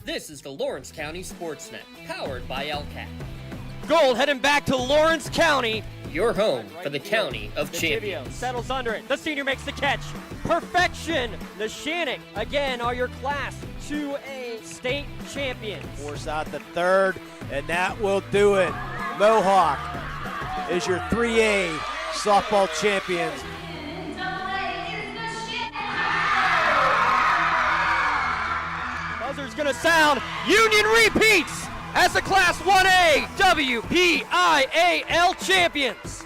This is the Lawrence County SportsNet, powered by LCAT. Gold heading back to Lawrence County. Your home for the County of Champions. Settles under it. The senior makes the catch. Perfection. Neshannock, again, are your Class 2A state champions. Force out the third, and that will do it. Mohawk is your 3A softball champions. Buzzer's going to sound. Union repeats as the Class 1A WPIAL champions.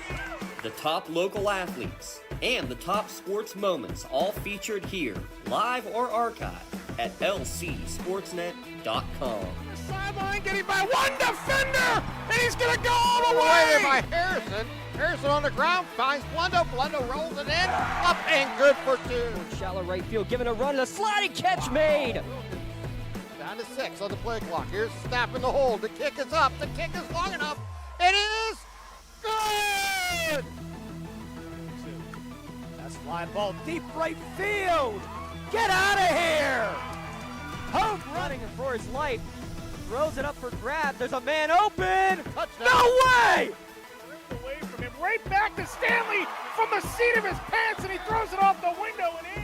The top local athletes and the top sports moments all featured here, live or archived at lcsportsnet.com. The sideline getting by one defender, and he's going to go all the way. By Harrison. Harrison on the ground finds Blundo. Blundo rolls it in, up and good for two. Shallow right field, giving a run, a sliding catch made. Down to 6 on the play clock. Here's Snap in the hole. The kick is up. The kick is long enough. It is good. That's fly ball deep right field. Get out of here. Hope running for his life. Throws it up for grab. There's a man open. Touchdown. No way! Ripped away from him. Right back to Stanley from the seat of his pants, and he throws it off the window and in.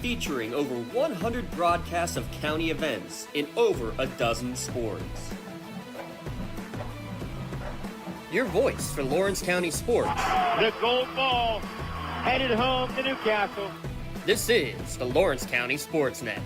Featuring over 100 broadcasts of county events in over a dozen sports. Your voice for Lawrence County sports. The gold ball headed home to Newcastle. This is the Lawrence County SportsNet.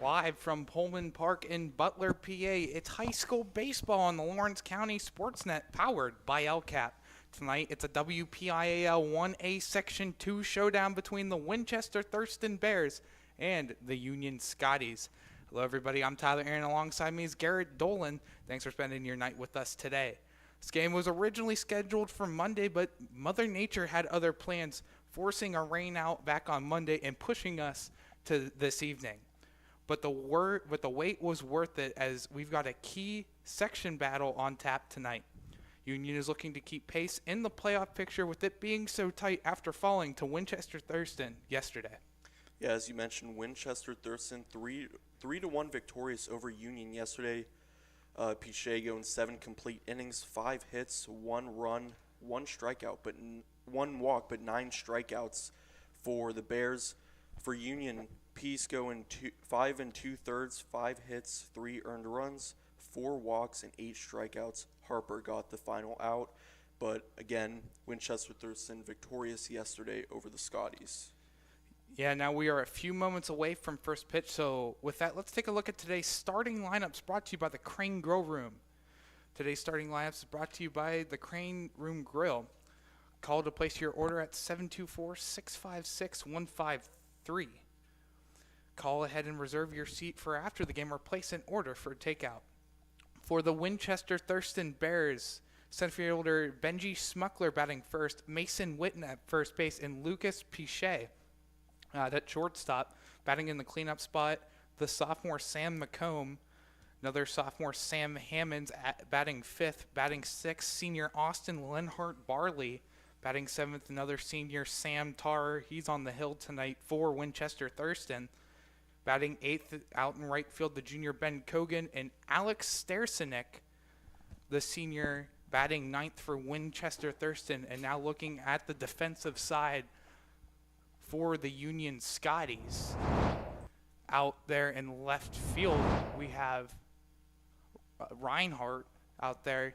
Live from Pullman Park in Butler, PA, it's high school baseball on the Lawrence County SportsNet, powered by LCAT. Tonight, it's a WPIAL 1A Section 2 showdown between the Winchester Thurston Bears and the Union Scotties. Hello, everybody. I'm Tyler Aaron. Alongside me is Garrett Dolan. Thanks for spending your night with us today. This game was originally scheduled for Monday, but Mother Nature had other plans, forcing a rain out back on Monday and pushing us to this evening. But the wait was worth it, as we've got a key section battle on tap tonight. Union is looking to keep pace in the playoff picture, with it being so tight after falling to Winchester Thurston yesterday. Yeah, as you mentioned, Winchester Thurston 3-1 victorious over Union yesterday. Pichet going 7 complete innings, 5 hits, 1 run, 1 strikeout, but 1 walk, but 9 strikeouts for the Bears. For Union, Peace going 5 2/3, 5 hits, 3 earned runs, 4 walks, and 8 strikeouts. Harper got the final out, but again, Winchester Thurston victorious yesterday over the Scotties. Yeah, now we are a few moments away from first pitch, so with that, let's take a look at today's starting lineups brought to you by the Crane Grill Room. Today's starting lineups is brought to you by the Crane Room Grill. Call to place your order at 724-656-153. Call ahead and reserve your seat for after the game, or place an order for takeout. For the Winchester Thurston Bears, center fielder Benji Smuckler batting first, Mason Witten at first base, and Lucas Pichet at shortstop. Batting in the cleanup spot, the sophomore Sam McComb, another sophomore Sam Hammonds batting fifth. Batting sixth, senior Austin Lenhart Barley. Batting seventh, another senior Sam Tarr. He's on the hill tonight for Winchester Thurston. Batting eighth out in right field, the junior Ben Kogan, and Alex Stersinek, the senior, batting ninth for Winchester Thurston. And now looking at the defensive side for the Union Scotties. Out there in left field, we have Reinhardt out there,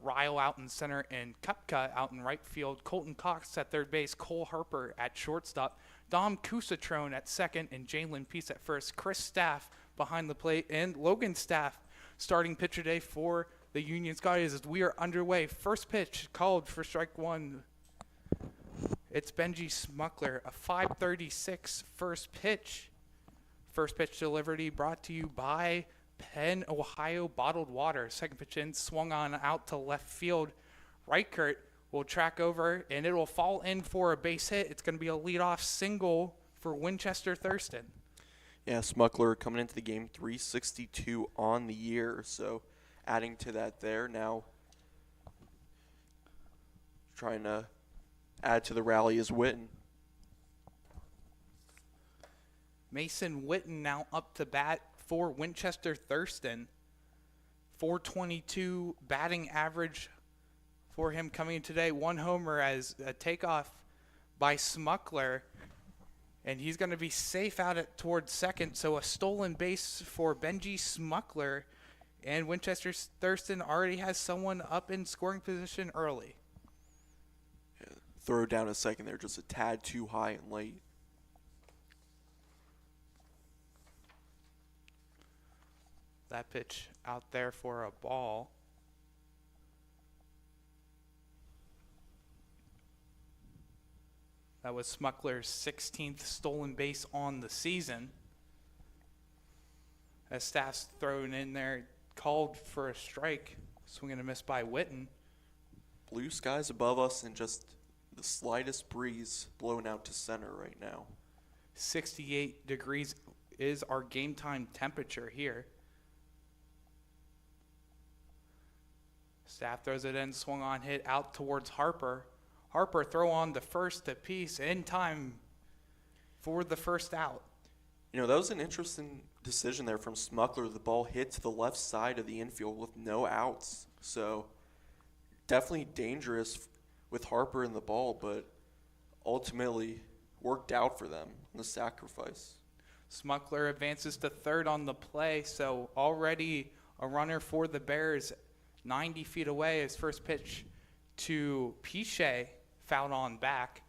Ryle out in center, and Kupka out in right field. Colton Cox at third base, Cole Harper at shortstop, Dom Kusatrone at second, and Jalen Peace at first. Chris Staff behind the plate, and Logan Staff starting pitcher today for the Union Scotties as we are underway. First pitch called for strike one. It's Benji Smuckler, a 5:36 first pitch. First pitch delivery brought to you by Penn, Ohio Bottled Water. Second pitch in, swung on out to left field. Reichert will track over, and it will fall in for a base hit. It's going to be a leadoff single for Winchester Thurston. Yeah, Smuckler coming into the game 362 on the year, so adding to that there now. Trying to add to the rally is Witten. Mason Witten now up to bat for Winchester Thurston. 422 batting average for him coming in today. One homer as a takeoff by Smuckler. And he's going to be safe out at towards second. So a stolen base for Benji Smuckler. And Winchester Thurston already has someone up in scoring position early. Yeah, throw down a second there, just a tad too high and late. That pitch out there for a ball. That was Smuckler's 16th stolen base on the season. As Staff's thrown in there, called for a strike. Swing and a miss by Witten. Blue skies above us and just the slightest breeze blowing out to center right now. 68 degrees is our game time temperature here. Staff throws it in, swung on, hit out towards Harper. Harper throw on the first apiece in time for the first out. You know, that was an interesting decision there from Smuckler. The ball hit to the left side of the infield with no outs. So definitely dangerous with Harper in the ball, but ultimately worked out for them in the sacrifice. Smuckler advances to third on the play, so already a runner for the Bears 90 feet away. His first pitch to Piche, fouled on back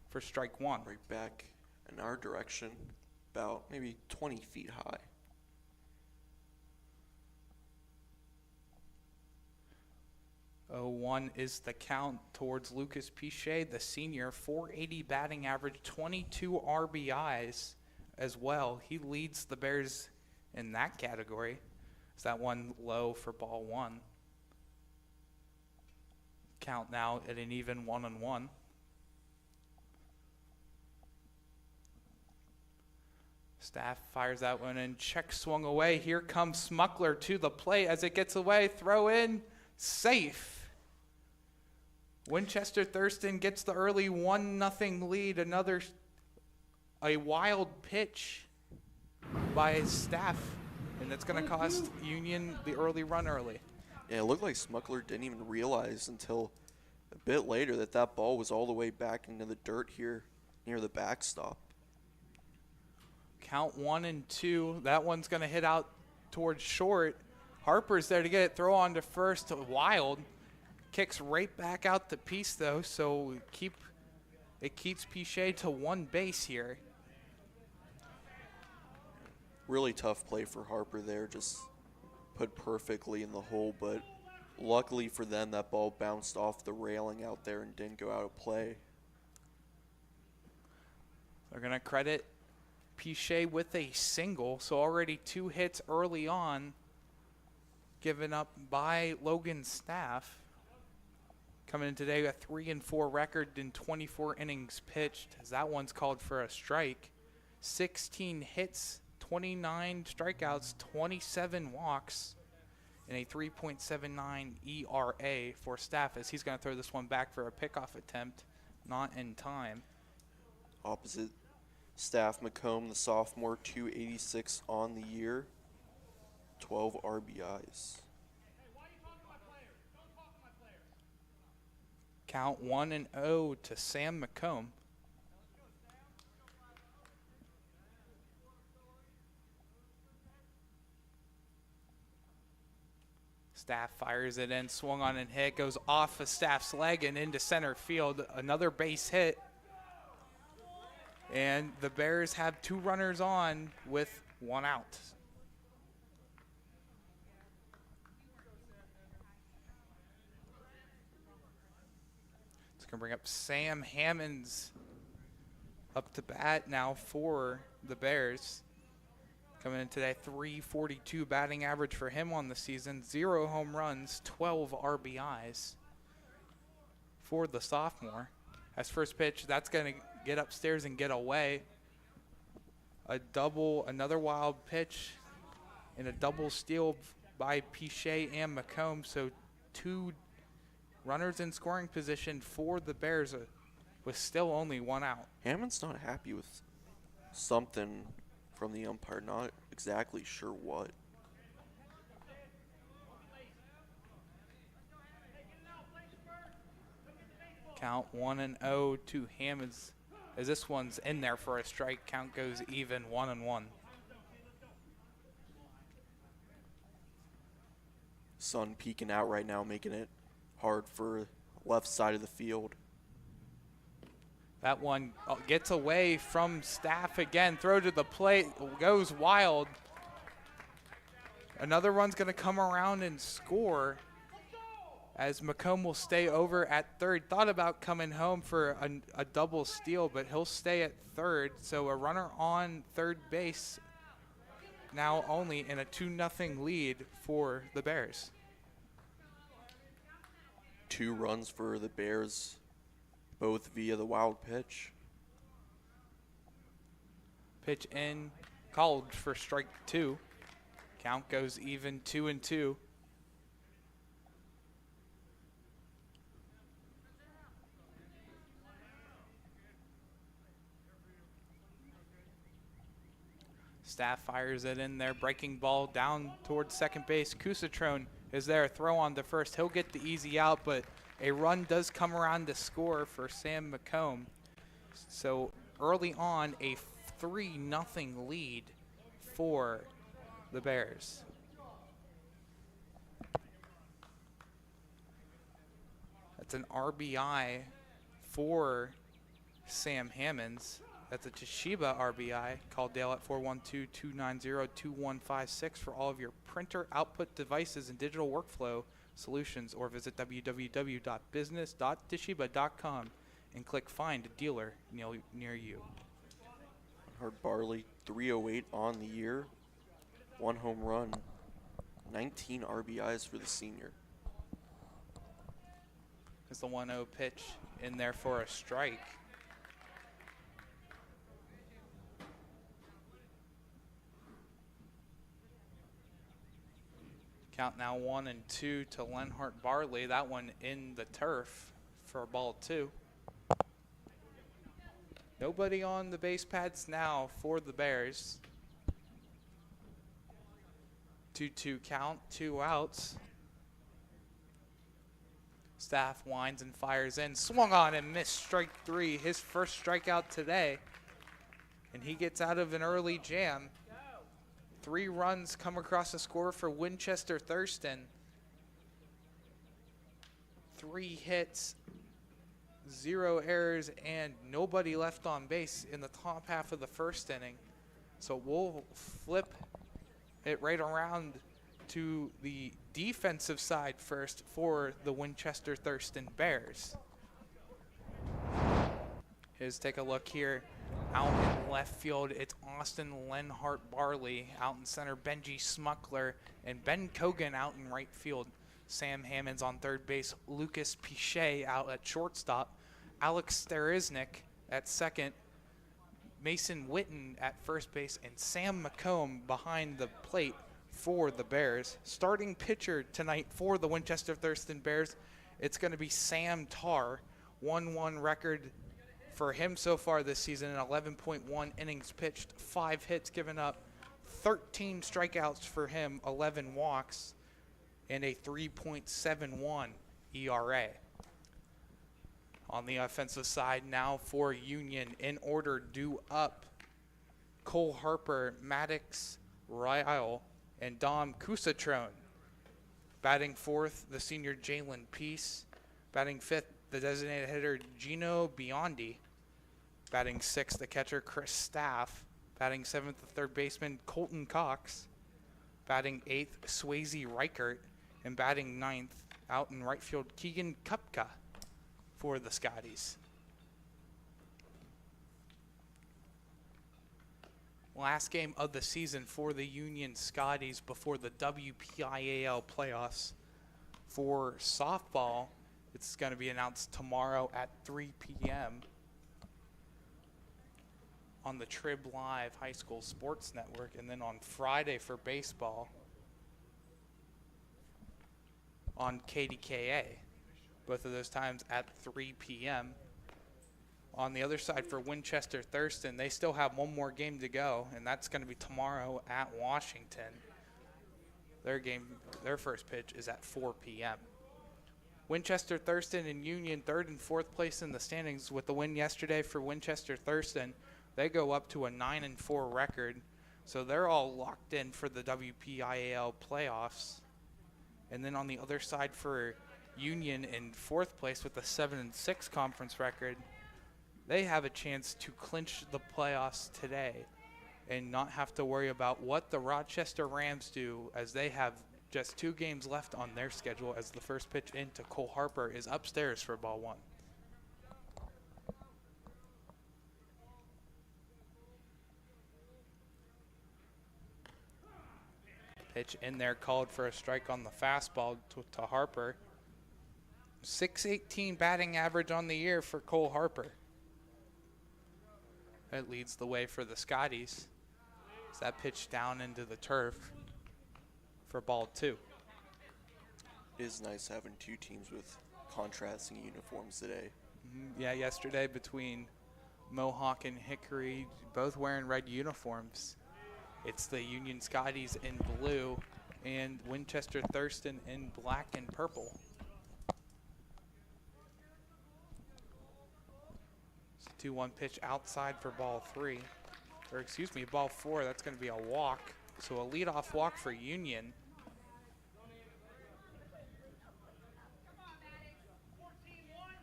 for strike one. Right back in our direction, about maybe 20 feet high. Oh, 1 is the count towards Lucas Piche, the senior. 480 batting average, 22 RBIs as well. He leads the Bears in that category. Is that one low for ball one? Count now at an even 1-1. Staff fires that one in. Check swung away. Here comes Smuckler to the plate as it gets away. Throw in. Safe. Winchester Thurston gets the early 1-0 lead. A wild pitch by Staff, and that's going to cost Union the early run early. Yeah, it looked like Smuckler didn't even realize until a bit later that ball was all the way back into the dirt here near the backstop. Count 1 and 2. That one's going to hit out towards short. Harper's there to get it. Throw on to first. Wild. Kicks right back out the piece, though, so it keeps Piche to one base here. Really tough play for Harper there. Just put perfectly in the hole, but luckily for them, that ball bounced off the railing out there and didn't go out of play. They're going to credit Piche with a single, so already 2 hits early on given up by Logan Staff. Coming in today, a 3-4 record in 24 innings pitched, as that one's called for a strike. 16 hits, 29 strikeouts, 27 walks, and a 3.79 ERA for Staff, as he's going to throw this one back for a pickoff attempt, not in time. Opposite Staff, McComb, the sophomore, 286 on the year, 12 RBIs. Count 1-0 to Sam McComb. Staff fires it in, swung on and hit, goes off of Staff's leg and into center field. Another base hit. And the Bears have 2 runners on with 1 out. It's going to bring up Sam Hammonds up to bat now for the Bears. Coming in today, 342 batting average for him on the season, 0 home runs, 12 RBIs for the sophomore. As first pitch, that's going to get upstairs and get away. Another wild pitch, and a double steal by Piche and McComb. So 2 runners in scoring position for the Bears. with still only 1 out. Hammond's not happy with something from the umpire. Not exactly sure what. Count 1-0 to Hammonds, as this one's in there for a strike. Count goes even, 1-1. Sun peeking out right now, making it hard for left side of the field. That one gets away from Staff again. Throw to the plate, goes wild. Another run's going to come around and score, as McComb will stay over at third. Thought about coming home for a double steal, but he'll stay at third. So a runner on third base, now only in a 2-0 lead for the Bears. 2 runs for the Bears, both via the wild pitch. Pitch in, called for strike 2. Count goes even, 2-2. Staff fires it in there, breaking ball down towards second base. Kusatrone is there, throw on to first. He'll get the easy out, but a run does come around to score for Sam McComb. So early on, a 3-0 lead for the Bears. That's an RBI for Sam Hammonds. That's a Toshiba RBI. Call Dale at 412-290-2156 for all of your printer output devices and digital workflow solutions, or visit www.business.toshiba.com and click Find a Dealer near you. Hard Barley, 308 on the year, 1 home run, 19 RBIs for the senior. It's the 1-0 pitch in there for a strike. Count now 1-2 to Lenhart Barley. That one in the turf for a ball 2. Nobody on the base pads now for the Bears. 2-2 count, 2 outs. Staff winds and fires in. Swung on and missed, strike 3. His first strikeout today. And he gets out of an early jam. 3 runs come across the score for Winchester Thurston. 3 hits, 0 errors, and nobody left on base in the top half of the first inning. So we'll flip it right around to the defensive side first for the Winchester Thurston Bears. Here's take a look here. Out in left field, it's Austin Lenhart Barley. Out in center, Benji Smuckler, and Ben Kogan out in right field. Sam Hammonds on third base, Lucas Pichet out at shortstop, Alex Steriznik at second, Mason Witten at first base, and Sam McComb behind the plate for the Bears. Starting pitcher tonight for the Winchester Thurston Bears, it's going to be Sam Tarr. 1-1 record for him so far this season, in 11.1 innings pitched, 5 hits given up, 13 strikeouts for him, 11 walks, and a 3.71 ERA. On the offensive side now for Union, in order due up, Cole Harper, Maddox Ryle, and Dom Kusatrone. Batting fourth, the senior Jalen Peace. Batting fifth, the designated hitter Gino Biondi. Batting sixth, the catcher Chris Staff. Batting seventh, the third baseman Colton Cox. Batting eighth, Swayze Reichert. And batting ninth, out in right field, Keegan Kupka for the Scotties. Last game of the season for the Union Scotties before the WPIAL playoffs. For softball, it's going to be announced tomorrow at 3 p.m. on the Trib Live High School Sports Network, and then on Friday for baseball on KDKA. Both of those times at 3 p.m. On the other side for Winchester Thurston, they still have one more game to go, and that's going to be tomorrow at Washington. Their first pitch is at 4 p.m. Winchester Thurston and Union 3rd and 4th place in the standings. With the win yesterday for Winchester Thurston, they go up to a 9-4 record, so they're all locked in for the WPIAL playoffs. And then on the other side for Union in 4th place with a 7-6 conference record, they have a chance to clinch the playoffs today and not have to worry about what the Rochester Rams do, as they have just 2 games left on their schedule, as the first pitch into Cole Harper is upstairs for ball 1. Pitch in there called for a strike on the fastball to Harper. 618 batting average on the year for Cole Harper. That leads the way for the Scotties. As that pitch down into the turf for ball 2. It is nice having 2 teams with contrasting uniforms today. Yeah, yesterday between Mohawk and Hickory, both wearing red uniforms. It's the Union Scotties in blue and Winchester Thurston in black and purple. 2-1 pitch outside for ball 3. Or excuse me, ball 4. That's going to be a walk. So a leadoff walk for Union.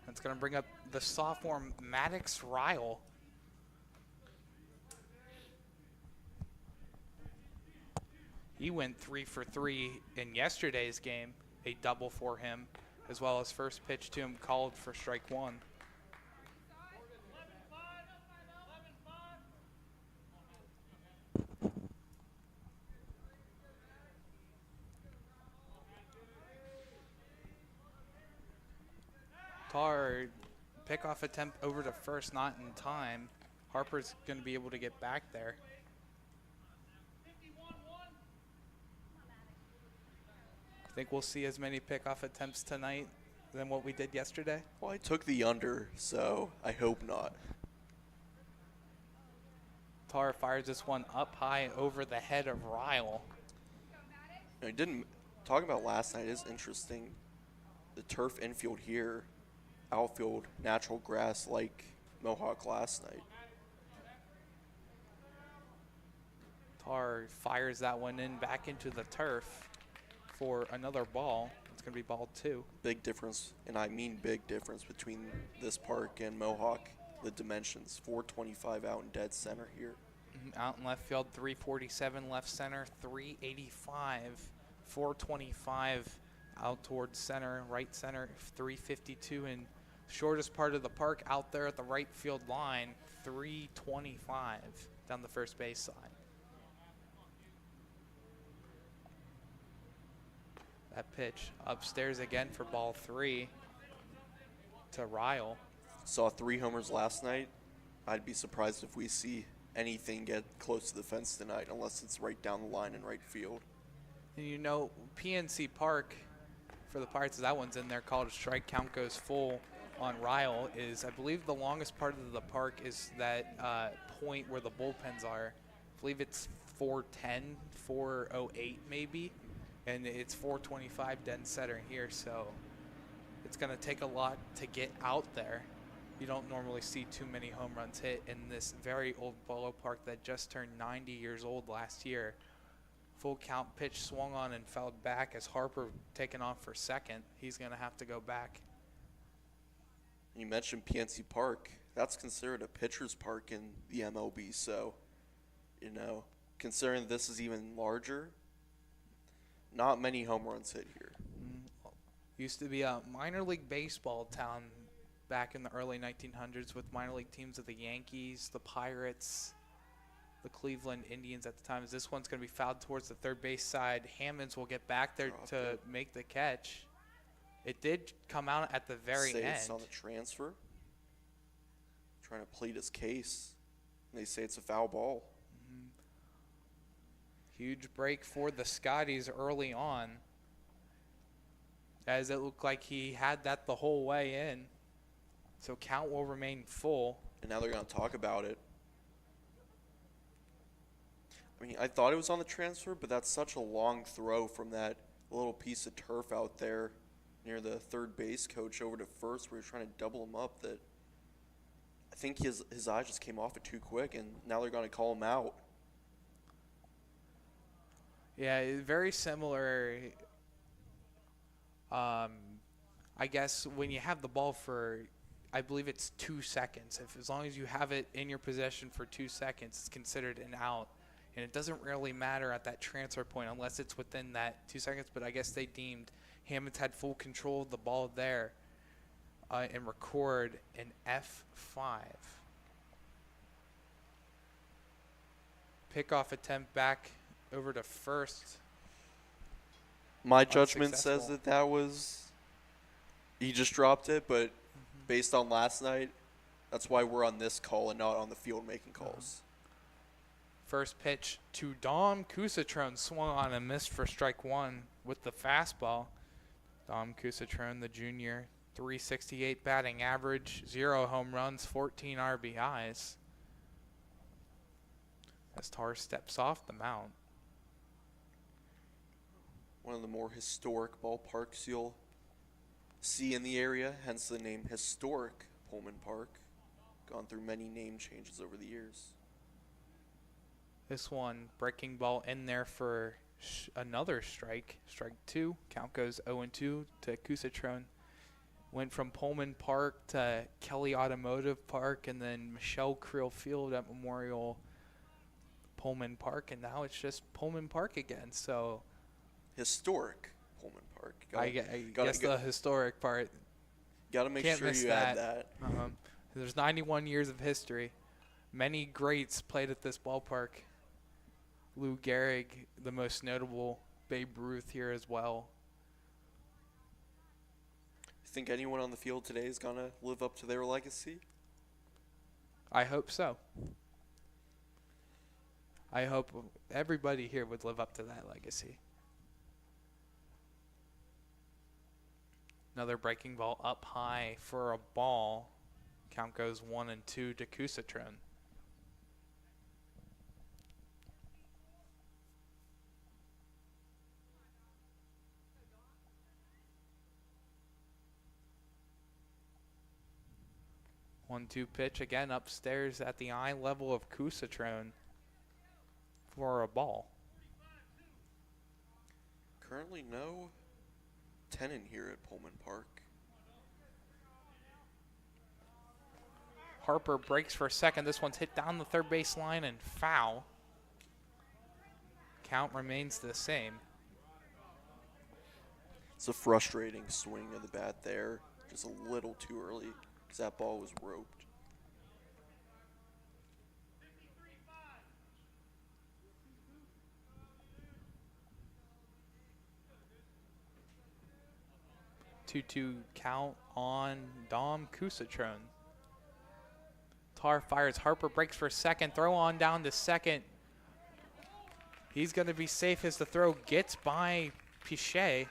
That's going to bring up the sophomore Maddox Ryle. He went 3 for 3 in yesterday's game, a double for him, as well as first pitch to him called for strike 1. Tar pickoff attempt over to first, not in time. Harper's going to be able to get back there. Think we'll see as many pickoff attempts tonight than what we did yesterday? Well, I took the under, so I hope not. Tar fires this one up high over the head of Ryle. I didn't talk about last night is interesting. The turf infield here, outfield natural grass like Mohawk last night. Tar fires that one in back into the turf for another ball. It's going to be ball 2. Big difference, and I mean big difference, between this park and Mohawk. The dimensions, 425 out in dead center here. Out in left field, 347, left center, 385, 425 out towards center, right center, 352, and shortest part of the park out there at the right field line, 325 down the first base side. That pitch upstairs again for ball 3 to Ryle. Saw 3 homers last night. I'd be surprised if we see anything get close to the fence tonight, unless it's right down the line in right field. And you know, PNC Park, for the Pirates, that one's in there called a strike. Count goes full on Ryle. Is, I believe, the longest part of the park is that point where the bullpens are. I believe it's 410, 408 maybe, and it's 425 dead center here, so it's going to take a lot to get out there. You don't normally see too many home runs hit in this very old ballpark that just turned 90 years old last year. Full count pitch swung on and fouled back as Harper taken off for second. He's going to have to go back. You mentioned PNC Park. That's considered a pitcher's park in the MLB, so, you know, considering this is even larger, not many home runs hit here. Used to be a minor league baseball town back in the early 1900s with minor league teams of the Yankees, the Pirates, the Cleveland Indians at the time. As this one's going to be fouled towards the third base side. Hammonds will get back there to make the catch. It did come out at the very end. It's on the transfer. Trying to plead his case. And they say it's a foul ball. Huge break for the Scotties early on, as it looked like he had that the whole way in. So count will remain full. And now they're going to talk about it. I mean, I thought it was on the transfer, but that's such a long throw from that little piece of turf out there near the third base coach over to first where you're trying to double him up that I think his eye just came off it too quick, and now they're going to call him out. Yeah, very similar. I guess when you have the ball for, I believe it's 2 seconds. As long as you have it in your possession for 2 seconds, it's considered an out. And it doesn't really matter at that transfer point unless it's within that 2 seconds. But I guess they deemed Hammonds had full control of the ball there and record an F5. Pickoff attempt back over to first. My judgment says that was, he just dropped it, but based on last night, that's why we're on this call and not on the field making calls. First pitch to Dom Kusatron, swung on and missed for strike one with the fastball. Dom Kusatron, the junior, 368 batting average, 0 home runs, 14 RBIs. As Tar steps off the mound. One of the more historic ballparks you'll see in the area, hence the name Historic Pullman Park. Gone through many name changes over the years. This one, breaking ball in there for another strike. Strike two. Count goes 0-2 to Kusatron. Went from Pullman Park to Kelly Automotive Park and then Michelle Creel Field at Memorial Pullman Park. And now it's just Pullman Park again. So Historic Pullman Park. I guess the historic part. Got to make sure you add that. There's 91 years of history. Many greats played at this ballpark. Lou Gehrig, the most notable. Babe Ruth here as well. Think anyone on the field today is going to live up to their legacy? I hope so. I hope everybody here would live up to that legacy. Another breaking ball up high for a ball. Count goes 1-2 to Kusatron. One-two pitch again upstairs at the eye level of Kusatron for a ball. Currently no tenant here at Pullman Park. Harper breaks for a second. This one's hit down the third base line and foul. Count remains the same. It's a frustrating swing of the bat there. Just a little too early because that ball was roped. Two count on Dom Kusatron. Tar fires. Harper breaks for second. Throw on down to second. He's going to be safe as the throw gets by Pichet.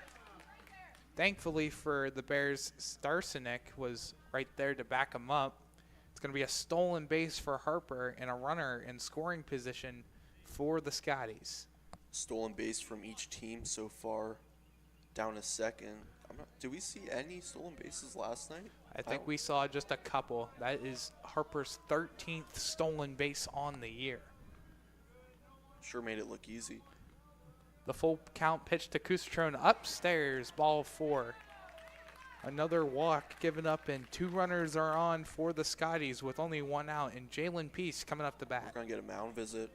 Thankfully for the Bears, Starsinek was right there to back him up. It's going to be a stolen base for Harper and a runner in scoring position for the Scotties. Stolen base from each team so far. Down a second. Did we see any stolen bases last night? I think we saw just a couple. That is Harper's 13th stolen base on the year. Sure made it look easy. The full count pitch to Kusatron upstairs, ball 4. Another walk given up, and 2 runners are on for the Scotties with only 1 out, and Jalen Peace coming up the bat. We're going to get a mound visit.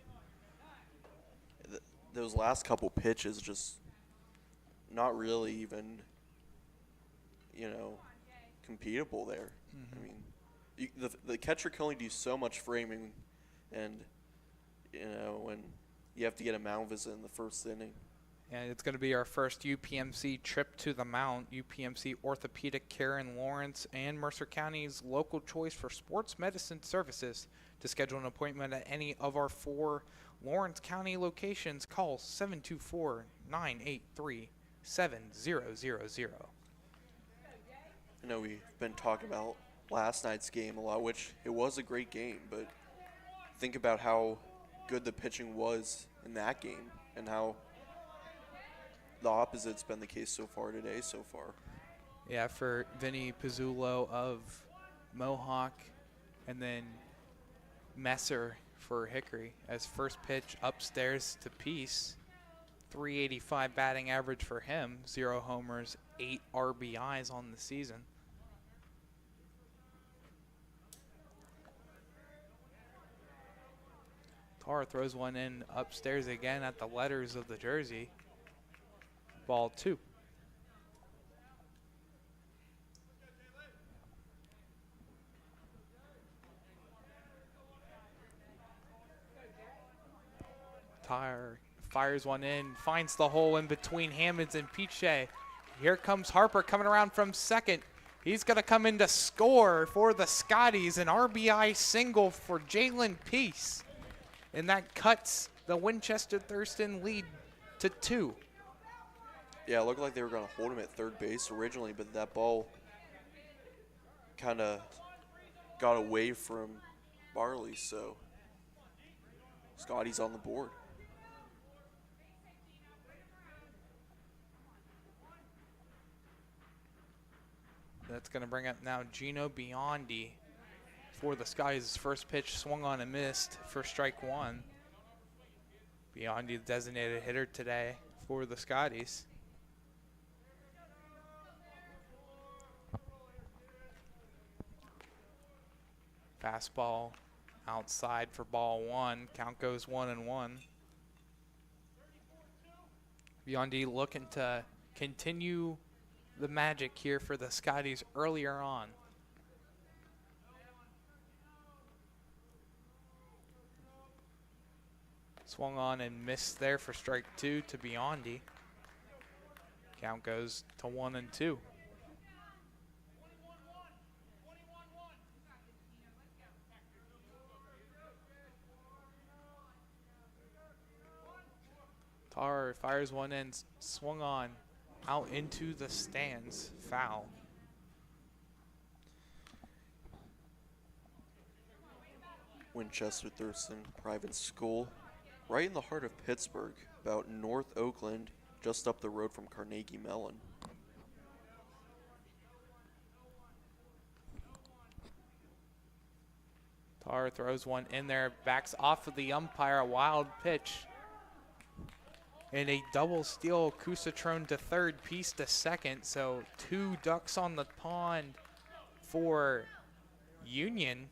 Those last couple pitches just not really even, competable there. I mean, the catcher can only do so much framing, and, when you have to get a mound visit in the first inning. And it's going to be our first UPMC trip to the mound. UPMC Orthopedic Care in Lawrence and Mercer County's local choice for sports medicine services. To schedule an appointment at any of our 4 Lawrence County locations, call 724-983-7000. I know we've been talking about last night's game a lot, which it was a great game, but think about how good the pitching was in that game and how the opposite's been the case so far today so far. Yeah, for Vinny Pizzullo of Mohawk, and then Messer for Hickory as first pitch upstairs to Peace. 385 batting average for him, 0 homers, 8 RBIs on the season. Tar throws one in upstairs again at the letters of the jersey. Ball 2. Tar fires one in, finds the hole in between Hammonds and Piche. Here comes Harper coming around from second. He's going to come in to score for the Scotties, an RBI single for Jalen Peace. And that cuts the Winchester Thurston lead to 2. Yeah, it looked like they were going to hold him at third base originally, but that ball kind of got away from Barley, so Scotty's on the board. That's going to bring up now Gino Biondi for the Scotties. His first pitch swung on and missed for strike 1. Biondi, the designated hitter today for the Scotties. Fastball outside for ball 1. Count goes 1-1. Biondi looking to continue the magic here for the Scotties earlier on. Swung on and missed there for strike 2 to Biondi. Count goes to 1-2. Tar fires one in, swung on, out into the stands, foul. Winchester Thurston Private School, right in the heart of Pittsburgh, about North Oakland, just up the road from Carnegie Mellon. Tar throws one in there, backs off of the umpire, a wild pitch. And a double steal, Kusatrone to third, Peace to second. So 2 ducks on the pond for Union.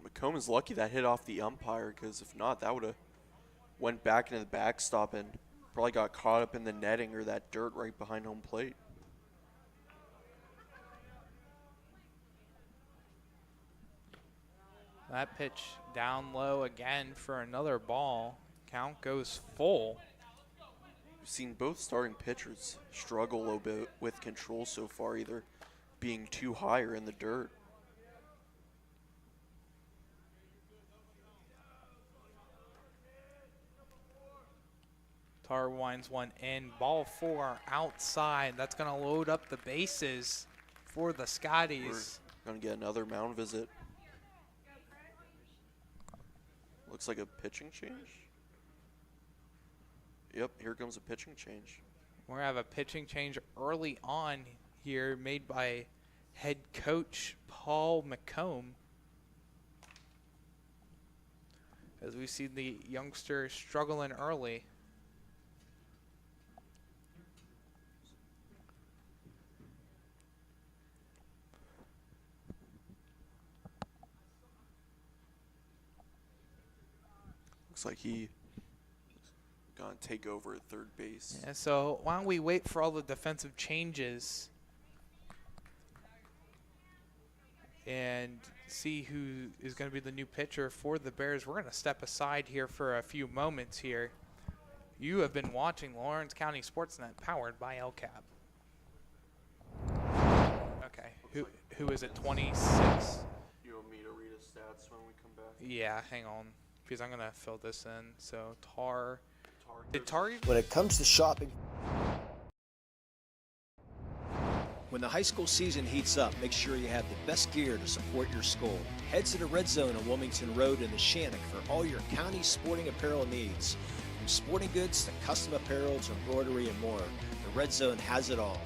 Macomb is lucky that hit off the umpire, because if not, that would have went back into the backstop and probably got caught up in the netting or that dirt right behind home plate. That pitch down low again for another ball. Count goes full. We've seen both starting pitchers struggle a little bit with control so far, either being too high or in the dirt. Tar winds one in. Ball 4 outside. That's going to load up the bases for the Scotties. We're going to get another mound visit. Looks like a pitching change. Yep, here comes a pitching change. We're going to have a pitching change early on here made by head coach Paul McComb. As we see the youngster struggling early. Looks like he gonna take over at third base. Yeah, so why don't we wait for all the defensive changes and see who is going to be the new pitcher for the Bears. We're going to step aside here for a few moments here. You have been watching Lawrence County SportsNet, powered by LCAP. Okay, who is it, 26? You want me to read his stats when we come back? Yeah, hang on, because I'm going to fill this in. So Tar. Did Tar even? When it comes to shopping, When the high school season heats up, make sure you have the best gear to support your school. Head to the Red Zone on Wilmington Road in the Shannock for all your county sporting apparel needs. From sporting goods to custom apparel to embroidery and more, the Red Zone has it all.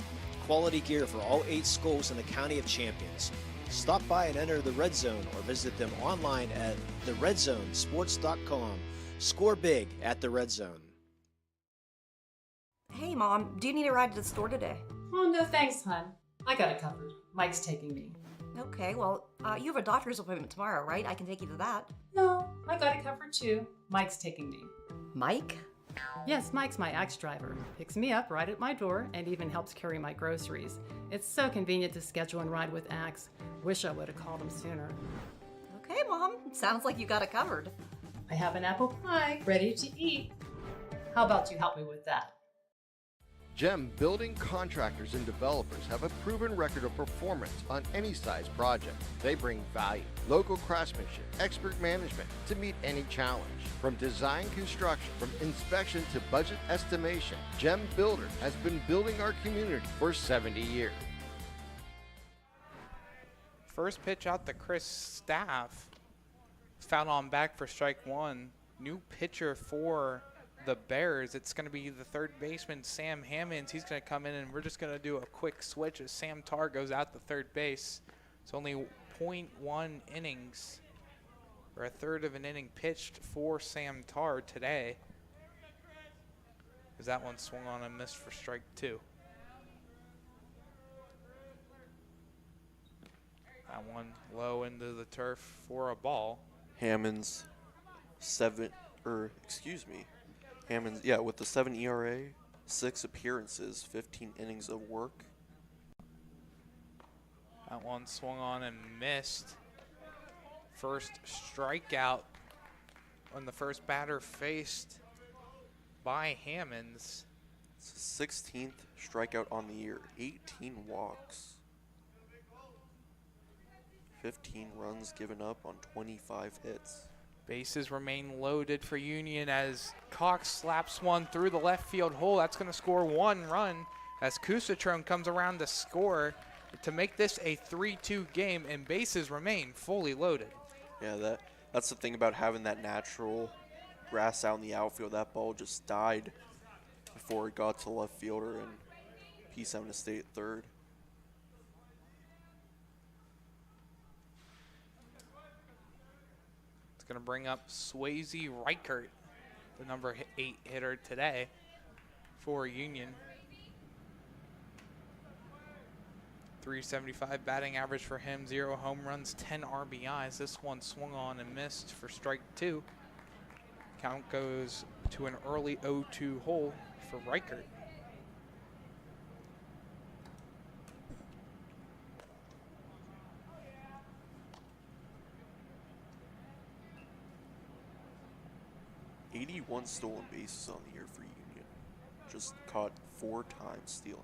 Quality gear for all 8 schools in the County of Champions. Stop by and enter the Red Zone or visit them online at theredzonesports.com. Score big at the Red Zone. Hey, Mom, do you need a ride to the store today? Oh, no thanks, hon. I got it covered. Mike's taking me. Okay, well, you have a doctor's appointment tomorrow, right? I can take you to that. No, I got it covered too. Mike's taking me. Mike? Yes, Mike's my Axe driver. Picks me up right at my door and even helps carry my groceries. It's so convenient to schedule and ride with Axe. Wish I would have called him sooner. Okay, Mom. Sounds like you got it covered. I have an apple pie ready to eat. How about you help me with that? GEM building contractors and developers have a proven record of performance on any size project. They bring value, local craftsmanship, expert management to meet any challenge. From design construction, from inspection to budget estimation, GEM Builders has been building our community for 70 years. First pitch out to Chris Staff. Fouled on back for strike one. New pitcher for the Bears. It's going to be the third baseman, Sam Hammonds. He's going to come in, and we're just going to do a quick switch as Sam Tarr goes out to third base. It's only 0.1 innings, or a third of an inning pitched for Sam Tarr today, as that one swung on and missed for strike two. That one low into the turf for a ball. Hammonds, Hammonds, yeah, with the 7 ERA, 6 appearances, 15 innings of work. That one swung on and missed. First strikeout when the first batter faced by Hammonds. It's his 16th strikeout on the year, 18 walks. 15 runs given up on 25 hits. Bases remain loaded for Union as Cox slaps one through the left field hole. That's going to score 1 run as Kusatron comes around to score to make this a 3-2 game, and bases remain fully loaded. Yeah, that's the thing about having that natural grass out in the outfield. That ball just died before it got to the left fielder, and he's having to stay at third. Going to bring up Swayze Reichert, the number 8 hitter today for Union. .375 batting average for him, 0 home runs, 10 RBIs. This one swung on and missed for strike 2. Count goes to an early 0-2 hole for Reichert. .81 stolen bases on the year for Union. Just caught 4 times stealing.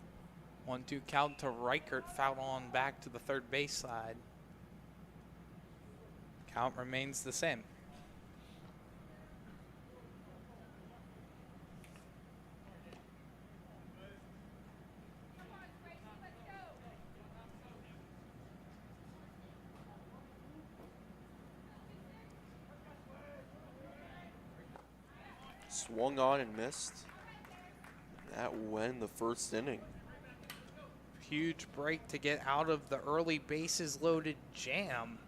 1-2 count to Reichert, fouled on back to the third base side. Count remains the same. Swung on and missed. That went the first inning. Huge break to get out of the early bases loaded jam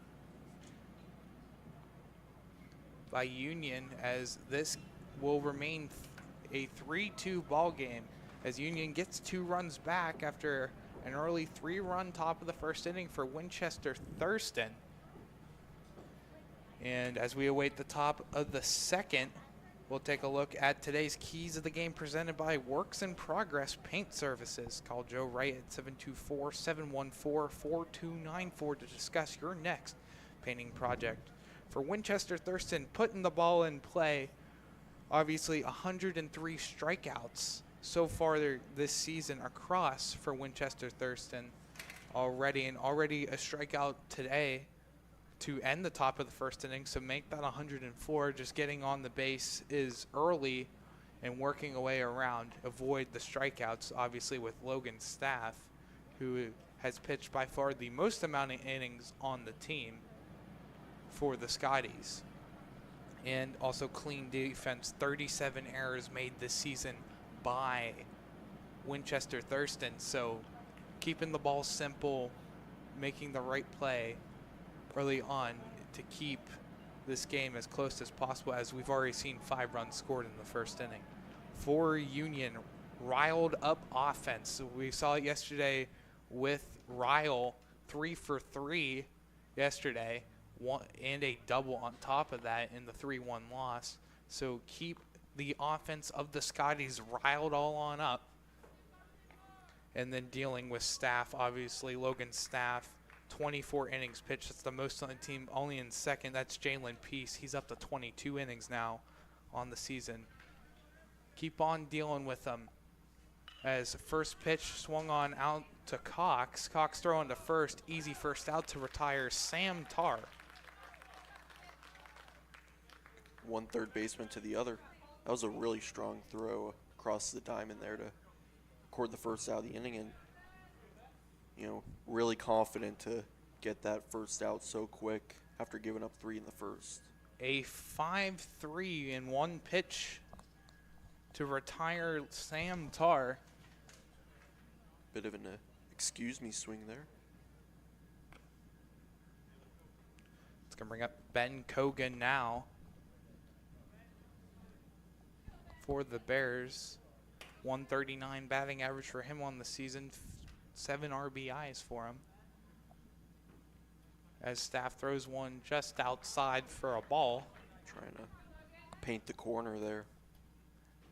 by Union, as this will remain a 3-2 ball game as Union gets 2 runs back after an early 3-run top of the first inning for Winchester Thurston. And as we await the top of the second, we'll take a look at today's keys of the game presented by Works in Progress Paint Services. Call Joe Wright at 724-714-4294 to discuss your next painting project. For Winchester Thurston, putting the ball in play, obviously 103 strikeouts so far this season across for Winchester Thurston already, and already a strikeout today to end the top of the first inning, so make that 104. Just getting on the base is early and working away around. Avoid the strikeouts, obviously, with Logan Staff, who has pitched by far the most amount of innings on the team for the Scotties. And also clean defense, 37 errors made this season by Winchester Thurston. So keeping the ball simple, making the right play early on to keep this game as close as possible, as we've already seen 5 runs scored in the first inning. For Union, riled up offense. We saw it yesterday with Ryle, 3 for 3 yesterday, and a double on top of that in the 3-1 loss. So keep the offense of the Scotties riled all on up. And then dealing with Staff, obviously, Logan Staff, 24 innings pitched. That's the most on the team. Only in second, that's Jalen Peace. He's up to 22 innings now on the season. Keep on dealing with them. As first pitch swung on out to Cox. Cox throwing to first. Easy first out to retire Sam Tarr. One third baseman to the other. That was a really strong throw across the diamond there to record the first out of the inning, and really confident to get that first out so quick after giving up 3 in the first. A 5-3 in one pitch to retire Sam Tarr. Bit of an excuse me swing there. It's going to bring up Ben Kogan now for the Bears. 139 batting average for him on the season, 7 RBIs for him. As Staff throws one just outside for a ball. Trying to paint the corner there.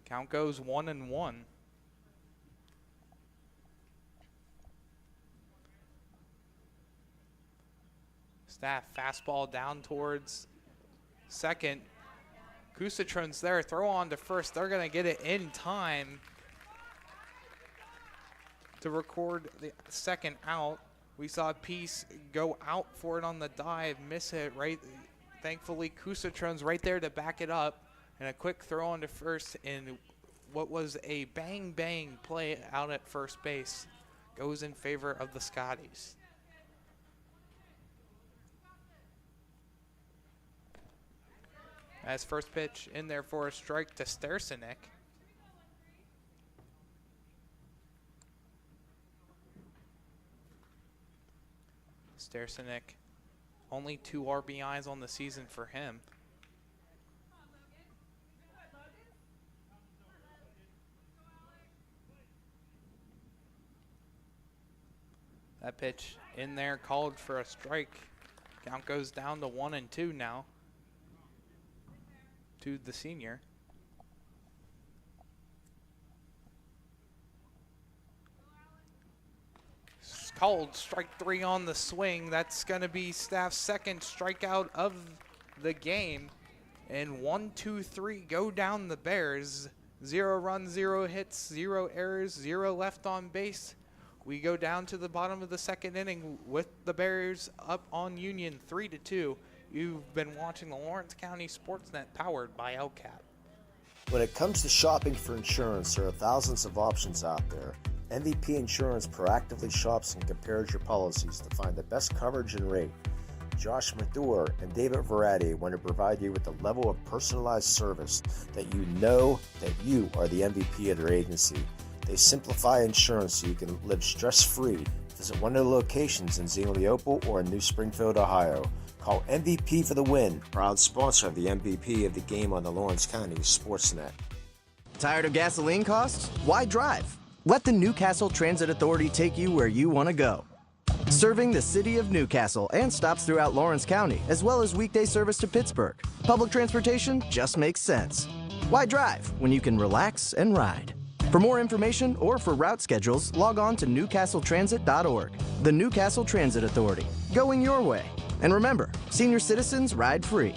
Count goes 1-1. Staff fastball down towards second. Kusatron's there, throw on to first. They're going to get it in time to record the second out. We saw Peace go out for it on the dive, miss it right. Thankfully, Kusatron's right there to back it up. And a quick throw on to first in what was a bang-bang play out at first base goes in favor of the Scotties. As first pitch in there for a strike to Stersinek. Stersinek, only 2 RBIs on the season for him. That pitch in there called for a strike. Count goes down to 1-2 now to the senior. Called strike 3 on the swing. That's going to be Staff's second strikeout of the game. And 1, 2, 3 go down the Bears. 0 runs, 0 hits, 0 errors, 0 left on base. We go down to the bottom of the second inning with the Bears up on Union 3-2. You've been watching the Lawrence County SportsNet powered by LCAP. When it comes to shopping for insurance, there are thousands of options out there. MVP Insurance proactively shops and compares your policies to find the best coverage and rate. Josh Mathur and David Verratti want to provide you with the level of personalized service that you know that you are the MVP of their agency. They simplify insurance so you can live stress-free. Visit one of the locations in Zingley Opal or in New Springfield, Ohio. Call MVP for the win. Proud sponsor of the MVP of the game on the Lawrence County SportsNet. Tired of gasoline costs? Why drive? Let the Newcastle Transit Authority take you where you want to go. Serving the city of Newcastle and stops throughout Lawrence County, as well as weekday service to Pittsburgh. Public transportation just makes sense. Why drive when you can relax and ride? For more information or for route schedules, log on to newcastletransit.org. The Newcastle Transit Authority, going your way. And remember, senior citizens ride free.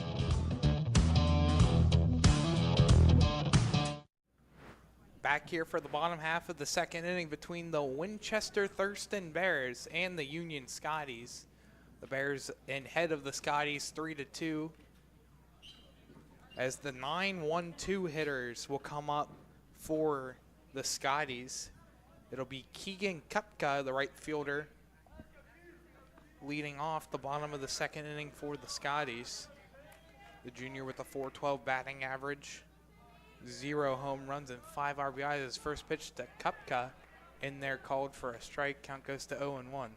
Back here for the bottom half of the second inning between the Winchester Thurston Bears and the Union Scotties. The Bears in head of the Scotties 3-2. As the 9-1-2 hitters will come up for the Scotties. It'll be Keegan Kupka, the right fielder, leading off the bottom of the second inning for the Scotties. The junior with a .412 batting average, 0 home runs and 5 RBIs. His first pitch to Kupka in there called for a strike. Count goes to 0-1.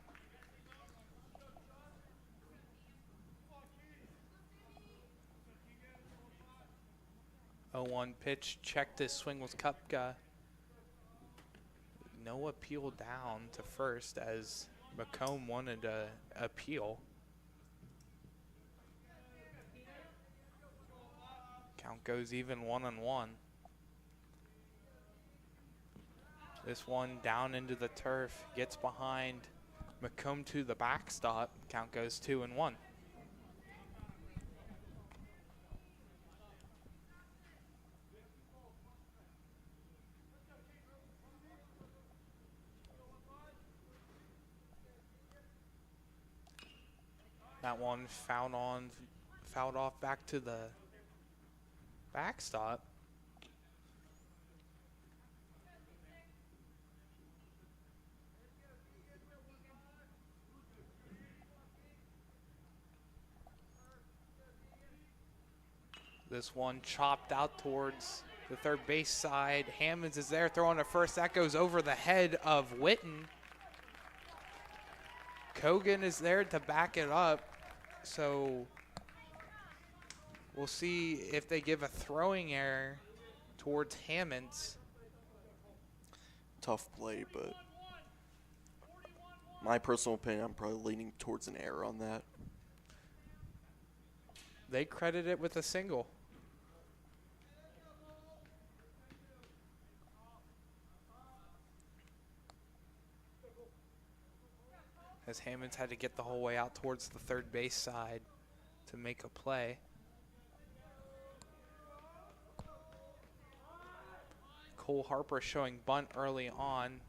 Oh, 0-1 pitch, checked his swing with Kupka. No appeal down to first as McComb wanted to appeal. Count goes even 1-1. This one down into the turf, gets behind McComb to the backstop. Count goes 2-1. That one fouled off back to the backstop. This one chopped out towards the third base side. Hammonds is there throwing a first. That goes over the head of Witten. Kogan is there to back it up. So we'll see if they give a throwing error towards Hammonds. Tough play, but my personal opinion, I'm probably leaning towards an error on that. They credit it with a single. As Hammonds had to get the whole way out towards the third base side to make a play. Cole Harper showing bunt early on.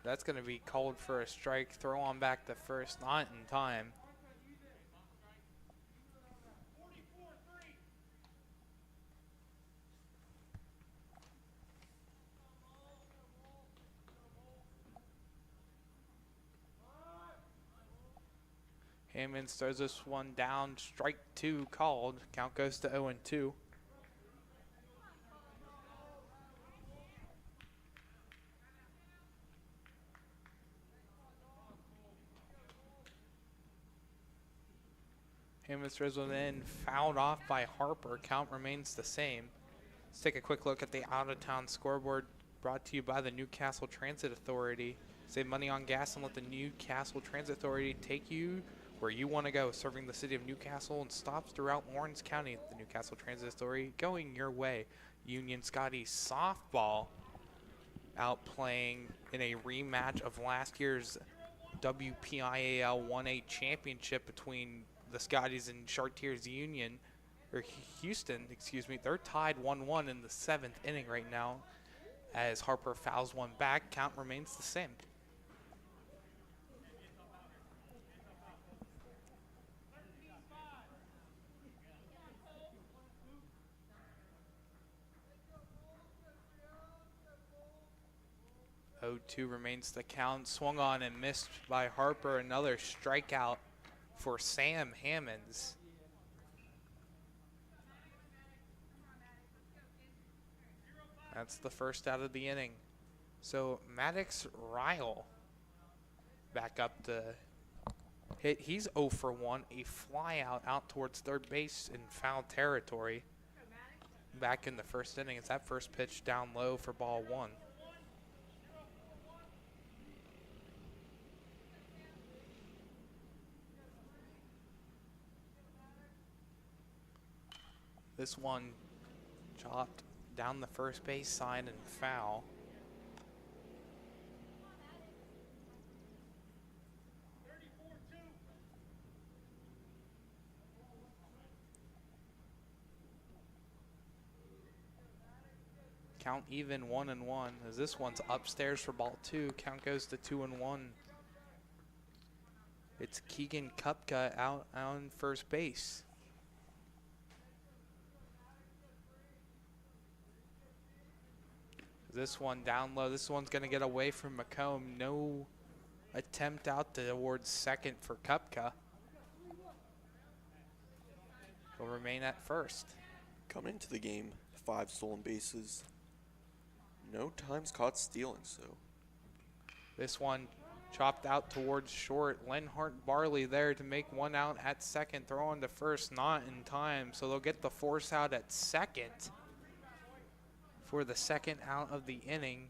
That's going to be called for a strike. Throw on back to first, not in time. Hammonds throws this one down, strike 2 called. Count goes to 0-2. Hammonds throws one in, fouled off by Harper. Count remains the same. Let's take a quick look at the out-of-town scoreboard, brought to you by the Newcastle Transit Authority. Save money on gas and let the Newcastle Transit Authority take you where you want to go, serving the city of Newcastle and stops throughout Lawrence County. The Newcastle Transit Authority going your way. Union Scotties softball out playing in a rematch of last year's WPIAL 1A championship between the Scotties and Chartiers Union, or Houston, excuse me. They're tied 1-1 in the 7th inning right now as Harper fouls one back. Count remains the same. Oh, 2 remains the count. Swung on and missed by Harper. Another strikeout for Sam Hammonds. That's the first out of the inning. So Maddox Ryle back up to hit. He's 0 for 1. A fly out towards third base in foul territory. Back in the first inning. It's that first pitch down low for ball 1. This one chopped down the first base side and foul. Count even 1-1 as this one's upstairs for ball 2. Count goes to 2-1. It's Keegan Kupka out on first base. This one down low. This one's going to get away from McComb. No attempt out towards second for Kupka. He'll remain at first. Coming into the game, 5 stolen bases. No times caught stealing, so. This one chopped out towards short. Lenhart Barley there to make 1 out at second. Throw on to first, not in time. So they'll get the force out at second for the second out of the inning.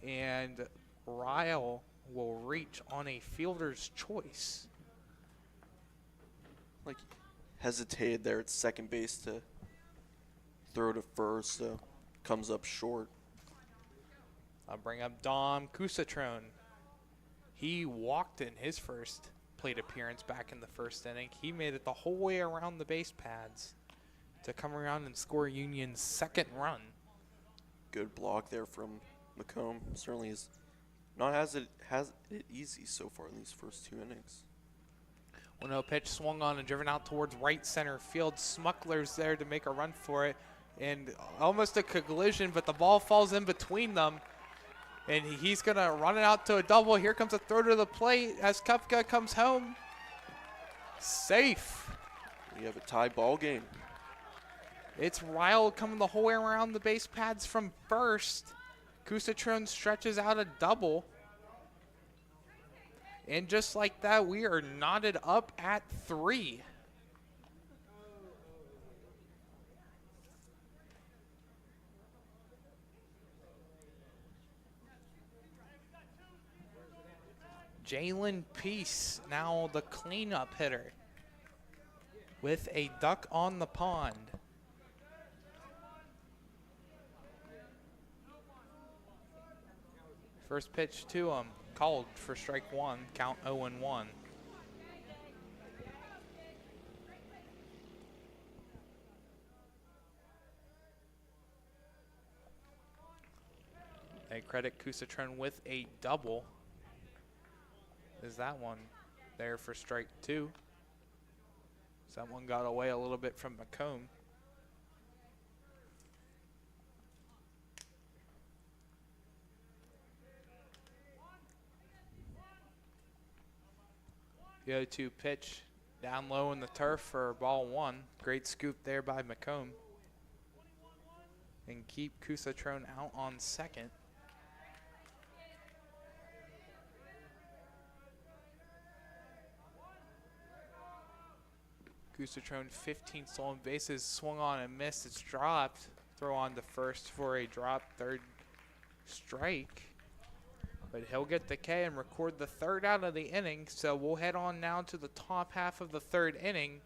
And Ryle will reach on a fielder's choice. Like, hesitated there at second base to throw to first, so comes up short. I'll bring up Dom Kusatron. He walked in his first plate appearance back in the first inning. He made it the whole way around the base pads to come around and score Union's second run. Good block there from McComb. Certainly has not has it easy so far in these first 2 innings. 1-0 pitch swung on and driven out towards right center field. Smuckler's there to make a run for it. And almost a collision, but the ball falls in between them. And he's going to run it out to a double. Here comes a throw to the plate as Kupka comes home. Safe. We have a tie ball game. It's Ryle coming the whole way around the base pads from first. Kusatron stretches out a double. And just like that, we are knotted up at 3. Jalen Peace, now the cleanup hitter, with a duck on the pond. First pitch to him, called for strike 1, count 0-1. They credit Kusatron with a double. Is that one there for strike 2? So that one got away a little bit from McComb. The 0-2 pitch down low in the turf for ball 1. Great scoop there by McComb. And keep Kusatron out on second. Kusatron 15 stolen bases, swung on and missed. It's dropped. Throw on to first for a drop, third strike. But he'll get the K and record the 3rd out of the inning. So we'll head on now to the top half of the 3rd inning.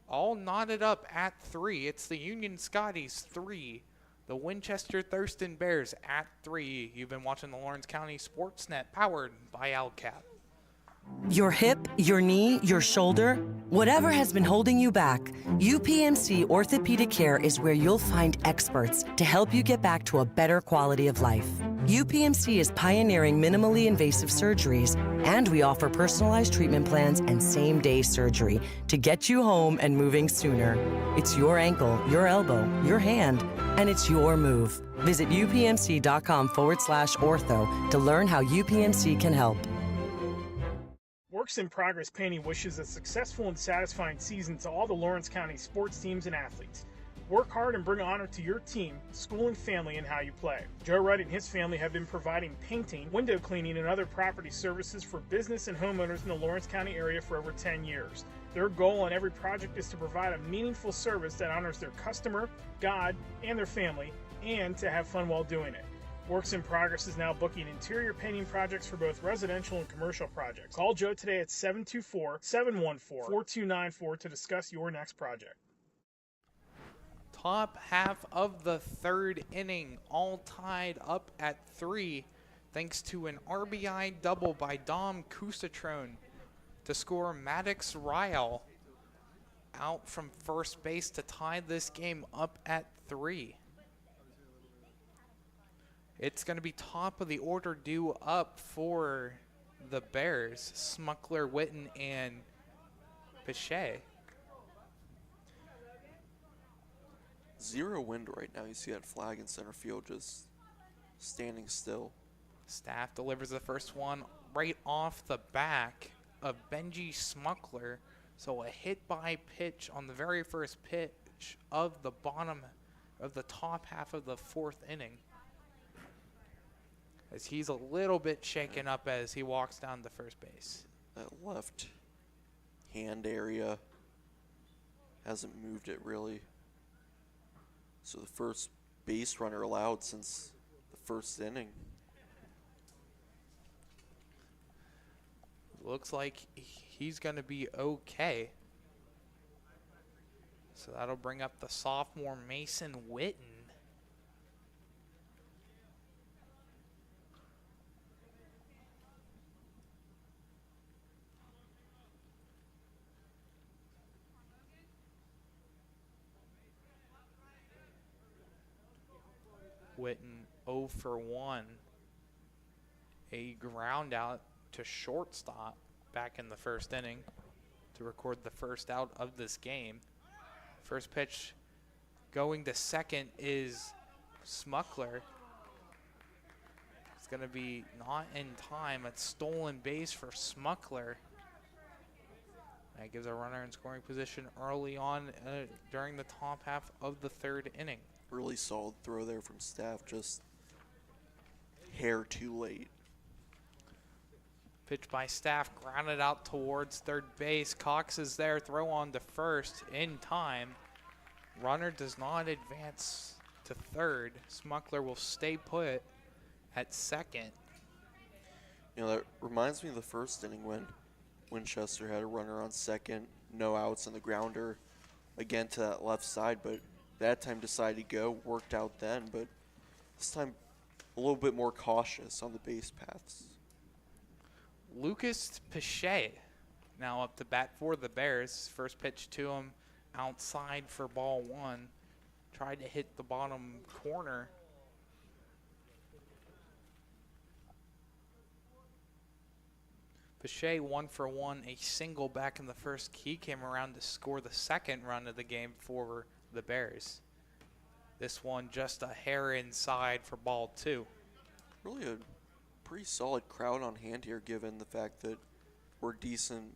All knotted up at 3. It's the Union Scotties 3. The Winchester Thurston Bears at 3. You've been watching the Lawrence County SportsNet, powered by ALCAP. Your hip, your knee, your shoulder, whatever has been holding you back, UPMC Orthopedic Care is where you'll find experts to help you get back to a better quality of life. UPMC is pioneering minimally invasive surgeries, and we offer personalized treatment plans and same-day surgery to get you home and moving sooner. It's your ankle, your elbow, your hand, and it's your move. Visit upmc.com/ortho to learn how UPMC can help. Works in Progress Painting wishes a successful and satisfying season to all the Lawrence County sports teams and athletes. Work hard and bring honor to your team, school, and family in how you play. Joe Wright and his family have been providing painting, window cleaning, and other property services for business and homeowners in the Lawrence County area for over 10 years. Their goal on every project is to provide a meaningful service that honors their customer, God, and their family, and to have fun while doing it. Works in Progress is now booking interior painting projects for both residential and commercial projects. Call Joe today at 724-714-4294 to discuss your next project. Top half of the 3rd inning, all tied up at 3, thanks to an RBI double by Dom Kusatron to score Maddox Ryle out from first base to tie this game up at 3. It's going to be top of the order due up for the Bears, Smuckler, Witten, and Pichet. 0 wind right now. You see that flag in center field just standing still. Staff delivers the first one right off the back of Benji Smuckler. So a hit by pitch on the very first pitch of the bottom of the top half of the 4th inning. As he's a little bit shaken up as he walks down to first base. That left hand area hasn't moved it really. So the first base runner allowed since the 1st inning. Looks like he's going to be okay. So that'll bring up the sophomore Mason Witten. Witten 0 for 1. A ground out to shortstop back in the 1st inning to record the first out of this game. First pitch going to second is Smuckler. It's going to be not in time. It's stolen base for Smuckler. That gives a runner in scoring position early on during the top half of the 3rd inning. Really solid throw there from Staff, just hair too late. Pitch by Staff, grounded out towards third base. Cox is there, throw on to first in time. Runner does not advance to third. Smuckler will stay put at second. You know, that reminds me of the 1st inning when Winchester had a runner on second, no outs, and the grounder again to that left side, but that time decided to go, worked out then, but this time a little bit more cautious on the base paths. Lucas Pichet now up to bat for the Bears. First pitch to him outside for ball 1. Tried to hit the bottom corner. Pichet 1 for 1, a single back in the 1st. He came around to score the 2nd run of the game for the Bears. This one just a hair inside for ball 2. Really a pretty solid crowd on hand here, given the fact that we're decent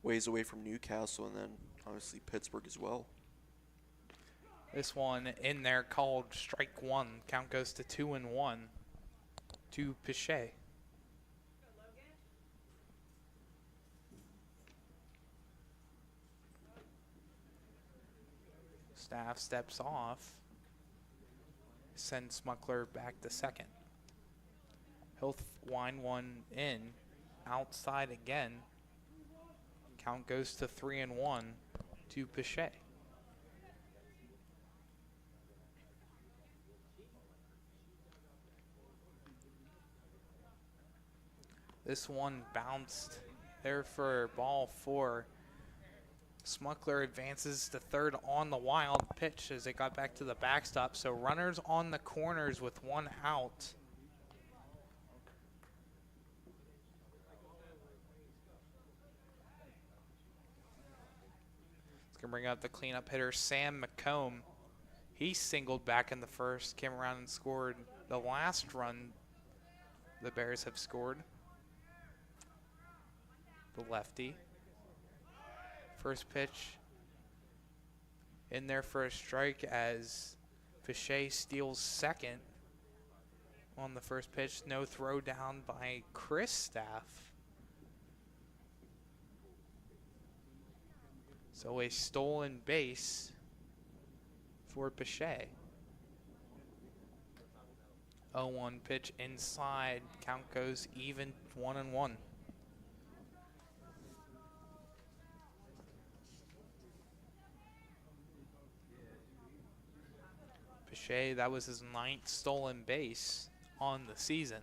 ways away from Newcastle and then obviously Pittsburgh as well. This one in there called strike 1. Count goes to 2-1 to Pichet. Staff steps off. Sends Smuckler back to second. He'll wind one in. Outside again. Count goes to 3-1 to Pichet. This one bounced there for ball 4. Smuckler advances to third on the wild pitch as it got back to the backstop. So runners on the corners with 1 out. It's going to bring out the cleanup hitter, Sam McComb. He singled back in the 1st, came around and scored the last run the Bears have scored. The lefty. First pitch in there for a strike as Pichet steals second on the first pitch. No throw down by Chris Staff. So a stolen base for Pichet. 0-1 pitch inside. Count goes even 1-1. Pichet, that was his 9th stolen base on the season.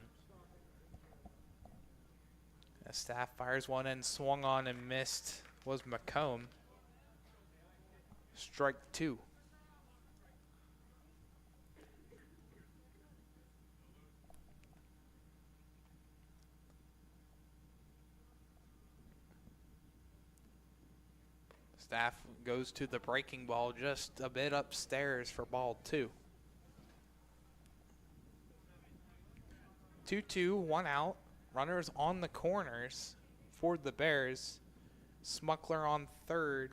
As Staff fires one in, swung on and missed was McComb. Strike 2. Staff goes to the breaking ball just a bit upstairs for ball 2. 2-2, 1 out. Runners on the corners for the Bears. Smuckler on third.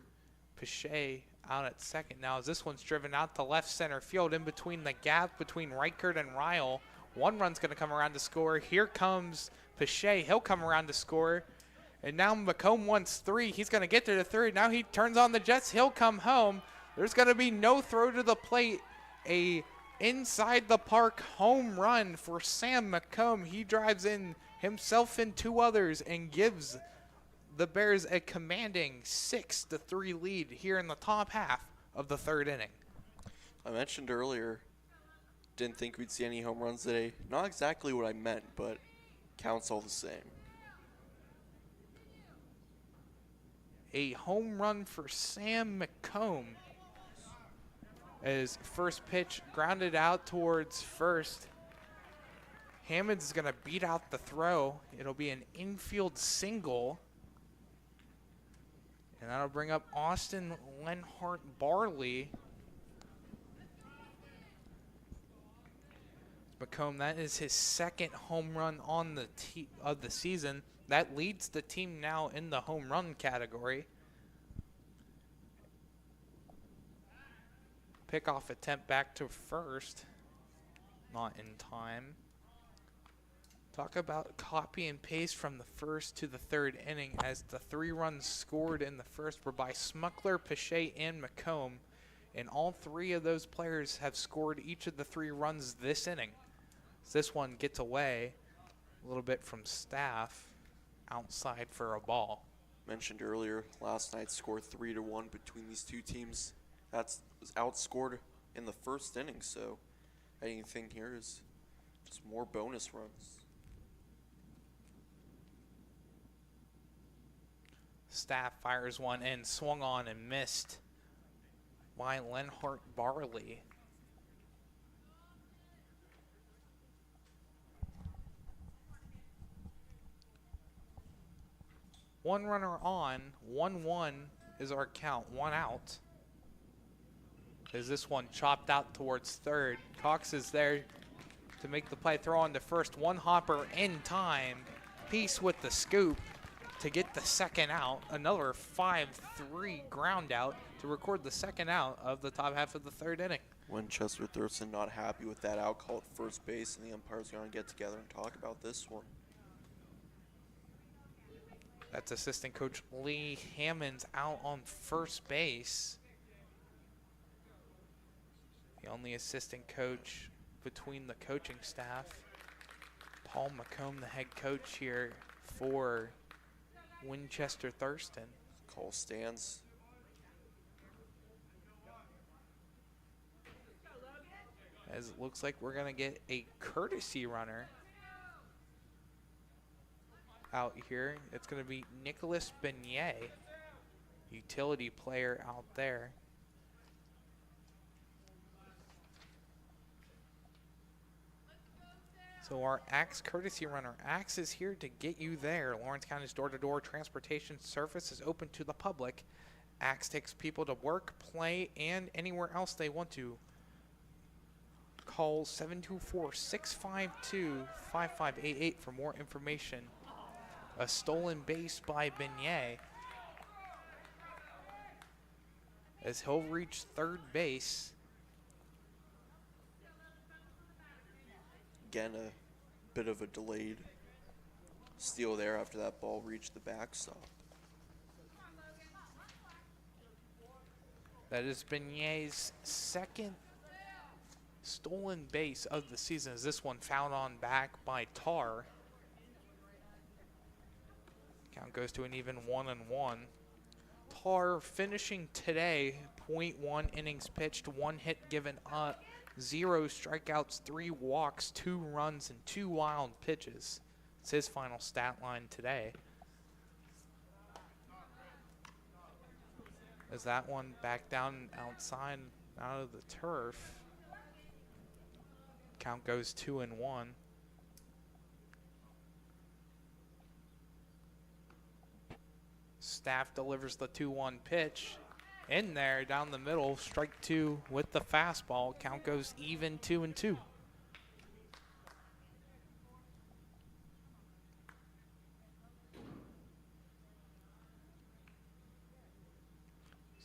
Pichet out at second. Now as this one's driven out to left center field in between the gap between Reichert and Ryle. One run's going to come around to score. Here comes Pichet. He'll come around to score. And now McComb wants 3. He's going to get to the third. Now he turns on the Jets. He'll come home. There's going to be no throw to the plate. A inside the park home run for Sam McComb. He drives in himself and 2 others and gives the Bears a commanding 6-3 lead here in the top half of the 3rd inning. I mentioned earlier, didn't think we'd see any home runs today. Not exactly what I meant, but counts all the same. A home run for Sam McComb as first pitch grounded out towards first. Hammonds is going to beat out the throw. It'll be an infield single. And that'll bring up Austin Lenhart Barley. McComb, that is his 2nd home run on the of the season. That leads the team now in the home run category. Pickoff attempt back to first. Not in time. Talk about copy and paste from the 1st to the 3rd inning, as the 3 runs scored in the 1st were by Smuckler, Pichet, and McComb. And all 3 of those players have scored each of the 3 runs this inning. So this one gets away a little bit from Staff outside for a ball. Mentioned earlier, last night's score 3-1 between these 2 teams. That's was outscored in the 1st inning, so anything here is just more bonus runs. Staff fires one in, swung on and missed by Lenhart Barley. One runner on, 1-1 is our count, 1 out. As this one chopped out towards 3rd. Cox is there to make the play, throw on to first. One hopper in time. Peace with the scoop to get the 2nd out. Another 5-3 ground out to record the 2nd out of the top half of the 3rd inning. Winchester Thurston not happy with that out call at first base, and the umpire's going to get together and talk about this one. That's assistant coach Lee Hammonds out on first base. The only assistant coach between the coaching staff. Paul McComb, the head coach here for Winchester Thurston. Call stands. As it looks like we're going to get a courtesy runner out here. It's going to be Nicholas Beignet, utility player out there. So our Axe courtesy runner. Axe is here to get you there. Lawrence County's door-to-door transportation service is open to the public. Axe takes people to work, play, and anywhere else they want to. Call 724-652-5588 for more information. A stolen base by Beignet, as he'll reach 3rd base. Again, a bit of a delayed steal there after that ball reached the backstop. That is Beignet's 2nd stolen base of the season, as this one fouled on back by Tar. Count goes to an even 1-1. Tar finishing today, 0.1 innings pitched, 1 hit given up, 0 strikeouts, 3 walks, 2 runs, and 2 wild pitches. It's his final stat line today. As that one back down outside, out of the turf. Count goes 2-1. Staff delivers the 2-1 pitch. In there, down the middle, strike 2 with the fastball. Count goes even 2-2.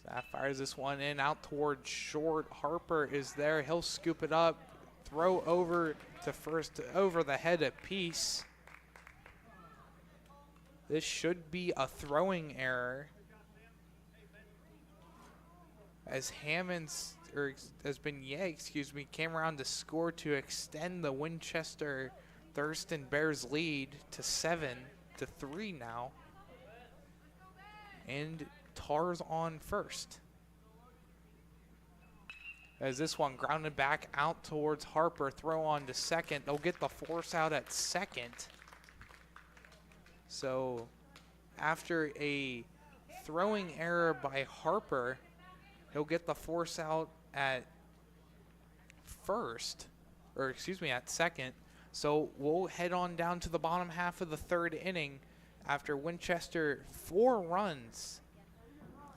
Staff fires this one in out towards short. Harper is there. He'll scoop it up, throw over to first, over the head of Peace. This should be a throwing error, as Beignet came around to score to extend the Winchester Thurston Bears lead to 7-3 now. And Tars on first. As this one grounded back out towards Harper, throw on to second. They'll get the force out at second. So after a throwing error by Harper, he'll get the force out at at second. So we'll head on down to the bottom half of the third inning after Winchester 4 runs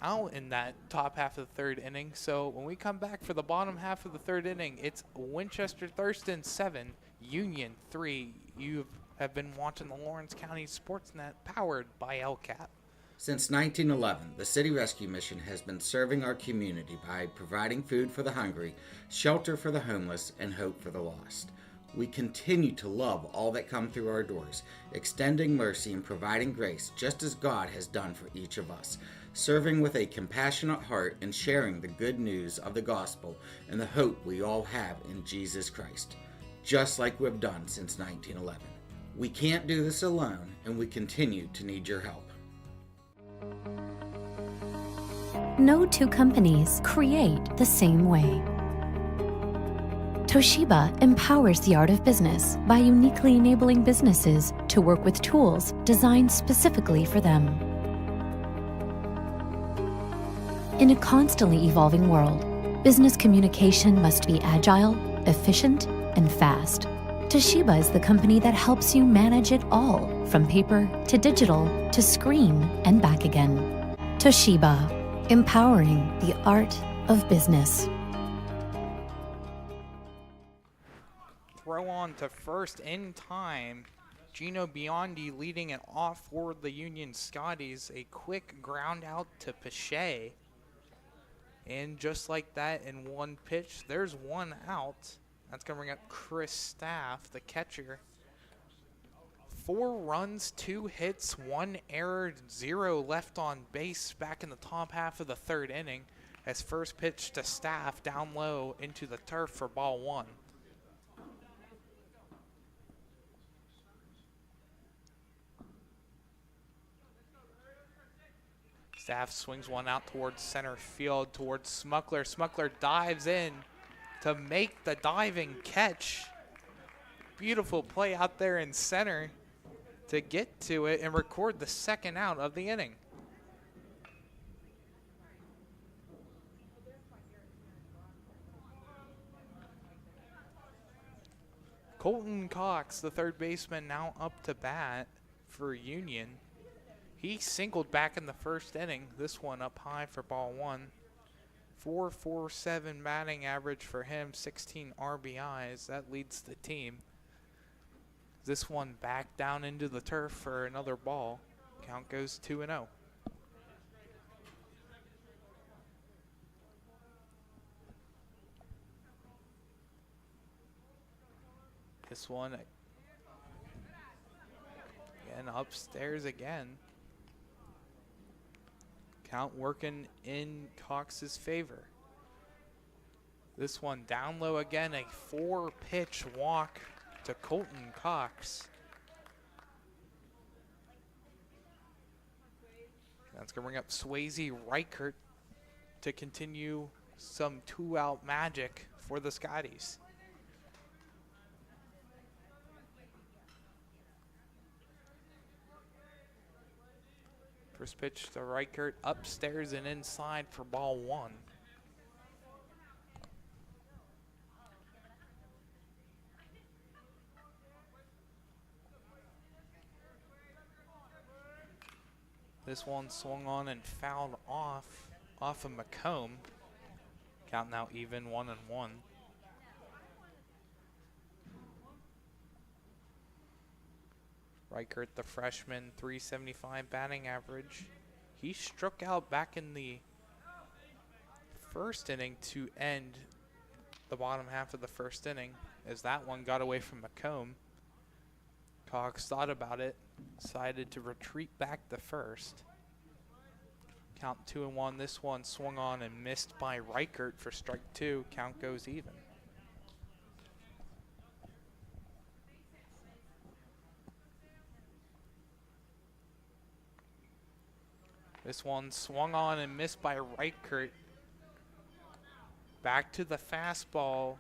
out in that top half of the third inning. So when we come back for the bottom half of the third inning, it's Winchester Thurston 7, Union 3. You have been watching the Lawrence County SportsNet, powered by LCAP. Since 1911, the City Rescue Mission has been serving our community by providing food for the hungry, shelter for the homeless, and hope for the lost. We continue to love all that come through our doors, extending mercy and providing grace just as God has done for each of us, serving with a compassionate heart and sharing the good news of the gospel and the hope we all have in Jesus Christ, just like we've done since 1911. We can't do this alone, and we continue to need your help. No two companies create the same way. Toshiba empowers the art of business by uniquely enabling businesses to work with tools designed specifically for them. In a constantly evolving world, business communication must be agile, efficient, and fast. Toshiba is the company that helps you manage it all, from paper to digital to screen and back again. Toshiba, empowering the art of business. Throw on to first in time. Gino Biondi leading it off for the Union Scotties. A quick ground out to Pache. And just like that, in one pitch, there's one out. That's going to bring up Chris Staff, the catcher. 4 runs, 2 hits, 1 error, 0 left on base back in the top half of the third inning. As first pitch to Staff down low into the turf for ball 1. Staff swings one out towards center field, towards Smuckler. Smuckler dives in to make the diving catch. Beautiful play out there in center to get to it and record the second out of the inning. Colton Cox, the third baseman, now up to bat for Union. He singled back in the first inning. This one up high for ball 1. 4.47 batting average for him, 16 RBIs. That leads the team. This one back down into the turf for another ball. Count goes 2-0. This one again upstairs again. Count working in Cox's favor. This one down low again, a 4-pitch walk to Colton Cox. That's going to bring up Swayze Reichert to continue some 2-out magic for the Scotties. First pitch to Reichert, upstairs and inside for ball 1. This one swung on and fouled off of McComb. Count now even, 1-1. Reichert, the freshman, 375 batting average. He struck out back in the first inning to end the bottom half of the first inning, as that one got away from McComb. Cox thought about it, decided to retreat back to first. Count 2-1. This one swung on and missed by Reichert for strike 2. Count goes even. This one swung on and missed by Reichert. Back to the fastball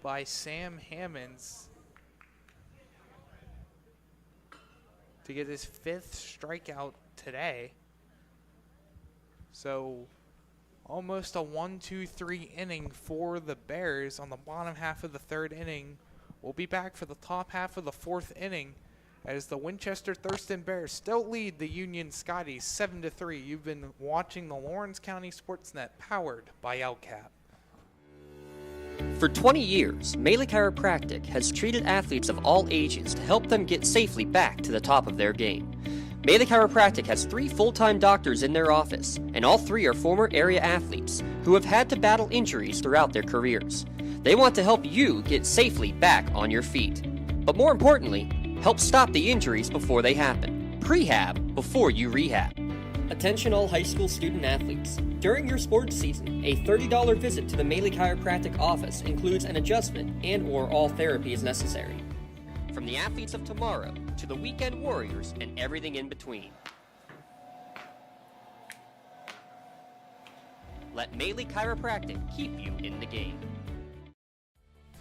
by Sam Hammonds to get his 5th strikeout today. So almost a 1-2-3 inning for the Bears on the bottom half of the 3rd inning. We'll be back for the top half of the 4th inning as the Winchester Thurston Bears still lead the Union Scotties 7-3. You've been watching the Lawrence County SportsNet, powered by LCAP. For 20 years, Melee Chiropractic has treated athletes of all ages to help them get safely back to the top of their game. Melee Chiropractic has 3 full-time doctors in their office, and all 3 are former area athletes who have had to battle injuries throughout their careers. They want to help you get safely back on your feet. But more importantly, help stop the injuries before they happen. Prehab before you rehab. Attention all high school student athletes. During your sports season, a $30 visit to the Melee Chiropractic office includes an adjustment and/or all therapy is necessary. From the athletes of tomorrow to the weekend warriors and everything in between. Let Melee Chiropractic keep you in the game.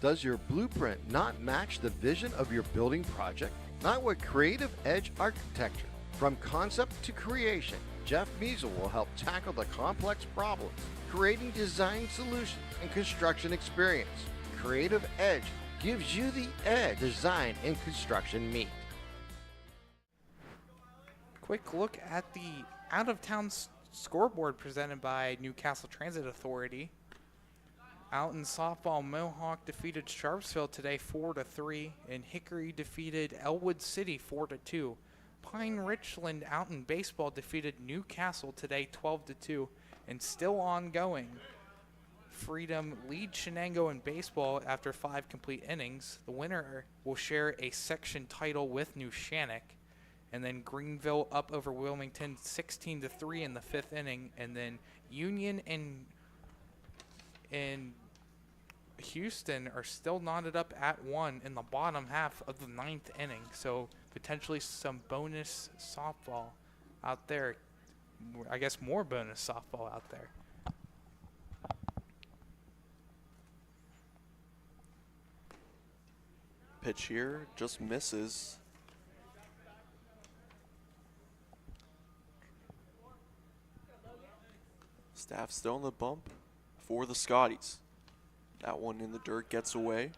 Does your blueprint not match the vision of your building project? Not with Creative Edge Architecture. From concept to creation, Jeff Measle will help tackle the complex problems, creating design solutions and construction experience. Creative Edge gives you the edge design and construction meet. Quick look at the out-of-town scoreboard presented by Newcastle Transit Authority. Out in softball, Mohawk defeated Sharpsville today 4-3, and Hickory defeated Elwood City 4-2. Pine Richland out in baseball defeated Newcastle today 12-2, and still ongoing. Freedom leads Shenango in baseball after 5 complete innings. The winner will share a section title with New Shannock. And then Greenville up over Wilmington 16-3 in the 5th inning. And then Union and Houston are still knotted up at 1 in the bottom half of the 9th inning. So potentially some bonus softball out there. I guess more bonus softball out there. Pitch here, just misses. Staff still in the bump for the Scotties. That one in the dirt gets away.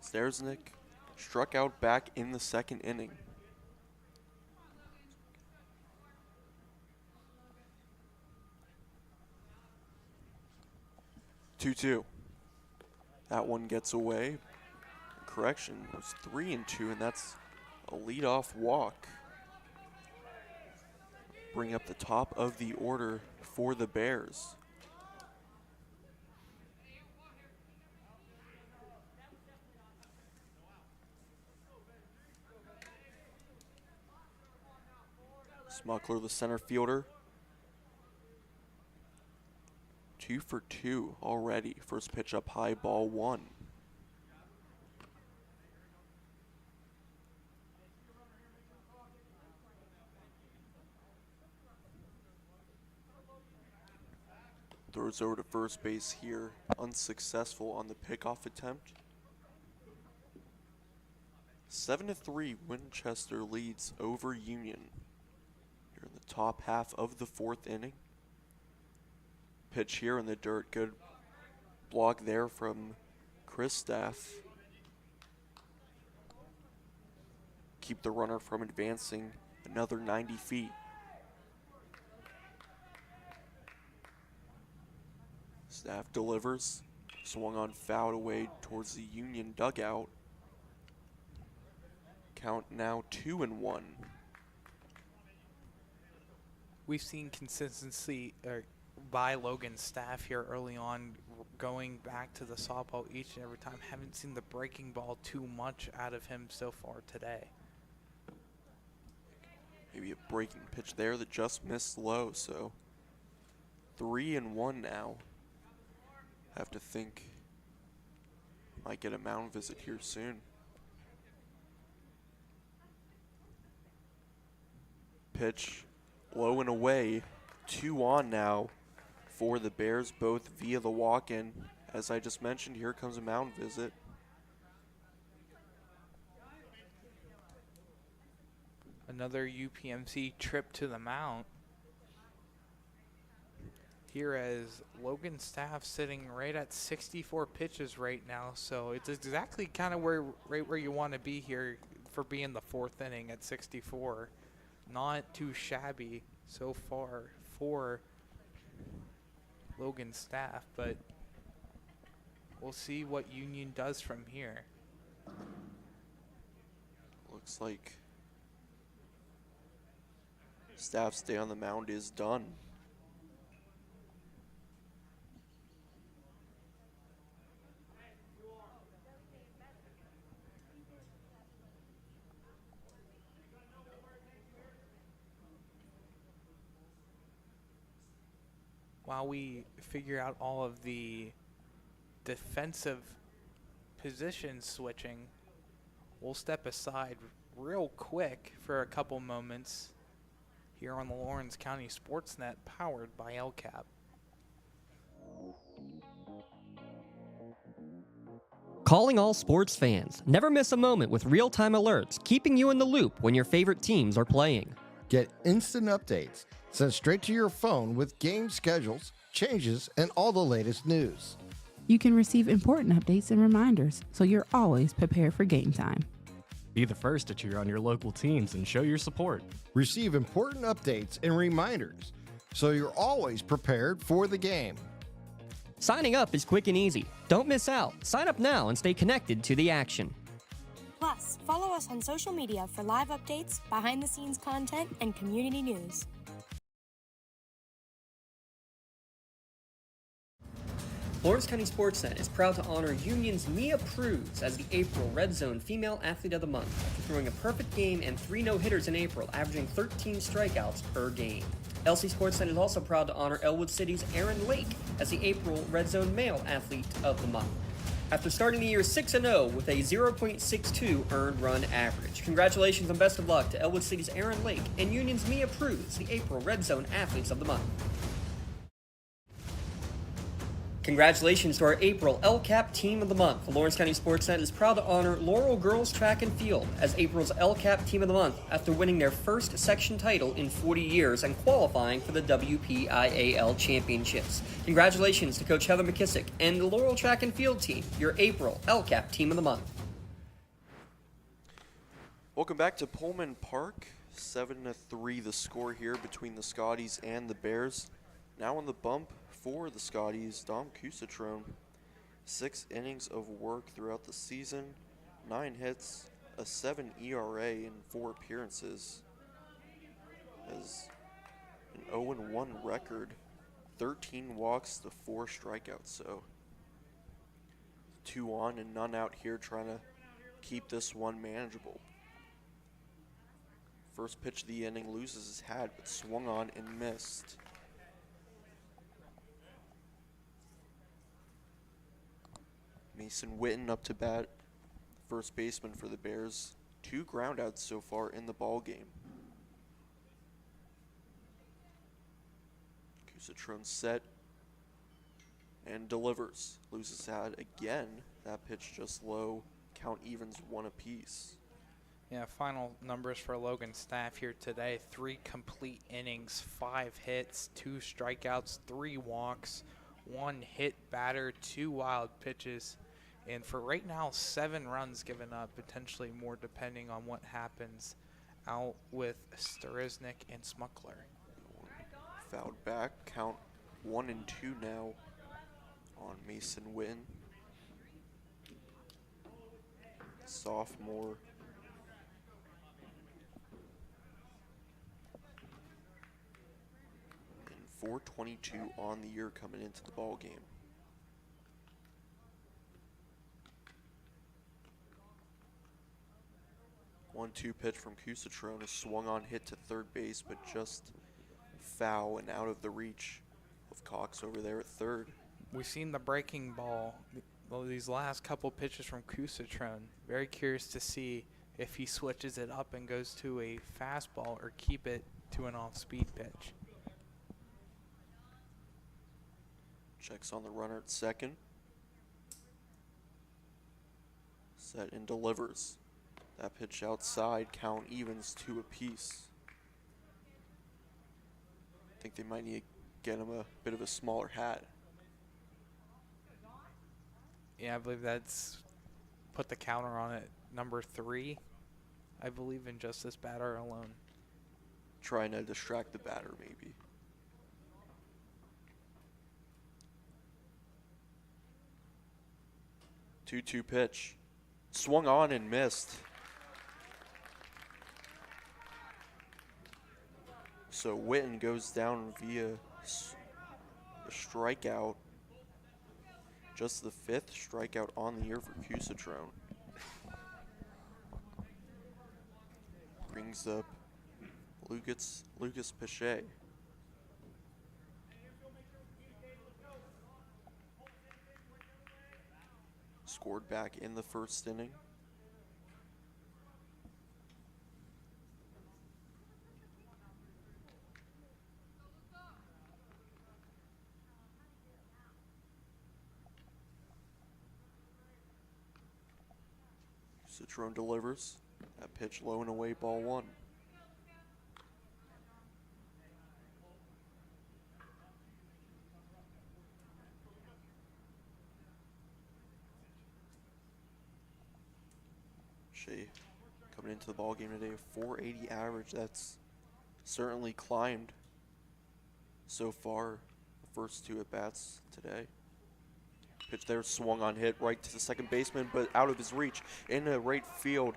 Stersnick struck out back in the 2nd inning. Two. That one gets away. Correction, it was 3-2, and that's a leadoff walk. Bring up the top of the order for the Bears. Smuckler, the center fielder. 2 for 2 already. First pitch up high, ball 1. Throws over to first base here, unsuccessful on the pickoff attempt. 7-3, Winchester leads over Union. Here in the top half of the 4th inning. Pitch here in the dirt, good block there from Chris Staff. Keep the runner from advancing another 90 feet. Staff delivers, swung on, fouled away towards the Union dugout. Count now 2-1. we've seen consistency by Logan's staff here early on, going back to the softball each and every time. Haven't seen the breaking ball too much out of him so far today. Maybe a breaking pitch there that just missed low, so 3-1 now. Have to think might get a mound visit here soon. Pitch low and away. 2 on now for the Bears, both via the walk-in. As I just mentioned, here comes a mound visit. Another UPMC trip to the mound. Here as Logan staff sitting right at 64 pitches right now, so it's exactly kind of right where you want to be here for being the 4th inning at 64. Not too shabby so far for Logan staff, but we'll see what Union does from here. Looks like staff's day on the mound is done. While we figure out all of the defensive position switching, we'll step aside real quick for a couple moments here on the Lawrence County SportsNet, powered by LCAP. Calling all sports fans. Never miss a moment with real-time alerts, keeping you in the loop when your favorite teams are playing. Get instant updates sent straight to your phone with game schedules, changes, and all the latest news. You can receive important updates and reminders, so you're always prepared for game time. Be the first to cheer on your local teams and show your support. Receive important updates and reminders, so you're always prepared for the game. Signing up is quick and easy. Don't miss out. Sign up now and stay connected to the action. Plus, follow us on social media for live updates, behind-the-scenes content, and community news. Lawrence County SportsNet is proud to honor Union's Mia Prudes as the April Red Zone Female Athlete of the Month after throwing a perfect game and 3 no-hitters in April, averaging 13 strikeouts per game. LC SportsNet is also proud to honor Elwood City's Aaron Lake as the April Red Zone Male Athlete of the Month, after starting the year 6-0 with a 0.62 earned run average. Congratulations and best of luck to Elwood City's Aaron Lake and Union's Mia Prudes, the April Red Zone Athletes of the Month. Congratulations to our April LCAP Team of the Month. The Lawrence County SportsNet is proud to honor Laurel Girls Track and Field as April's LCAP Team of the Month after winning their first section title in 40 years and qualifying for the WPIAL Championships. Congratulations to Coach Heather McKissick and the Laurel Track and Field team, your April LCAP Team of the Month. Welcome back to Pullman Park. 7-3 the score here between the Scotties and the Bears. Now on the bump for the Scotties, Dom Cusatrone. 6 innings of work throughout the season, 9 hits, a 7 ERA in 4 appearances. Has an 0-1 record, 13 walks to 4 strikeouts, so 2 on and none out here, trying to keep this one manageable. First pitch of the inning, loses his hat, but swung on and missed. Mason Witten up to bat, first baseman for the Bears. 2 groundouts so far in the ball game. Cusatrone set and delivers. Loses hat again. That pitch just low. Count evens 1 apiece. Yeah, final numbers for Logan staff here today. 3 complete innings, 5 hits, 2 strikeouts, 3 walks, 1 hit batter, 2 wild pitches. And for right now, 7 runs given up, potentially more depending on what happens out with Sturiznik and Smuckler. Fouled back, count 1-2 now on Mason Witten. Sophomore. 422 on the year coming into the ball game. One-two pitch from Kusatron, a swung on hit to third base, but just foul and out of the reach of Cox over there at third. We've seen the breaking ball, these last couple pitches from Kusatron. Very curious to see if he switches it up and goes to a fastball or keep it to an off-speed pitch. Checks on the runner at second. Set and delivers. That pitch outside, count evens 2 apiece. I think they might need to get him a bit of a smaller hat. Yeah, I believe that's put the counter on it. Number 3, I believe, in just this batter alone. Trying to distract the batter, maybe. Two pitch. Swung on and missed. So Witten goes down via a strikeout. Just the 5th strikeout on the year for Kusatron. Brings up Lucas Pache. Scored back in the first inning. Citron delivers. That pitch low and away, ball 1. Shea coming into the ball game today, a 480 average. That's certainly climbed so far. The first 2 at bats today. Pitch there, swung on hit right to the second baseman, but out of his reach into right field.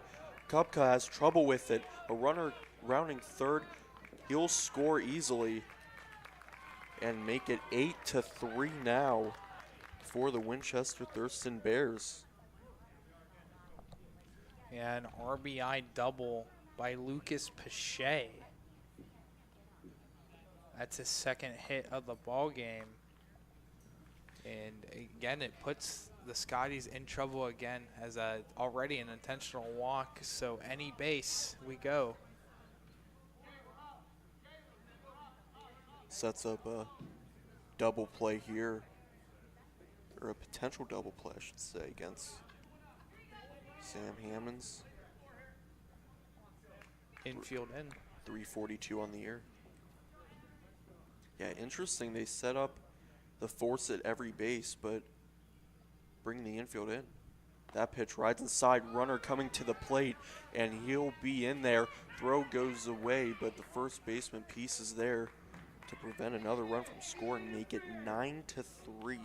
Kupka has trouble with it. A runner rounding third. He'll score easily and make it 8-3 now for the Winchester Thurston Bears. Yeah, an RBI double by Lucas Pache. That's his second hit of the ball game. And again, it puts the Scotties in trouble again as already an intentional walk. So any base, we go. Sets up a double play here, or a potential double play, I should say, against Sam Hammonds. Infield in. 342 on the year. Yeah, interesting. They set up the force at every base, but bring the infield in. That pitch rides inside, runner coming to the plate, and he'll be in there. Throw goes away, but the first baseman piece is there to prevent another run from scoring, make it 9-3.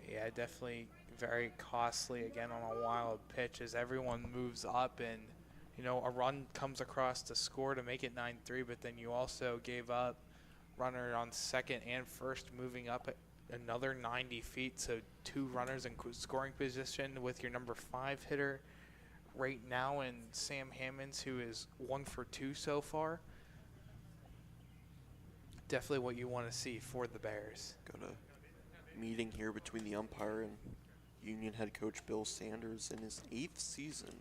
Yeah, definitely very costly again on a wild pitch as everyone moves up and, you know, a run comes across to score to make it 9-3, but then you also gave up runner on second and first moving up at another 90 feet, so 2 runners in scoring position with your number 5 hitter right now, and Sam Hammonds, who is 1 for 2 so far. Definitely what you want to see for the Bears. Got a meeting here between the umpire and Union head coach Bill Sanders in his 8th season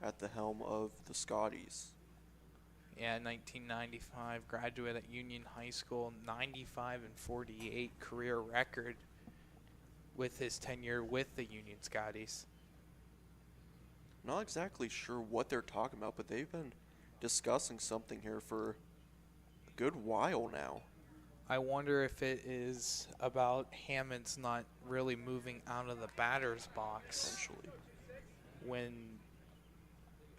at the helm of the Scotties. Yeah, 1995, graduate at Union High School, 95-48 career record with his tenure with the Union Scotties. Not exactly sure what they're talking about, but they've been discussing something here for a good while now. I wonder if it is about Hammonds not really moving out of the batter's box. Essentially. When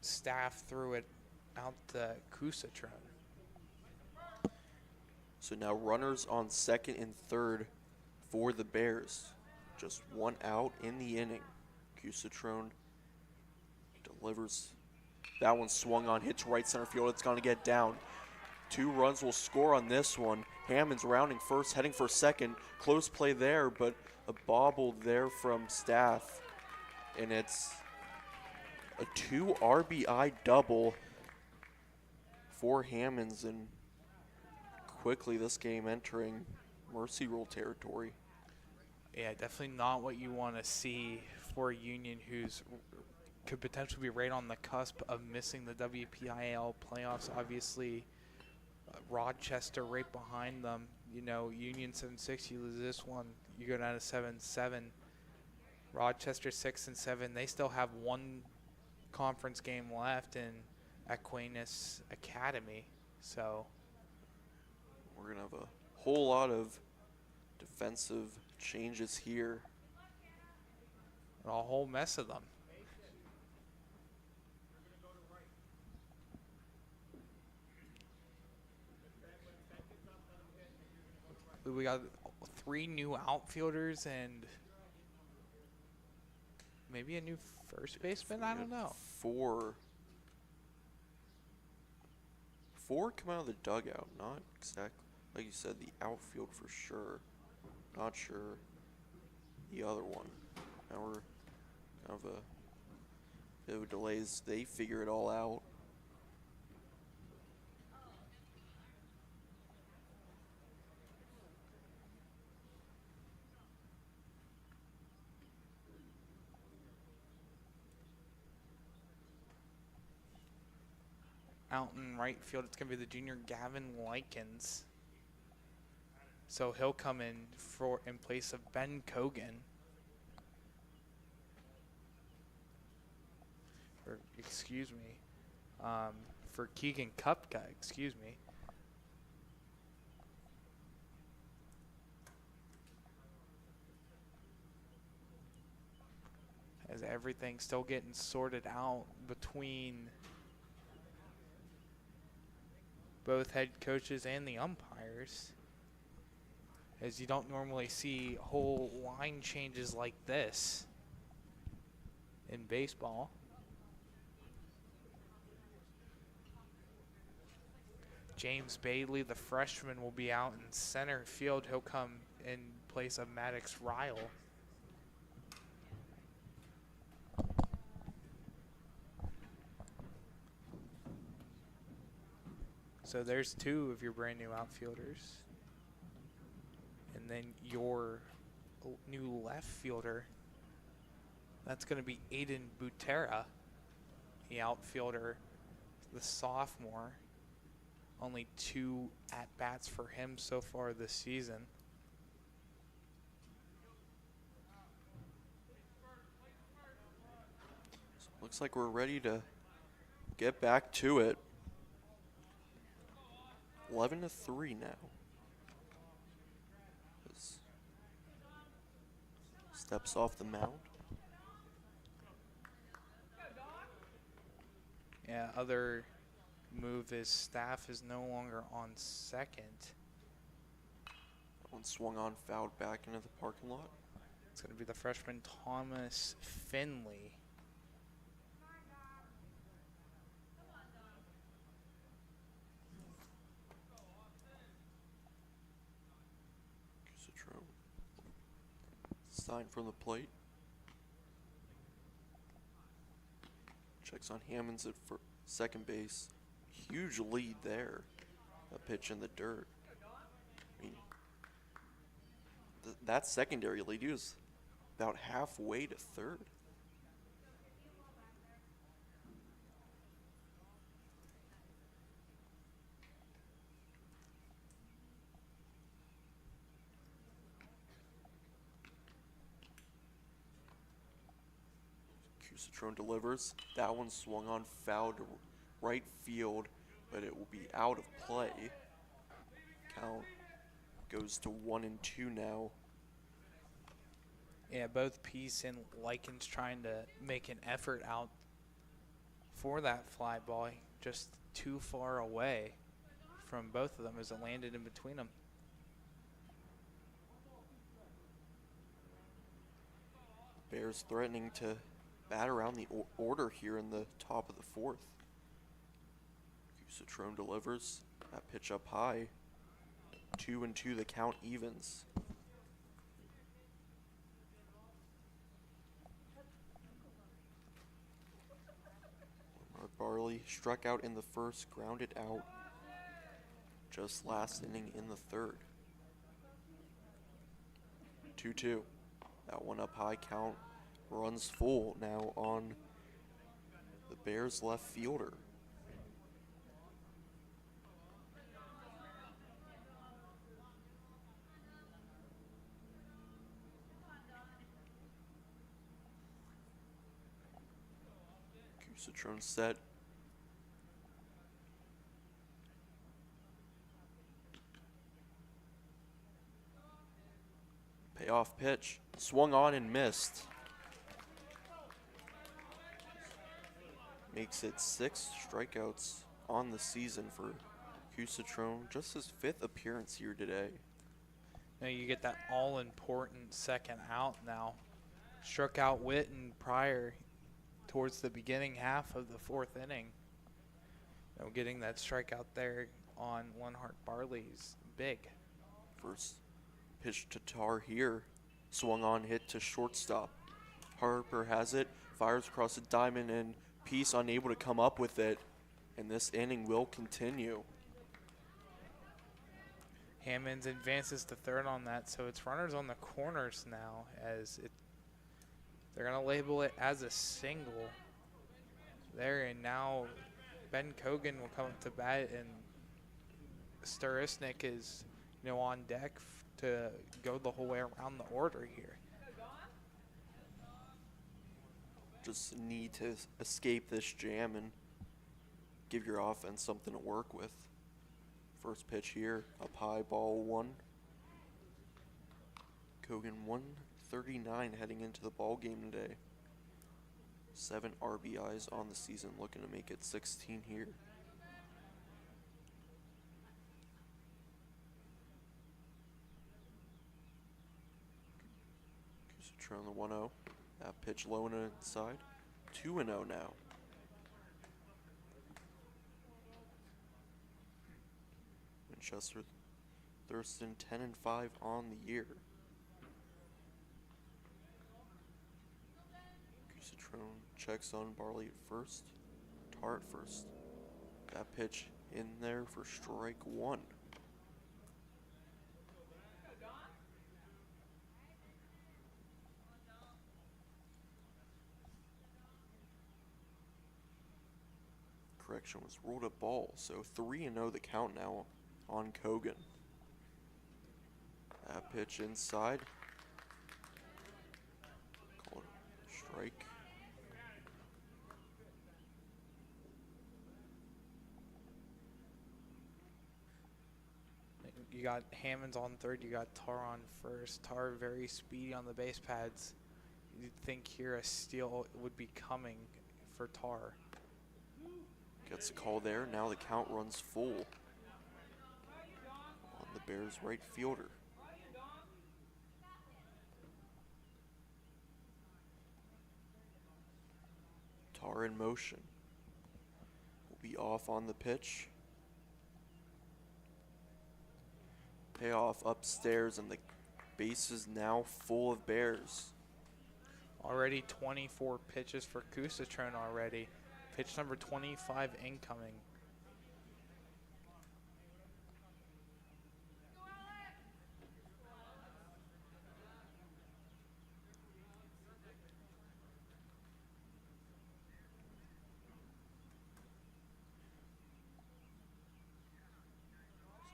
staff threw it out to Kusatron. So now runners on second and third for the Bears. Just 1 out in the inning. Kusatron delivers. That one swung on, hits right center field. It's going to get down 2 runs will score on this one. Hammond's rounding first, heading for second. Close play there, but a bobble there from Staff. And it's a 2 RBI double for Hammonds, and quickly this game entering mercy rule territory. Yeah, definitely not what you want to see for Union, who's could potentially be right on the cusp of missing the WPIAL playoffs. Obviously, Rochester right behind them. You know, Union 7-6, you lose this one, you go down to 7-7. Rochester 6-7. They still have one conference game left in Aquinas Academy. So we're going to have a whole lot of defensive changes here. A whole mess of them. We got 3 new outfielders and maybe a new first baseman. I don't know. 4 come out of the dugout. Not exactly, like you said, the outfield for sure. Not sure the other one. Now we're kind of a bit of delays. They figure it all out. Out in right field, it's going to be the junior Gavin Likens. So he'll come in place of Ben Cogan. Or, excuse me. For Keegan Kupka, excuse me. As everything's still getting sorted out between both head coaches and the umpires, as you don't normally see whole line changes like this in baseball. James Bailey, the freshman, will be out in center field. He'll come in place of Maddox Ryle. So there's 2 of your brand new outfielders. And then your new left fielder, that's going to be Aiden Butera, the outfielder, the sophomore. Only 2 at-bats for him so far this season. So looks like we're ready to get back to it. 11-3 now. Steps off the mound. Yeah, other move is Staff is no longer on second. That one swung on, fouled back into the parking lot. It's going to be the freshman Thomas Finley. Sign from the plate. Checks on Hammonds at second base. Huge lead there. A pitch in the dirt. I mean, that secondary lead, he was about halfway to third. Citrone delivers. That one swung on, foul to right field, but it will be out of play. Count goes to 1-2 now. Yeah, both Peace and Likens trying to make an effort out for that fly ball. Just too far away from both of them as it landed in between them. Bears threatening to bat around the order here in the top of the 4th. Citrone delivers. That pitch up high. 2-2, the count evens. Mark Barley struck out in the first, grounded out just last inning in the third. 2-2. That one up high, count runs full now on the Bears left fielder. Citron set. Payoff pitch. Swung on and missed. Makes it 6 strikeouts on the season for Citron. Just his 5th appearance here today. Now you get that all-important second out now. Struck out Witten prior towards the beginning half of the 4th inning. You know, getting that strikeout there on Lenhart Barley's big. First pitch to Tar here. Swung on, hit to shortstop. Harper has it, fires across the diamond, and Peace unable to come up with it. And this inning will continue. Hammonds advances to third on that, so it's runners on the corners now as they're going to label it as a single there, and now Ben Kogan will come up to bat, and Sturisnik is, on deck to go the whole way around the order here. Just need to escape this jam and give your offense something to work with. First pitch here, up high, ball 1. Kogan 139 heading into the ball game today. 7 RBIs on the season, looking to make it 16 here. Cusatron on the 1-0. That pitch low and inside. 2-0 now. Winchester Thurston 10-5 on the year. Cusatron checks on Barley at first. Tar at first. That pitch in there for strike 1. Correction, was ruled a ball, so 3-0 the count now on Kogan. That pitch inside. Call it a strike. You got Hammonds on third, you got Tar on first. Tar very speedy on the base pads. You'd think here a steal would be coming for Tar. Gets a call there. Now the count runs full on the Bears' right fielder. Tar in motion. Will be off on the pitch. Payoff upstairs, and the base is now full of Bears. Already 24 pitches for Cusatron already. Pitch number 25 incoming.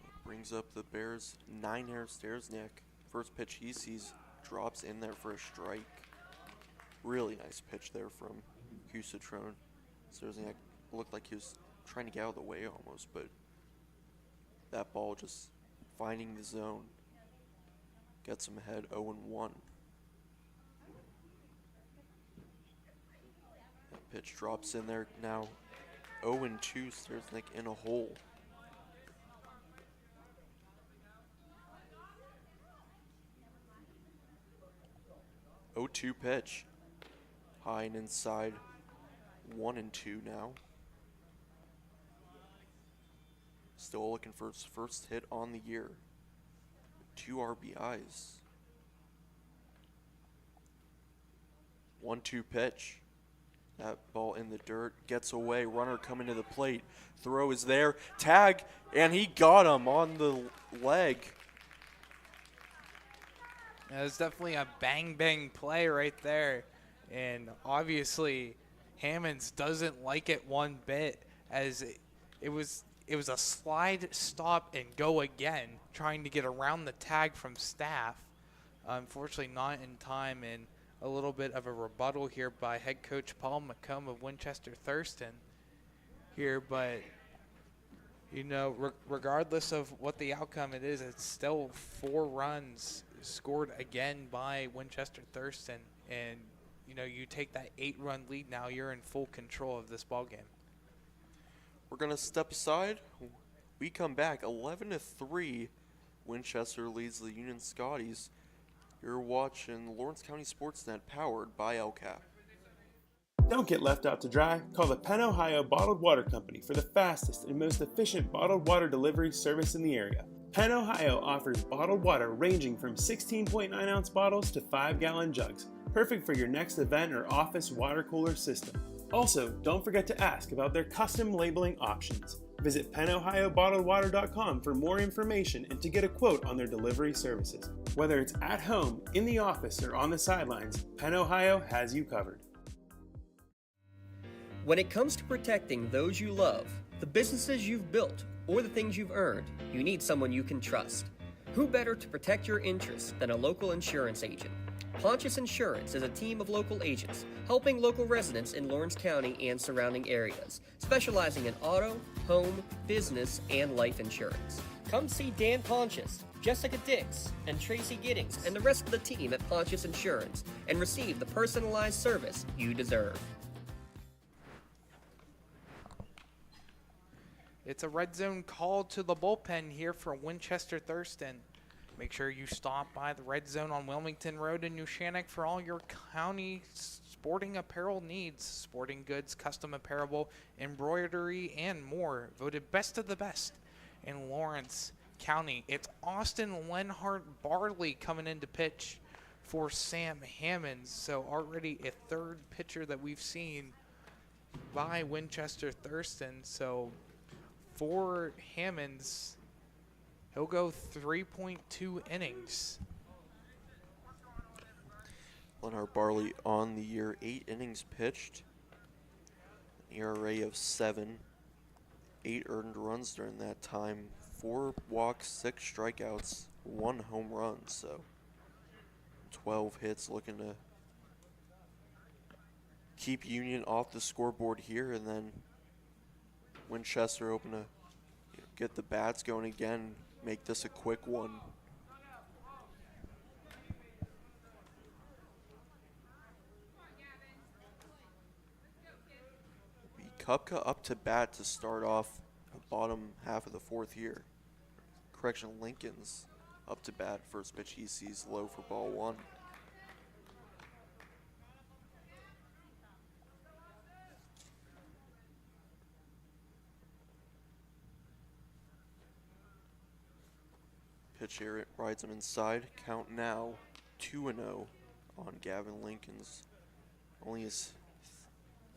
So brings up the Bears' 9-air Stersniak. First pitch he sees drops in there for a strike. Really nice pitch there from Cusatron. Stersniak looked like he was trying to get out of the way almost, but that ball just finding the zone gets him ahead 0-1. That pitch drops in there now. 0-2, Stersniak in a hole. Pitch. High and inside. 1-2 now. still looking for his first hit on the year. 2 RBIs. 1-2 pitch. That ball in the dirt, gets away, runner coming to the plate. Throw is there, tag, and he got him on the leg. Yeah, it's definitely a bang play right there. And obviously Hammonds doesn't like it one bit, as it was a slide, stop, and go again, trying to get around the tag from Staff. Unfortunately not in time, and a little bit of a rebuttal here by head coach Paul McComb of Winchester Thurston here, but you know, regardless of what the outcome it is, it's still 4 runs scored again by Winchester Thurston, and you know, you take that 8-run lead now, you're in full control of this ball game. We're gonna step aside. We come back 11-3. Winchester leads the Union Scotties. You're watching Lawrence County SportsNet, powered by LCAP. Don't get left out to dry. Call the Penn Ohio Bottled Water Company for the fastest and most efficient bottled water delivery service in the area. Penn Ohio offers bottled water ranging from 16.9-ounce bottles to 5-gallon jugs, perfect for your next event or office water cooler system. Also, don't forget to ask about their custom labeling options. Visit PennOhioBottledWater.com for more information and to get a quote on their delivery services. Whether it's at home, in the office, or on the sidelines, Penn Ohio has you covered. When it comes to protecting those you love, the businesses you've built, or the things you've earned, you need someone you can trust. Who better to protect your interests than a local insurance agent? Pontius Insurance is a team of local agents helping local residents in Lawrence County and surrounding areas, specializing in auto, home, business, and life insurance. Come see Dan Pontius, Jessica Dix, and Tracy Giddings, and the rest of the team at Pontius Insurance, and receive the personalized service you deserve. It's a red zone call to the bullpen here for Winchester Thurston. Make sure you stop by the Red Zone on Wilmington Road in New Shannock for all your county sporting apparel needs. Sporting goods, custom apparel, embroidery, and more. Voted best of the best in Lawrence County. It's Austin Lenhart Barley coming in to pitch for Sam Hammonds. So already a 3rd pitcher that we've seen by Winchester Thurston. So for Hammonds, he'll go 3.2 innings. Lenhart Barley on the year, 8 innings pitched, an ERA of 7, 8 earned runs during that time, 4 walks, 6 strikeouts, 1 home run, so 12 hits, looking to keep Union off the scoreboard here, and then Winchester hoping to get the bats going again, make this a quick one. Kupka up to bat to start off the bottom half of the 4th here. Correction, Lincoln's up to bat. First pitch he sees low for ball 1. Pitch here, it rides him inside. Count now 2-0 on Gavin Lincoln's. Only his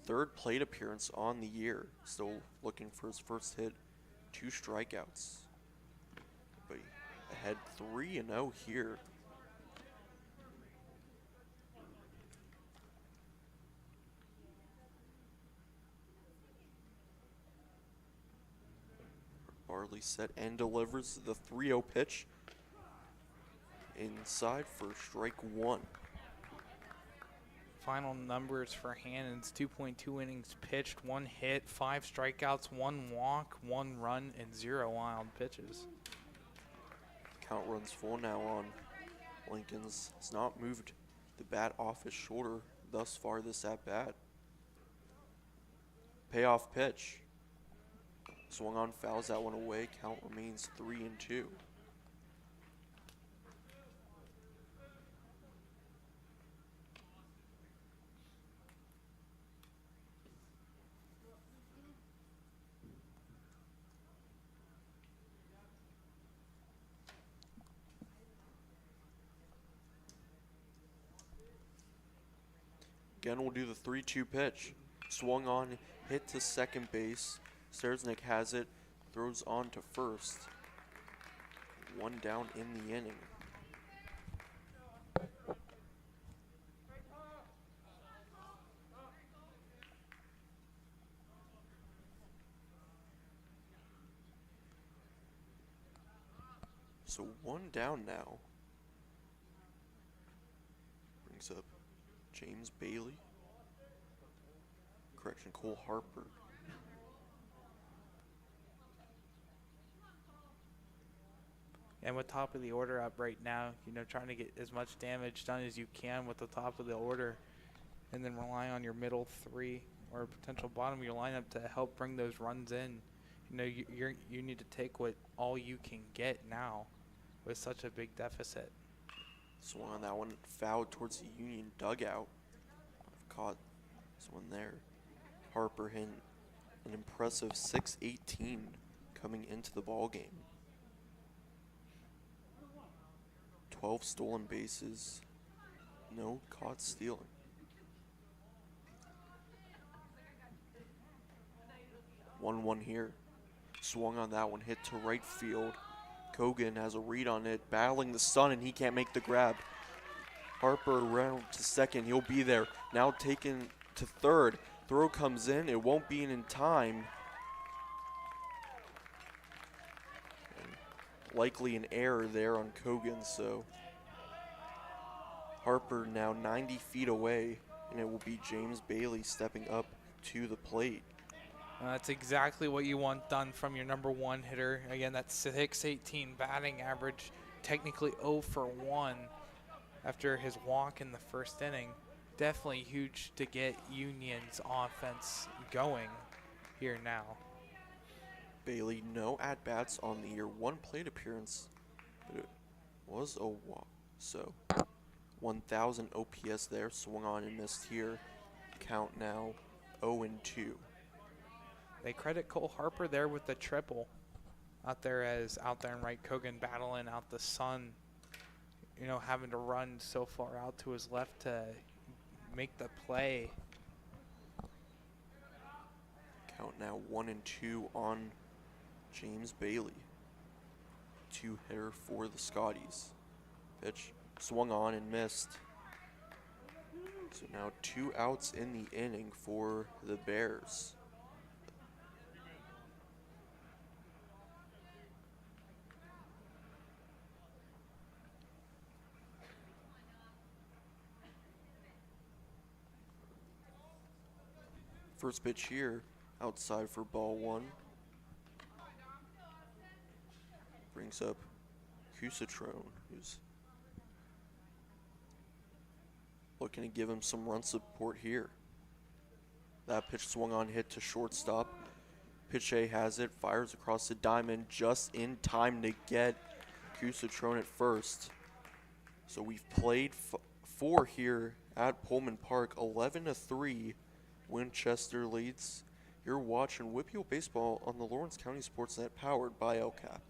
3rd plate appearance on the year. Still looking for his first hit. 2 strikeouts. But ahead 3-0 here. Barley set and delivers the 3-0 pitch. Inside for strike 1. Final numbers for Hannon's: 2.2 innings pitched, 1 hit, 5 strikeouts, 1 walk, 1 run, and 0 wild pitches. Count runs full now on Lincoln's. Has not moved the bat off his shoulder thus far this at-bat. Payoff pitch. Swung on, fouls that one away. Count remains 3-2. Again, we'll do the 3-2 pitch. Swung on, hit to second base. Sterznick has it, throws on to first. 1 down in the inning. So 1 down now. Brings up James Bailey. Correction, Cole Harper. And with top of the order up right now, trying to get as much damage done as you can with the top of the order, and then rely on your middle 3 or potential bottom of your lineup to help bring those runs in. You need to take all you can get now with such a big deficit. Swung on that one, fouled towards the Union dugout. I've caught someone there. Harper hit an impressive 6-18 coming into the ball game. 12 stolen bases, no caught stealing. One here. Swung on that one, hit to right field. Kogan has a read on it, battling the sun, and he can't make the grab. Harper around to second, he'll be there. Now taken to third. Throw comes in, it won't be in time. And likely an error there on Kogan, so Harper now 90 feet away, and it will be James Bailey stepping up to the plate. That's exactly what you want done from your number 1 hitter. Again, that's 618 batting average, technically 0 for 1 after his walk in the first inning. Definitely huge to get Union's offense going here now. Bailey, no at-bats on the year, 1 plate appearance, but it was a walk. So 1,000 OPS there, swung on and missed here. Count now 0-2. They credit Cole Harper there with the triple out there in right. Kogan battling out the sun, having to run so far out to his left to make the play. Count now 1-2 on James Bailey. 2-hitter for the Scotties. Pitch swung on and missed. So now 2 outs in the inning for the Bears. First pitch here, outside for ball 1. Brings up Cusatrone, who's looking to give him some run support here. That pitch swung on, hit to shortstop. Pitch A has it, fires across the diamond just in time to get Cusatrone at first. So we've played 4 here at Pullman Park, 11-3. Winchester leads. You're watching WPIAL Baseball on the Lawrence County SportsNet, powered by LCAP.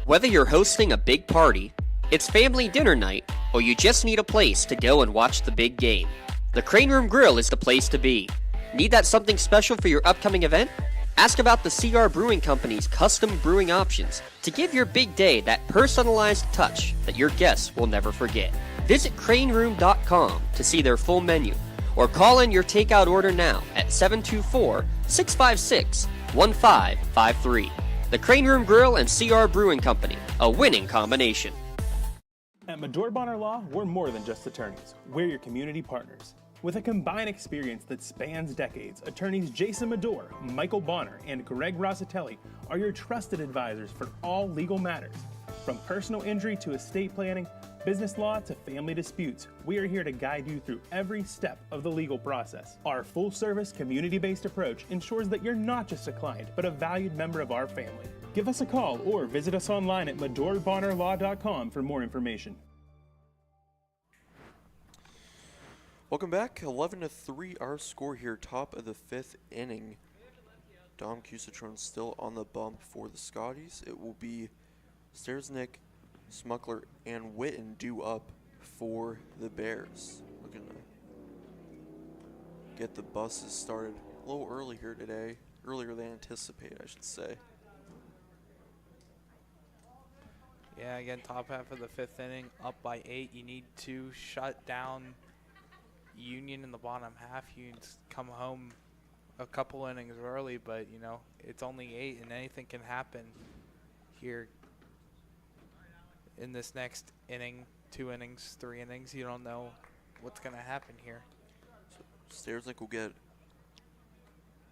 Whether you're hosting a big party, it's family dinner night, or you just need a place to go and watch the big game, the Crane Room Grill is the place to be. Need that something special for your upcoming event? Ask about the CR Brewing Company's custom brewing options to give your big day that personalized touch that your guests will never forget. Visit craneroom.com to see their full menu, or call in your takeout order now at 724-656-1553. The Crane Room Grill and CR Brewing Company, a winning combination. At Medore Bonner Law, we're more than just attorneys. We're your community partners. With a combined experience that spans decades, attorneys Jason Medore, Michael Bonner, and Greg Rossitelli are your trusted advisors for all legal matters. From personal injury to estate planning, business law to family disputes, we are here to guide you through every step of the legal process. Our full-service, community-based approach ensures that you're not just a client, but a valued member of our family. Give us a call or visit us online at MedoreBonnerLaw.com for more information. Welcome back. 11-3 our score here, top of the 5th inning. Dom Cusatrone still on the bump for the Scotties. It will be Sterznick, Smuckler, and Witten due up for the Bears. Looking to get the buses started a little early here today. Earlier than anticipated, I should say. Yeah, again, top half of the 5th inning, up by 8. You need to shut down Union in the bottom half. Union's come home a couple innings early, but, you know, it's only 8 and anything can happen here in this next inning, 2 innings, 3 innings. You don't know what's going to happen here. So Stersnick will get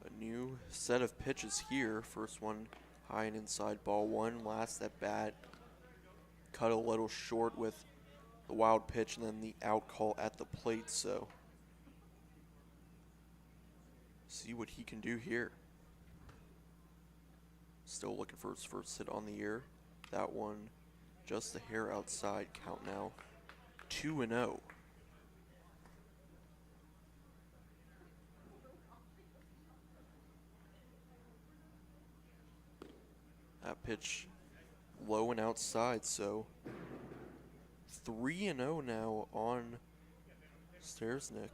a new set of pitches here. First one high and inside, ball 1. Last at bat, cut a little short with the wild pitch and then the out call at the plate. So see what he can do here. Still looking for his first hit on the year. That one just a hair outside. Count now 2-0. That pitch low and outside, so 3-0 now on Stersnick.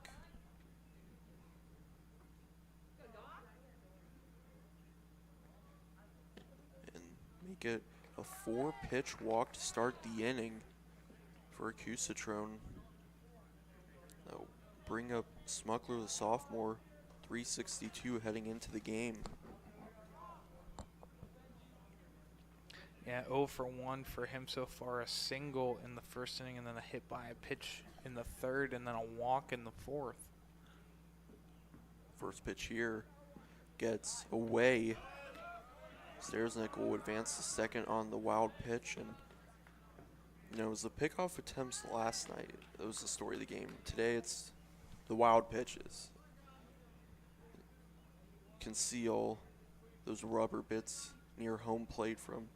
And make it a 4-pitch walk to start the inning for Cusatron. That'll bring up Smuckler, the sophomore, 362 heading into the game. Yeah, 0 for 1 for him so far. A single in the 1st inning and then a hit by a pitch in the 3rd and then a walk in the 4th. First pitch here gets away. Stersnick will advance to second on the wild pitch. And, you know, it was the pickoff attempts last night. That was the story of the game. Today it's the wild pitches. Conceal those rubber bits near home plate from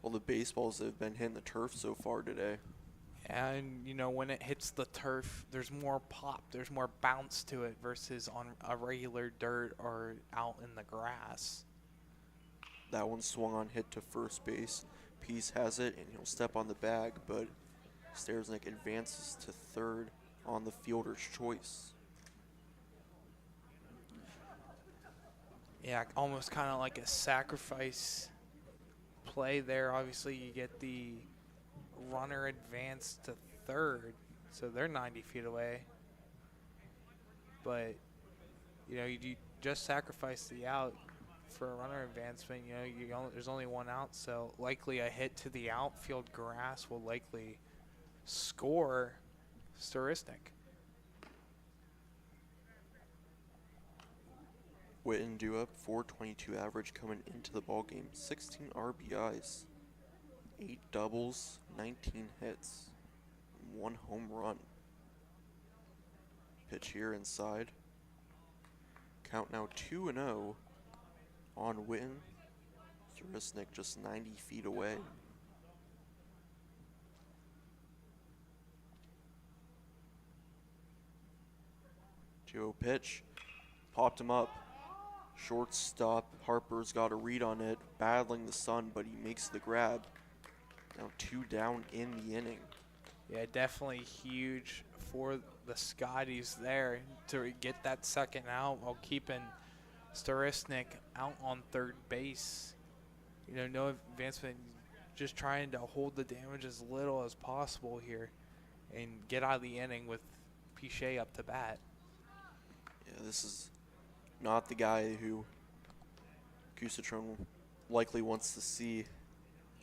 all the baseballs that have been hitting the turf so far today. And, you know, when it hits the turf, there's more pop, there's more bounce to it versus on a regular dirt or out in the grass. That one swung on, hit to first base. Peace has it, and he'll step on the bag, but Stersnick advances to third on the fielder's choice. Yeah, almost kind of like a sacrifice play there. Obviously, you get the runner advance to third, so they're 90 feet away. But, you know, you just sacrifice the out for a runner advancement. You know, there's only one out, so likely a hit to the outfield grass will likely score Stersnick. Witten due up, 422 average coming into the ball game. 16 RBIs, 8 doubles, 19 hits, 1 home run. Pitch here inside. Count now 2-0 on Witten. Stersnick just 90 feet away. Joe pitch, popped him up. Shortstop Harper's got a read on it, battling the sun, but he makes the grab. Now 2 down in the inning. Yeah, definitely huge for the Scotties there to get that second out while keeping Stersnick out on third base. You know, no advancement, just trying to hold the damage as little as possible here and get out of the inning with Pichet up to bat. Yeah, this is not the guy who Cusatron likely wants to see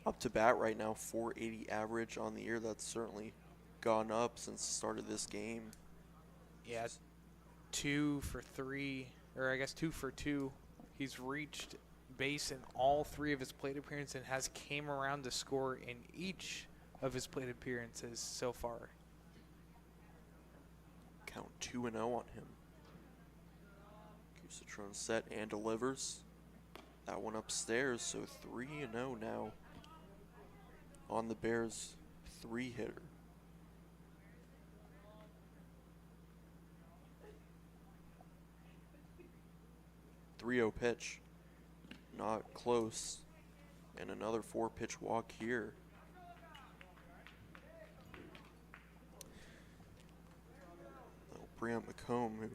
up to bat right now. 480 average on the year. That's certainly gone up since the start of this game. Yeah, 2 for 3, or I guess 2 for 2. He's reached base in all 3 of his plate appearances and has came around to score in each of his plate appearances so far. Count 2-0 on him. Cusatron set and delivers. That one upstairs, so 3-0 now on the Bears' 3-hitter. .30 pitch, not close, and another 4-pitch walk here. Brant McComb, who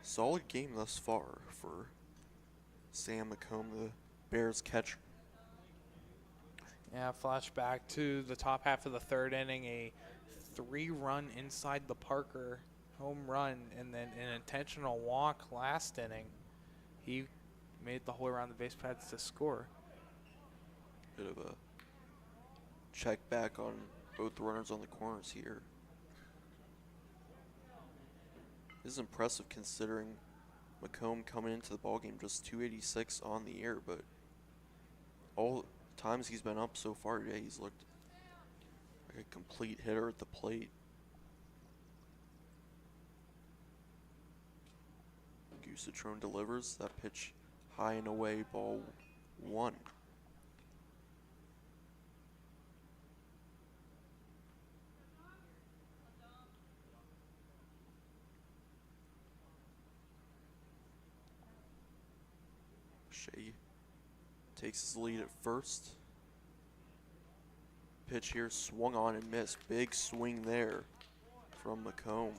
solid game thus far for Sam McComb, the Bears catcher. Yeah, flashback to the top half of the third inning, a 3-run inside the Parker home run, and then an intentional walk last inning. He made the whole way around the base paths to score. Bit of a check back on both runners on the corners here. This is impressive considering McComb coming into the ballgame just 286 on the year, but all times he's been up so far today, he's looked like a complete hitter at the plate. Citrone delivers that pitch high and away, ball 1. Shea takes his lead at first. Pitch here swung on and missed. Big swing there from McComb.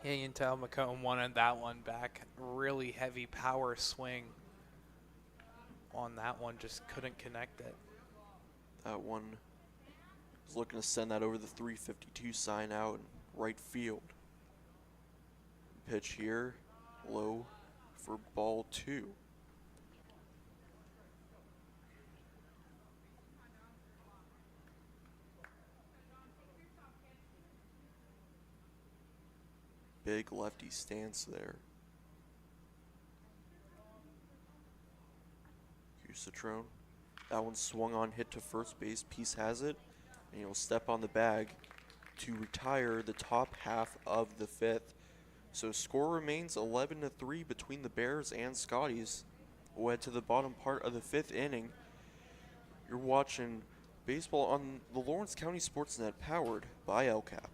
Yeah, you can tell McComb wanted that one back. Really heavy power swing on that one, just couldn't connect it. That one was looking to send that over the 352 sign out in right field. Pitch here, low for ball 2. Big lefty stance there. Citrone. That one swung on, hit to first base. Peace has it, and he'll step on the bag to retire the top half of the 5th. So score remains 11-3 between the Bears and Scotties. We'll head to the bottom part of the 5th inning. You're watching baseball on the Lawrence County SportsNet, powered by LCAP.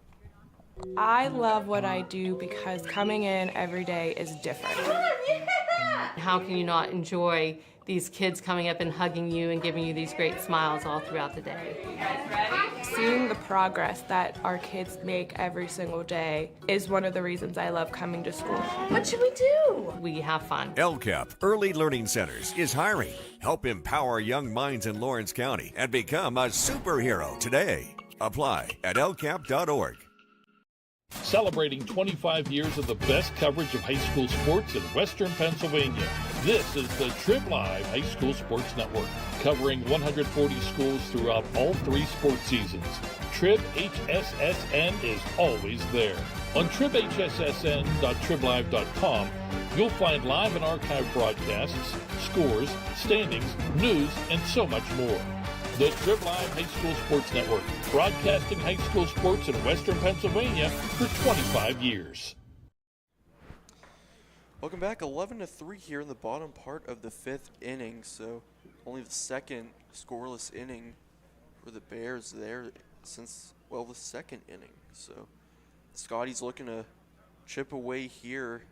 I love what I do because coming in every day is different. How can you not enjoy these kids coming up and hugging you and giving you these great smiles all throughout the day? Seeing the progress that our kids make every single day is one of the reasons I love coming to school. What should we do? We have fun. LCAP Early Learning Centers is hiring. Help empower young minds in Lawrence County and become a superhero today. Apply at lcap.org. Celebrating 25 years of the best coverage of high school sports in Western Pennsylvania. This is the Trib Live High School Sports Network, covering 140 schools throughout all 3 sports seasons. Trib HSSN is always there. On tribhssn.triblive.com, you'll find live and archive broadcasts, scores, standings, news, and so much more. The Trib Live High School Sports Network, broadcasting high school sports in Western Pennsylvania for 25 years. Welcome back, 11-3 here in the bottom part of the 5th inning. So only the second scoreless inning for the Bears there since, well, the 2nd inning. So Scotty's looking to chip away here,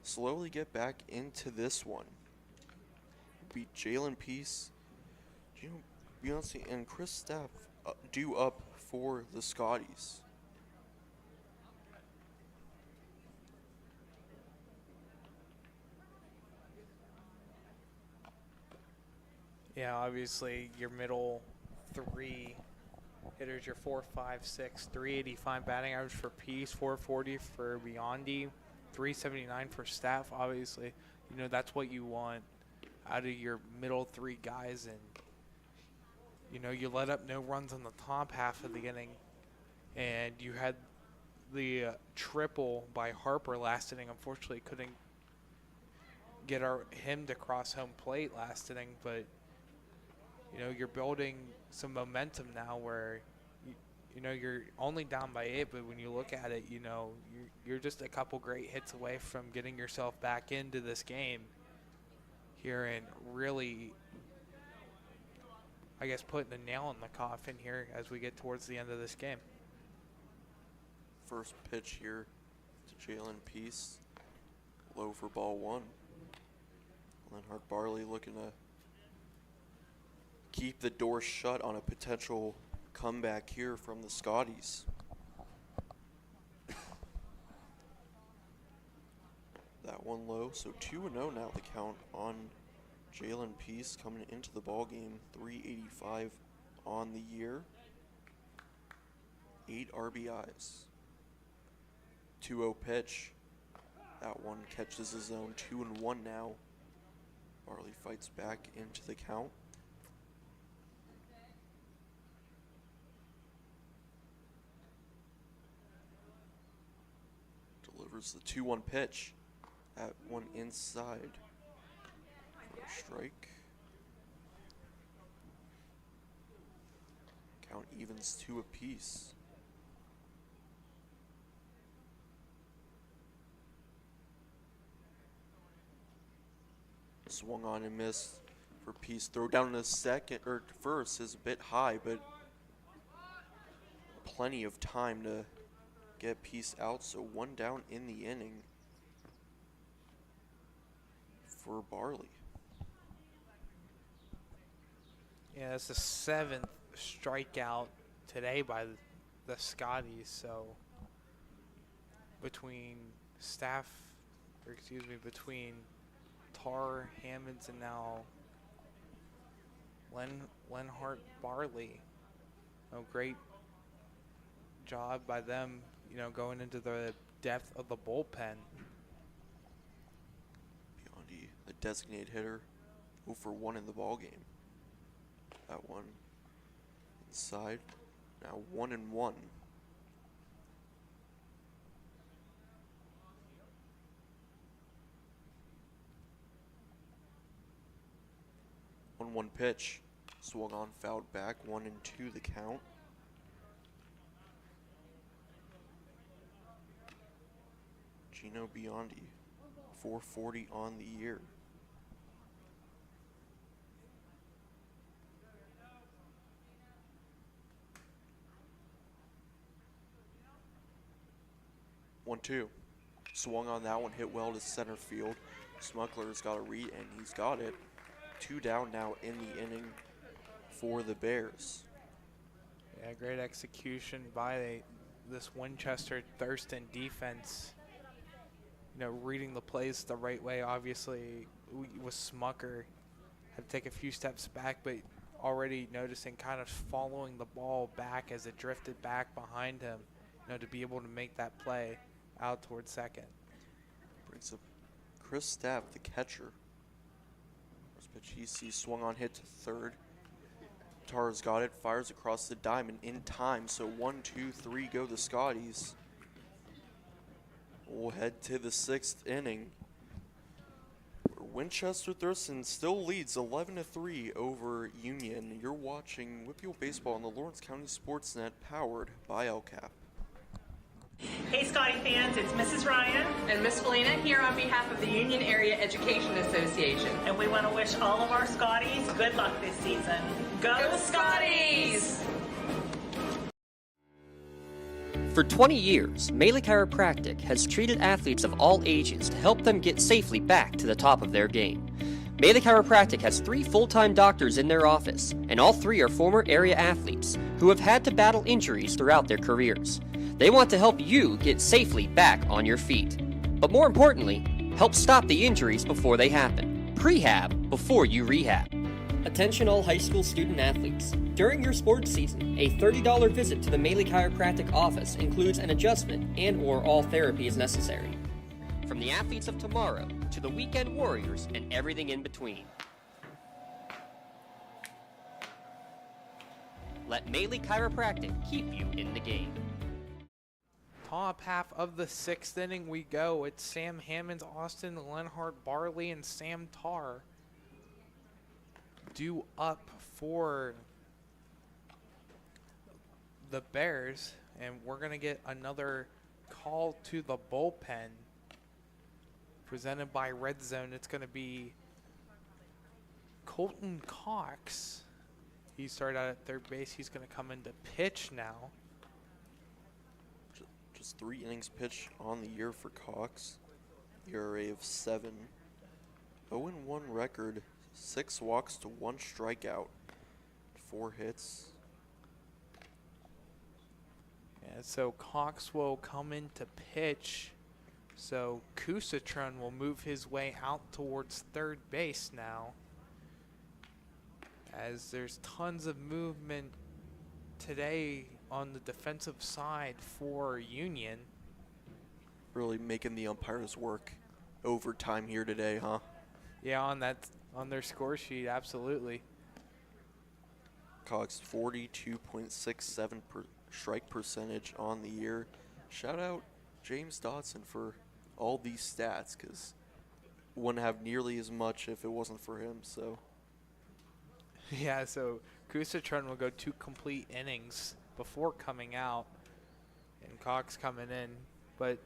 slowly get back into this one. Beat Jalen Peace, Beyonce, and Chris Staff due up for the Scotties. Yeah, obviously your middle 3 hitters, your 4, 5, 6, 385 batting average for Peace, 440 for Biondi, 379 for Staff. Obviously, you know, that's what you want out of your middle 3 guys, and you know, you let up no runs on the top half of the inning, and you had the triple by Harper last inning. Unfortunately, couldn't get him to cross home plate last inning, but you know, you're building some momentum now where you know, you're only down by 8, but when you look at it, you know, you're just a couple great hits away from getting yourself back into this game here and really, I guess, putting the nail in the coffin here as we get towards the end of this game. First pitch here to Jalen Peace, low for ball 1. Lenhart Barley looking to keep the door shut on a potential comeback here from the Scotties. That one low, so 2-0 now the count on Jalen Peace coming into the ball game. 385 on the year, 8 RBIs. 2-0 pitch. That one catches his zone. 2-1 now. Barley fights back into the count. Delivers the 2-1 pitch. That one inside for a strike. Count evens 2 apiece. Swung on and missed for Peace. Throw down in the second or first is a bit high, but plenty of time to get Peace out. So 1 down in the inning for Barley. Yeah, that's the 7th strikeout today by the Scotties. So between between Tar, Hammonds, and now Lenhart Barley. Great job by them, going into the depth of the bullpen. Biondi, the designated hitter, 0 for 1 in the ball game. That one inside. Now 1-1. One pitch, swung on, fouled back. 1-2 the count. Gino Biondi, 440 on the year. One, two. Swung on that one, hit well to center field. Smuggler's got a read, and he's got it. 2 down now in the inning for the Bears. Yeah, great execution by this Winchester Thurston defense. Reading the plays the right way. Obviously, with Smucker, had to take a few steps back, but already noticing kind of following the ball back as it drifted back behind him, to be able to make that play out towards second. Brings up Chris Stapp, the catcher. First pitch he sees, swung on, hit to third. Tara's got it, fires across the diamond in time. So 1, 2, 3 go the Scotties. We'll head to the 6th inning. Winchester Thurston still leads 11-3 over Union. You're watching WPIAL Baseball on the Lawrence County SportsNet, powered by LCAP. Hey Scotty fans, it's Mrs. Ryan and Miss Felina here on behalf of the Union Area Education Association. And we want to wish all of our Scotties good luck this season. Go Scotties! For 20 years, Melee Chiropractic has treated athletes of all ages to help them get safely back to the top of their game. Melee Chiropractic has 3 full-time doctors in their office, and all 3 are former area athletes who have had to battle injuries throughout their careers. They want to help you get safely back on your feet. But more importantly, help stop the injuries before they happen. Prehab before you rehab. Attention all high school student athletes. During your sports season, a $30 visit to the Melee Chiropractic office includes an adjustment and/or all therapy is necessary. From the athletes of tomorrow to the weekend warriors and everything in between. Let Melee Chiropractic keep you in the game. Top half of the 6th inning we go. It's Sam Hammonds, Austin Lenhart Barley, and Sam Tarr due up for the Bears, and we're going to get another call to the bullpen presented by Red Zone. It's going to be Colton Cox. He started out at third base. He's going to come in to pitch now. Just 3 innings pitched on the year for Cox. ERA of 7. 0-1 record. 6 walks to 1 strikeout. 4 hits. And so Cox will come in to pitch. So Kusatron will move his way out towards third base now, as there's tons of movement today on the defensive side for Union. Really making the umpires work overtime here today, huh? Yeah, on their score sheet, absolutely. Cox 42.67 strike percentage on the year. Shout out James Dotson for all these stats, because wouldn't have nearly as much if it wasn't for him. So yeah, so Kusatron will go 2 complete innings before coming out, and Cox coming in. But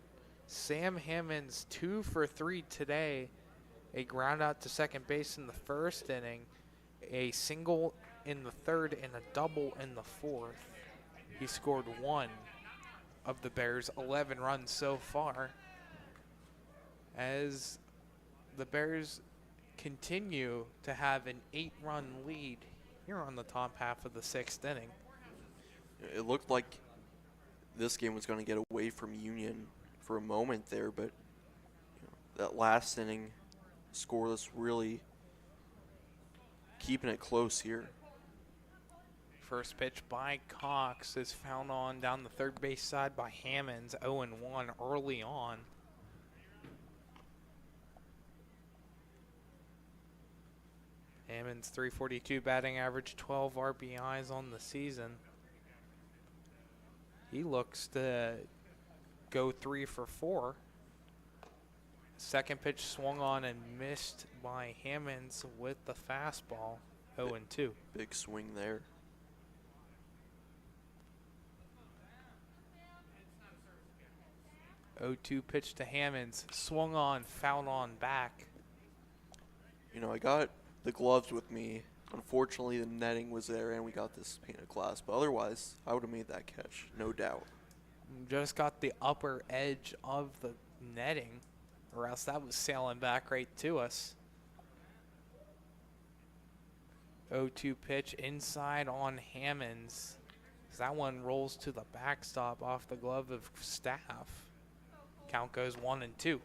Sam Hammond's 2 for 3 today. A ground out to second base in the first inning, a single in the third, and a double in the fourth. He scored 1 of the Bears' 11 runs so far, as the Bears continue to have an 8-run lead here on the top half of the 6th inning. it looked like this game was going to get away from Union for a moment there, but that last inning scoreless, really keeping it close here. First pitch by Cox is found on down the third base side by Hammonds, 0-1 early on. Hammonds 342 batting average, 12 RBIs on the season. He looks to go 3 for 4. Second pitch swung on and missed by Hammonds with the fastball, 0-2. Big swing there. (0-2) pitch to Hammonds, swung on, fouled on back. I got the gloves with me. Unfortunately, the netting was there and we got this pane of glass, but otherwise, I would have made that catch, no doubt. Just got the upper edge of the netting, or else that was sailing back right to us. 0-2 pitch inside on Hammonds. That one rolls to the backstop off the glove of Staff. Count goes 1-2.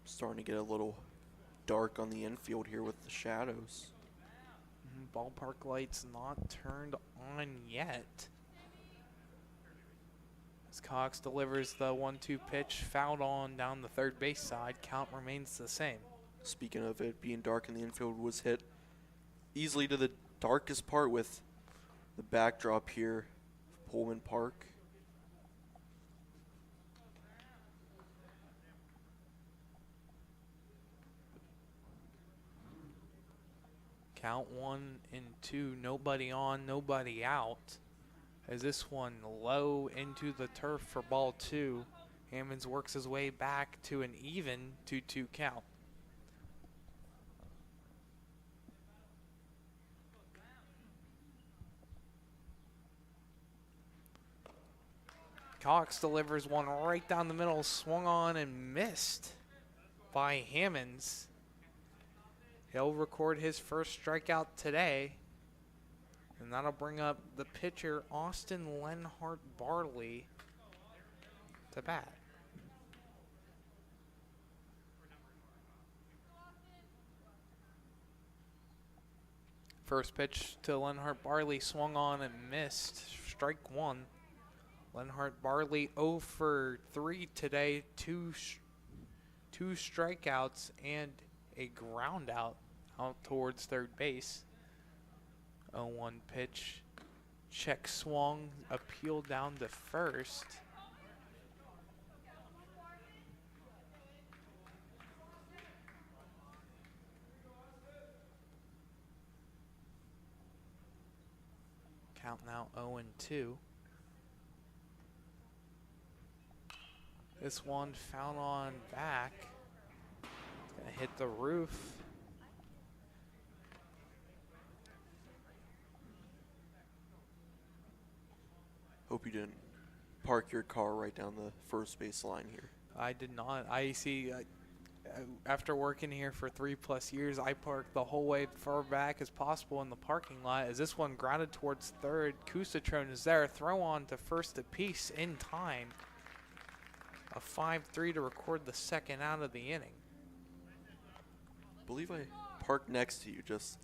Starting to get a little dark on the infield here with the shadows. Ballpark lights not turned on yet. As Cox delivers the 1-2 pitch, fouled on down the third base side. Count remains the same. Speaking of it being dark in the infield, was hit easily to the darkest part with the backdrop here, Pullman Park. Count 1-2, nobody on, nobody out. As this one low into the turf for ball 2. Hammonds works his way back to an even 2-2 count. Cox delivers one right down the middle, swung on and missed by Hammonds. He'll record his first strikeout today, and that'll bring up the pitcher, Austin Lenhart Barley, to bat. First pitch to Lenhart Barley, swung on and missed. Strike 1. Lenhart Barley 0 for 3 today, two strikeouts and a ground out towards third base. 0-1 pitch, check swung, appeal down to first. Count now 0-2. This one found on back. It's gonna hit the roof. Hope you didn't park your car right down the first base line here. I did not. I see After working here for 3+ years, I parked the whole way far back as possible in the parking lot. As this one grounded towards third, Kusatron is there. Throw on to first apiece in time. A 5-3 to record the second out of the inning. I believe I parked next to you, just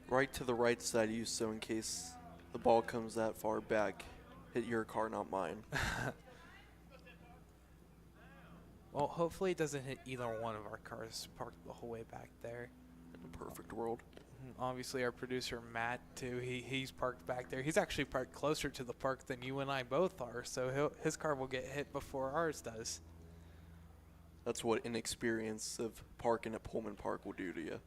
right to the right side of you, so in case the ball comes that far back, hit your car, not mine. Well, hopefully it doesn't hit either one of our cars parked the whole way back there. In a perfect world. Obviously, our producer, Matt, too, he's parked back there. He's actually parked closer to the park than you and I both are, so his car will get hit before ours does. That's what inexperience of parking at Pullman Park will do to you.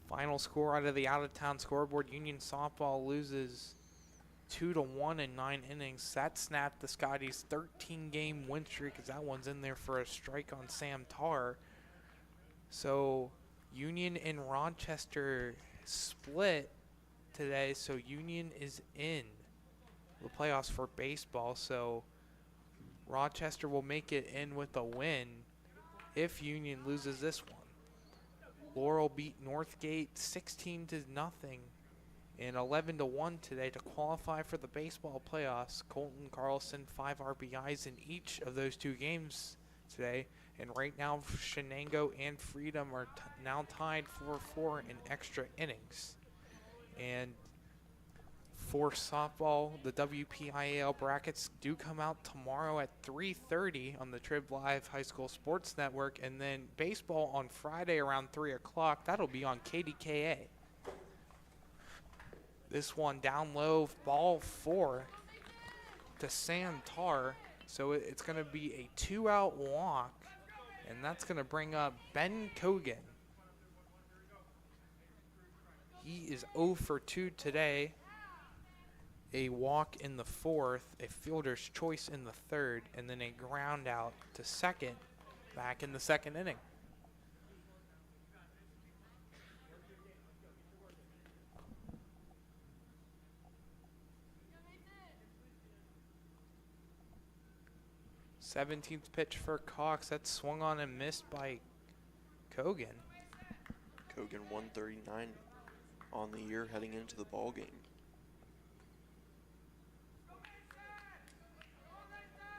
Final score out of the out-of-town scoreboard, Union Softball loses 2-1 in 9 innings. That snapped the Scotties' 13-game win streak, as that one's in there for a strike on Sam Tarr. So Union and Rochester split today, so Union is in the playoffs for baseball. So Rochester will make it in with a win if Union loses this one. Laurel beat Northgate 16-0 and 11-1 today to qualify for the baseball playoffs. Colton Carlson 5 RBIs in each of those 2 games today. And right now, Shenango and Freedom are now tied 4-4 in extra innings. And for softball, the WPIAL brackets do come out tomorrow at 3:30 on the Trib Live High School Sports Network. And then baseball on Friday around 3 o'clock. That'll be on KDKA. This one down low, ball 4 to Sam Tarr. So it's going to be a 2-out walk, and that's going to bring up Ben Kogan. He is 0 for 2 today. A walk in the 4th, a fielder's choice in the 3rd, and then a ground out to second back in the 2nd inning. '17th pitch for Cox. That's swung on and missed by Kogan. Kogan 139 on the year heading into the ball game.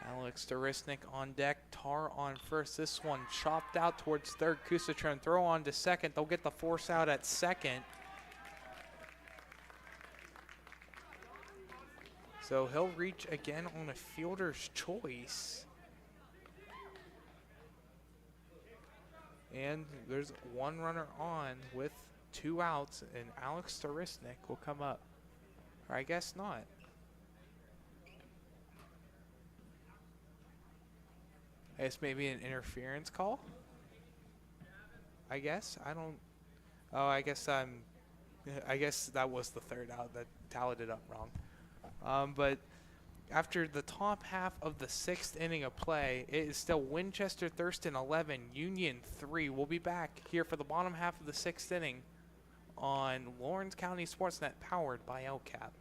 Alex Dorisnik on deck. Tarr on first. This one chopped out towards third. Kusatron throw on to second. They'll get the force out at second. So he'll reach again on a fielder's choice. And there's one runner on with 2 outs, and Alex Dorisnik will come up. Or I guess not. I guess maybe an interference call? I guess. I don't. Oh, I guess that was the 3rd out. That tallied it up wrong. But after the top half of the 6th inning of play, it is still Winchester Thurston 11, Union 3. We'll be back here for the bottom half of the 6th inning on Lawrence County SportsNet, powered by LCAP.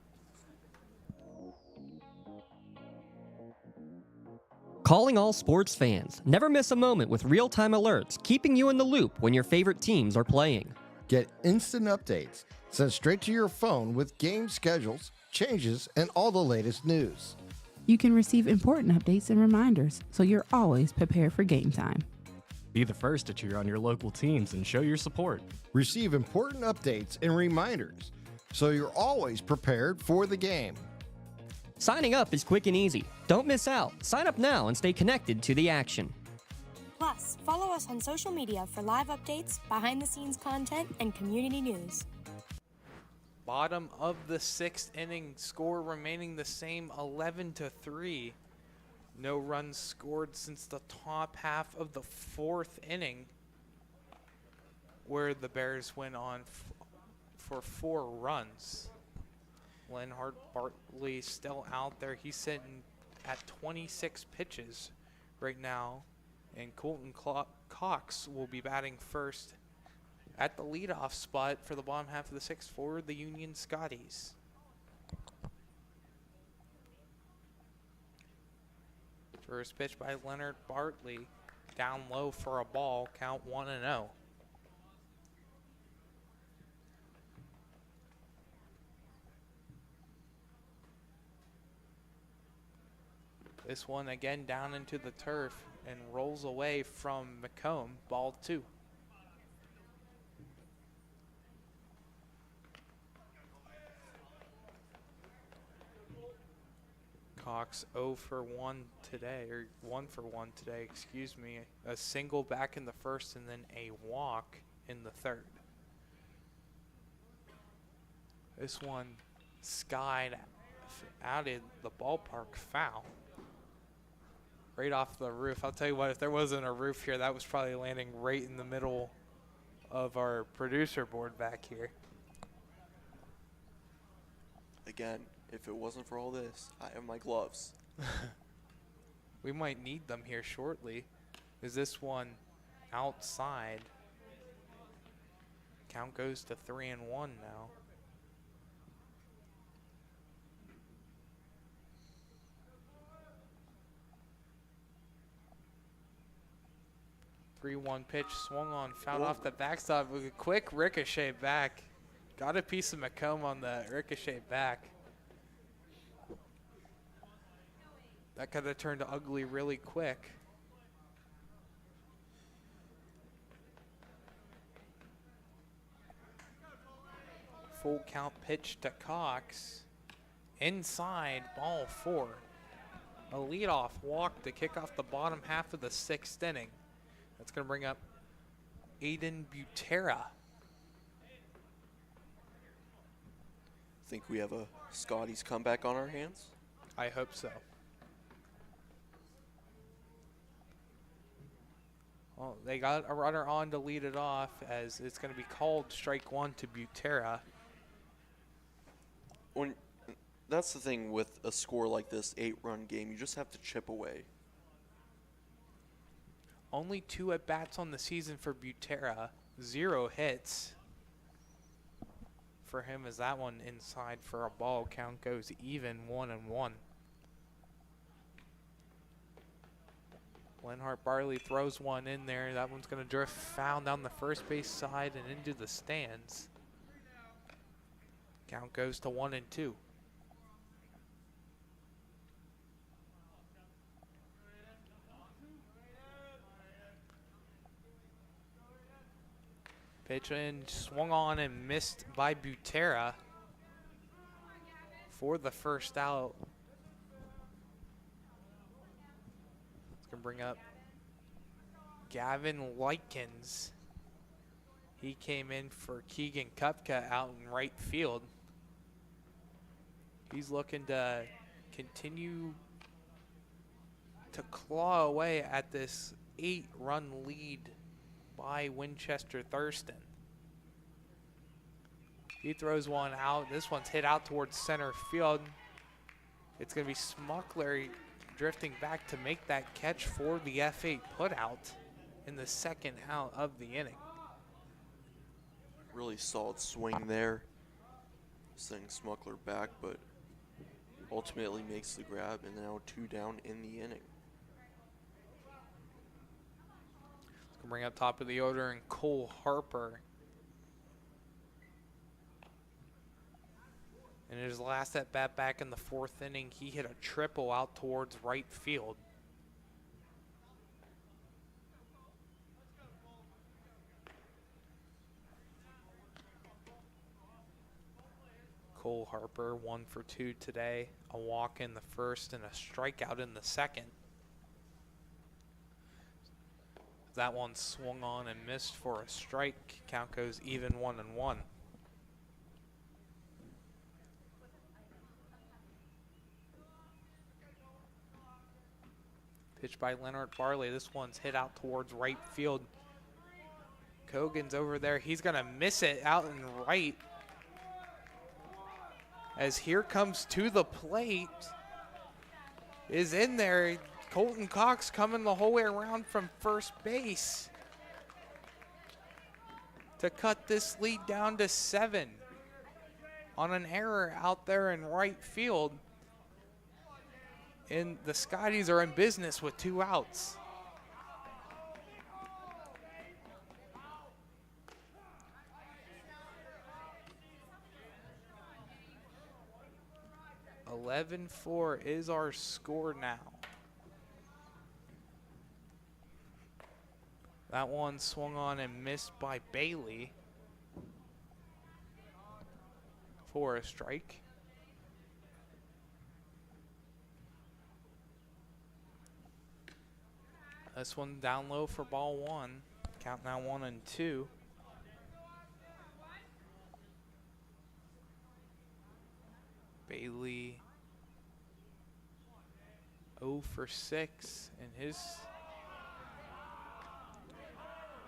Calling all sports fans. Never miss a moment with real-time alerts, keeping you in the loop when your favorite teams are playing. Get instant updates sent straight to your phone with game schedules, changes, and all the latest news. You can receive important updates and reminders, so you're always prepared for game time. Be the first to cheer on your local teams and show your support. Receive important updates and reminders, so you're always prepared for the game. Signing up is quick and easy. Don't miss out. Sign up now and stay connected to the action. Plus, follow us on social media for live updates, behind-the-scenes content, and community news. Bottom of the 6th inning, score remaining the same, 11-3. No runs scored since the top half of the 4th inning, where the Bears went on for 4 runs. Lenhart Bartley still out there. He's sitting at 26 pitches right now. And Colton Cox will be batting first at the leadoff spot for the bottom half of the 6th for the Union Scotties. First pitch by Leonard Bartley. Down low for a ball, count 1-0. This one again down into the turf and rolls away from McComb, ball 2. Cox 0 for 1 today, or 1 for 1 today, excuse me. A single back in the first and then a walk in the third. This one skied out of the ballpark, foul. Right off the roof. I'll tell you what, if there wasn't a roof here, that was probably landing right in the middle of our producer board back here. Again, if it wasn't for all this, I have my gloves. We might need them here shortly. Is this one outside? Count goes to 3-1 now. Three-one pitch swung on, fouled off the backstop with a quick ricochet back. Got a piece of McComb on the ricochet back. That could have turned ugly really quick. Full count pitch to Cox. Inside, ball 4. A leadoff walk to kick off the bottom half of the 6th inning. That's going to bring up Aiden Butera. Think we have a Scotties comeback on our hands? I hope so. Well, they got a runner on to lead it off, as it's going to be called strike 1 to Butera. That's the thing with a score like this, 8-run game. You just have to chip away. Only 2 at-bats on the season for Butera. 0 hits for him, as that one inside for a ball. Count goes even, 1-1. Lenhart Barley throws one in there. That one's going to drift foul down the first base side and into the stands. Count goes to 1-2. Pitch in, swung on and missed by Butera for the first out. It's going to bring up Gavin Likens. He came in for Keegan Kupka out in right field. He's looking to continue to claw away at this 8-run lead by Winchester Thurston. He throws one out. This one's hit out towards center field. It's going to be Smuckler drifting back to make that catch for the F8 putout in the second out of the inning. Really solid swing there. Sending Smuckler back, but ultimately makes the grab, and now 2 down in the inning. Bring up top of the order and Cole Harper. In his last at bat back in the 4th inning, he hit a triple out towards right field. Cole Harper 1 for 2 today. A walk in the first and a strikeout in the second. That one swung on and missed for a strike. Count goes even, 1-1. Pitch by Leonard Barley. This one's hit out towards right field. Cogan's over there. He's going to miss it out in right. As here comes to the plate. Is in there. Colton Cox coming the whole way around from first base to cut this lead down to 7 on an error out there in right field. And the Scotties are in business with 2 outs. (11-4) is our score now. That one swung on and missed by Bailey for a strike. This one down low for ball 1. Count now 1-2. Bailey 0 for 6 in his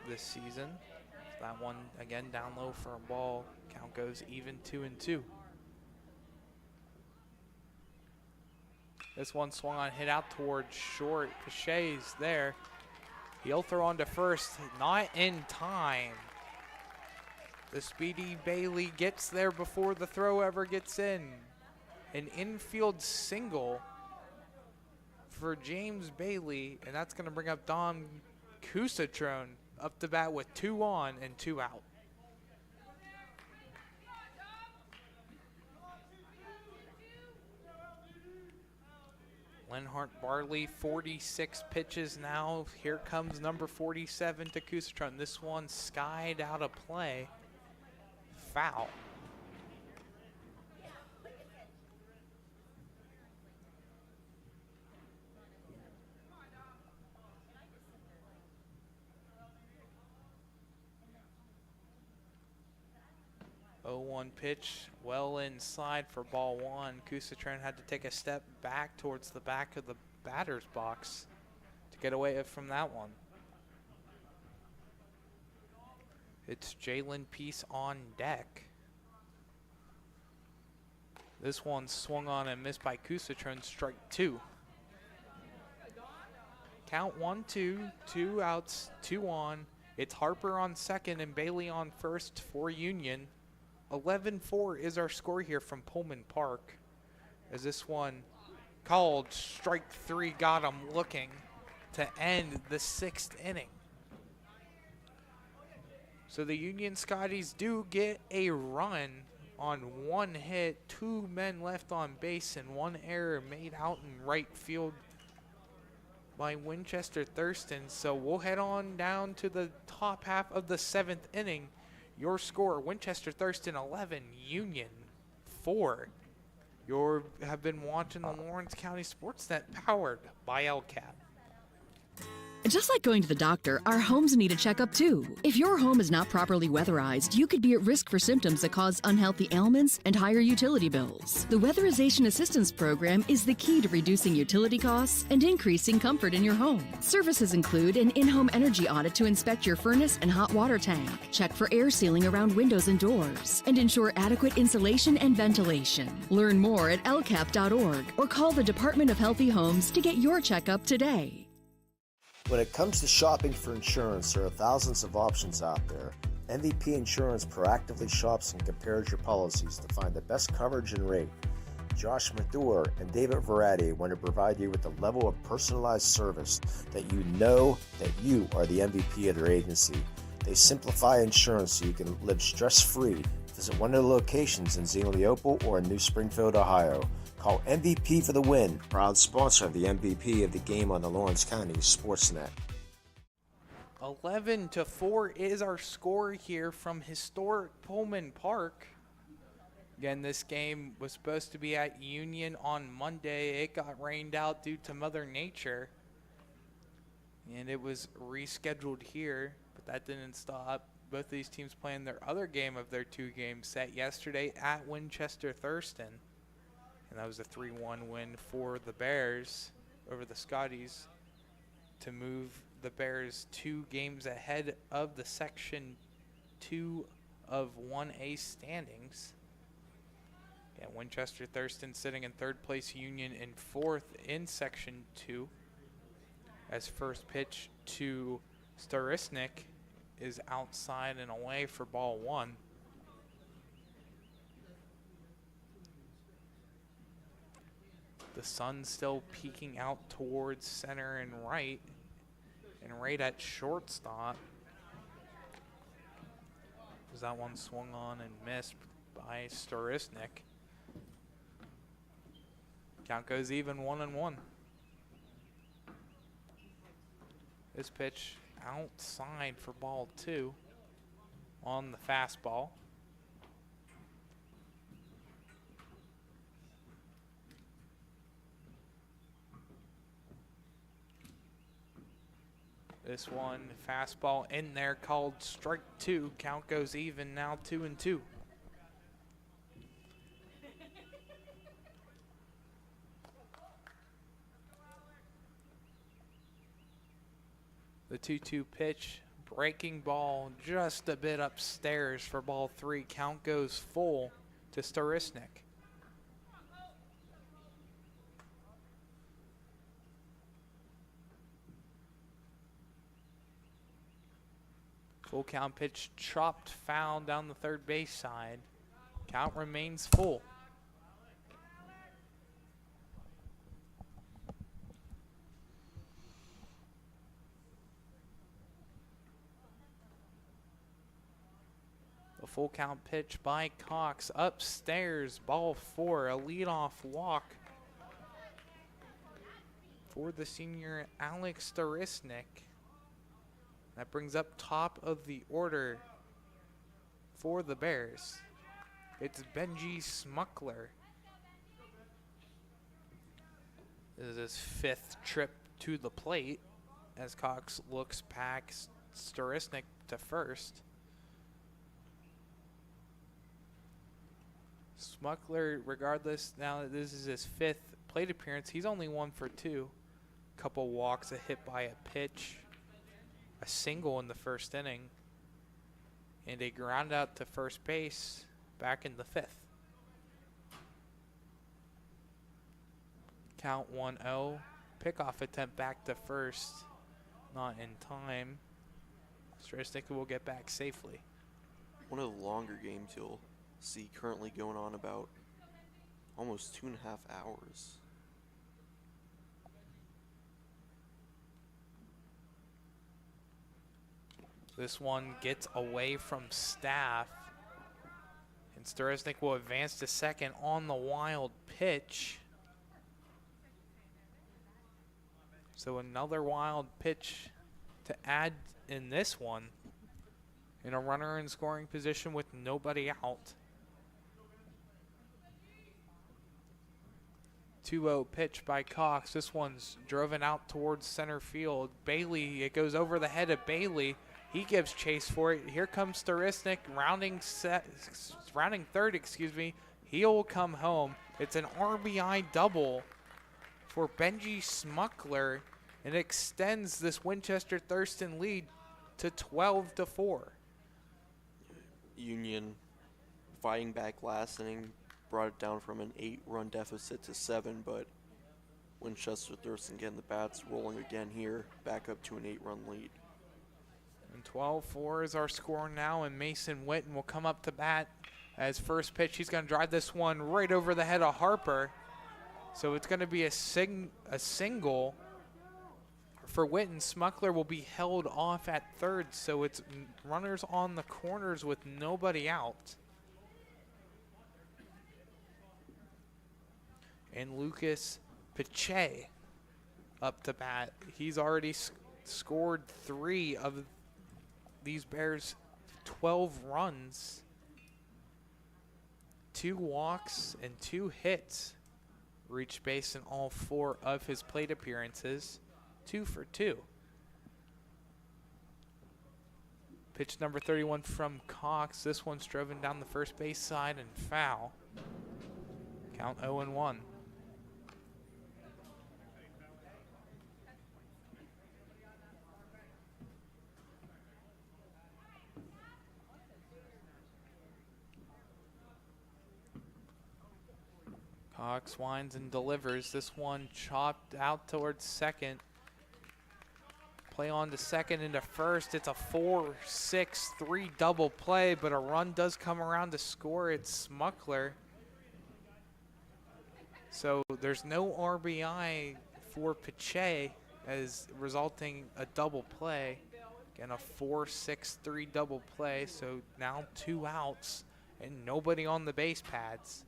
this season. That one again down low for a ball. Count goes even 2-2. This one swung on, hit out towards short. Pichet's there. He'll throw on to first, not in time. The speedy Bailey gets there before the throw ever gets in. An infield single for James Bailey, and that's going to bring up Dom Kusatron up to bat with 2 on and 2 out. Lenhart Barley, 46 pitches now. Here comes number 47 to Kusatron. This one skied out of play. Foul. (0-1) pitch, well inside for ball 1. Kusatron had to take a step back towards the back of the batter's box to get away from that one. It's Jalen Peace on deck. This one swung on and missed by Kusatron, strike 2. Count 1-2, 2 outs, 2 on. It's Harper on second and Bailey on first for Union. 11-4 is our score here from Pullman Park. As this one called, strike 3 got him looking to end the 6th inning. So the Union Scotties do get a run on 1 hit, 2 men left on base, and 1 error made out in right field by Winchester Thurston. So we'll head on down to the top half of the 7th inning. Your score, Winchester Thurston 11, Union 4. You have been watching the Lawrence County SportsNet, powered by LCAT. Just like going to the doctor, our homes need a checkup too. If your home is not properly weatherized, you could be at risk for symptoms that cause unhealthy ailments and higher utility bills. The Weatherization Assistance Program is the key to reducing utility costs and increasing comfort in your home. Services include an in-home energy audit to inspect your furnace and hot water tank, check for air sealing around windows and doors, and ensure adequate insulation and ventilation. Learn more at lcap.org or call the Department of Healthy Homes to get your checkup today. When it comes to shopping for insurance, there are thousands of options out there. MVP Insurance proactively shops and compares your policies to find the best coverage and rate. Josh Mathur and David Verratti want to provide you with the level of personalized service that you know that you are the MVP of their agency. They simplify insurance so you can live stress-free. Visit one of the locations in Zingleopole or in New Springfield, Ohio. Call MVP for the win, proud sponsor of the MVP of the game on the Lawrence County SportsNet. 11-4 is our score here from historic Pullman Park. Again, this game was supposed to be at Union on Monday. It got rained out due to Mother Nature, and it was rescheduled here, but that didn't stop both these teams playing their other game of their 2-game set yesterday at Winchester Thurston. And that was a 3-1 win for the Bears over the Scotties to move the Bears 2 games ahead of the Section 2 of 1A standings. And Winchester Thurston sitting in 3rd place, Union in 4th in Section 2. As first pitch to Starisnik is outside and away for ball 1. The sun's still peeking out towards center and right at shortstop. As that one swung on and missed by Sturisnik. Count goes even 1-1. This pitch outside for ball 2 on the fastball. This one, fastball in there, called strike 2. Count goes even, now 2-2. The 2-2 pitch, breaking ball just a bit upstairs for ball 3. Count goes full to Sturisnik. Full count pitch chopped foul down the third base side. Count remains full. The full count pitch by Cox upstairs, ball 4, a leadoff walk for the senior Alex Sturisnik. That brings up top of the order for the Bears. It's Benji Smuckler. This is his 5th trip to the plate as Cox looks past Sturisnik to first. Smuckler, regardless, now that this is his 5th plate appearance, he's only 1 for 2. Couple walks, a hit by a pitch, a single in the first inning, and a ground out to first base back in the 5th. Count 1-0. Pickoff attempt back to first. Not in time. Sturisnik will get back safely. One of the longer games you'll see currently going on about almost 2.5 hours. This one gets away from staff, and Sturisnik will advance to second on the wild pitch. So another wild pitch to add in this one, in a runner in scoring position with nobody out. 2-0 pitch by Cox. This one's driven out towards center field. Bailey, it goes over the head of Bailey. He gives chase for it. Here comes Sturisnik rounding third, He'll come home. It's an RBI double for Benji Smuckler and extends this Winchester Thurston lead to 12-4. Union fighting back last inning brought it down from an 8-run deficit to 7, but Winchester Thurston getting the bats rolling again here, back up to an 8-run lead. And 12-4 is our score now, and Mason Witten will come up to bat as first pitch. He's going to drive this one right over the head of Harper. So it's going to be a single for Witten. Smuckler will be held off at third, so it's runners on the corners with nobody out. And Lucas Pache up to bat. He's already scored 3 of these Bears' 12 runs, 2 walks and 2 hits. Reached base in all 4 of his plate appearances, 2 for 2. Pitch number 31 from Cox. This one's driven down the first base side and foul. Count 0-1. Cox winds and delivers. This one chopped out towards second. Play on to second into first. It's a 4-6-3 double play, but a run does come around to score. It's Smuckler. So there's no RBI for Pache, as resulting a double play. Again, a 4-6-3 double play. So now 2 outs and nobody on the base pads.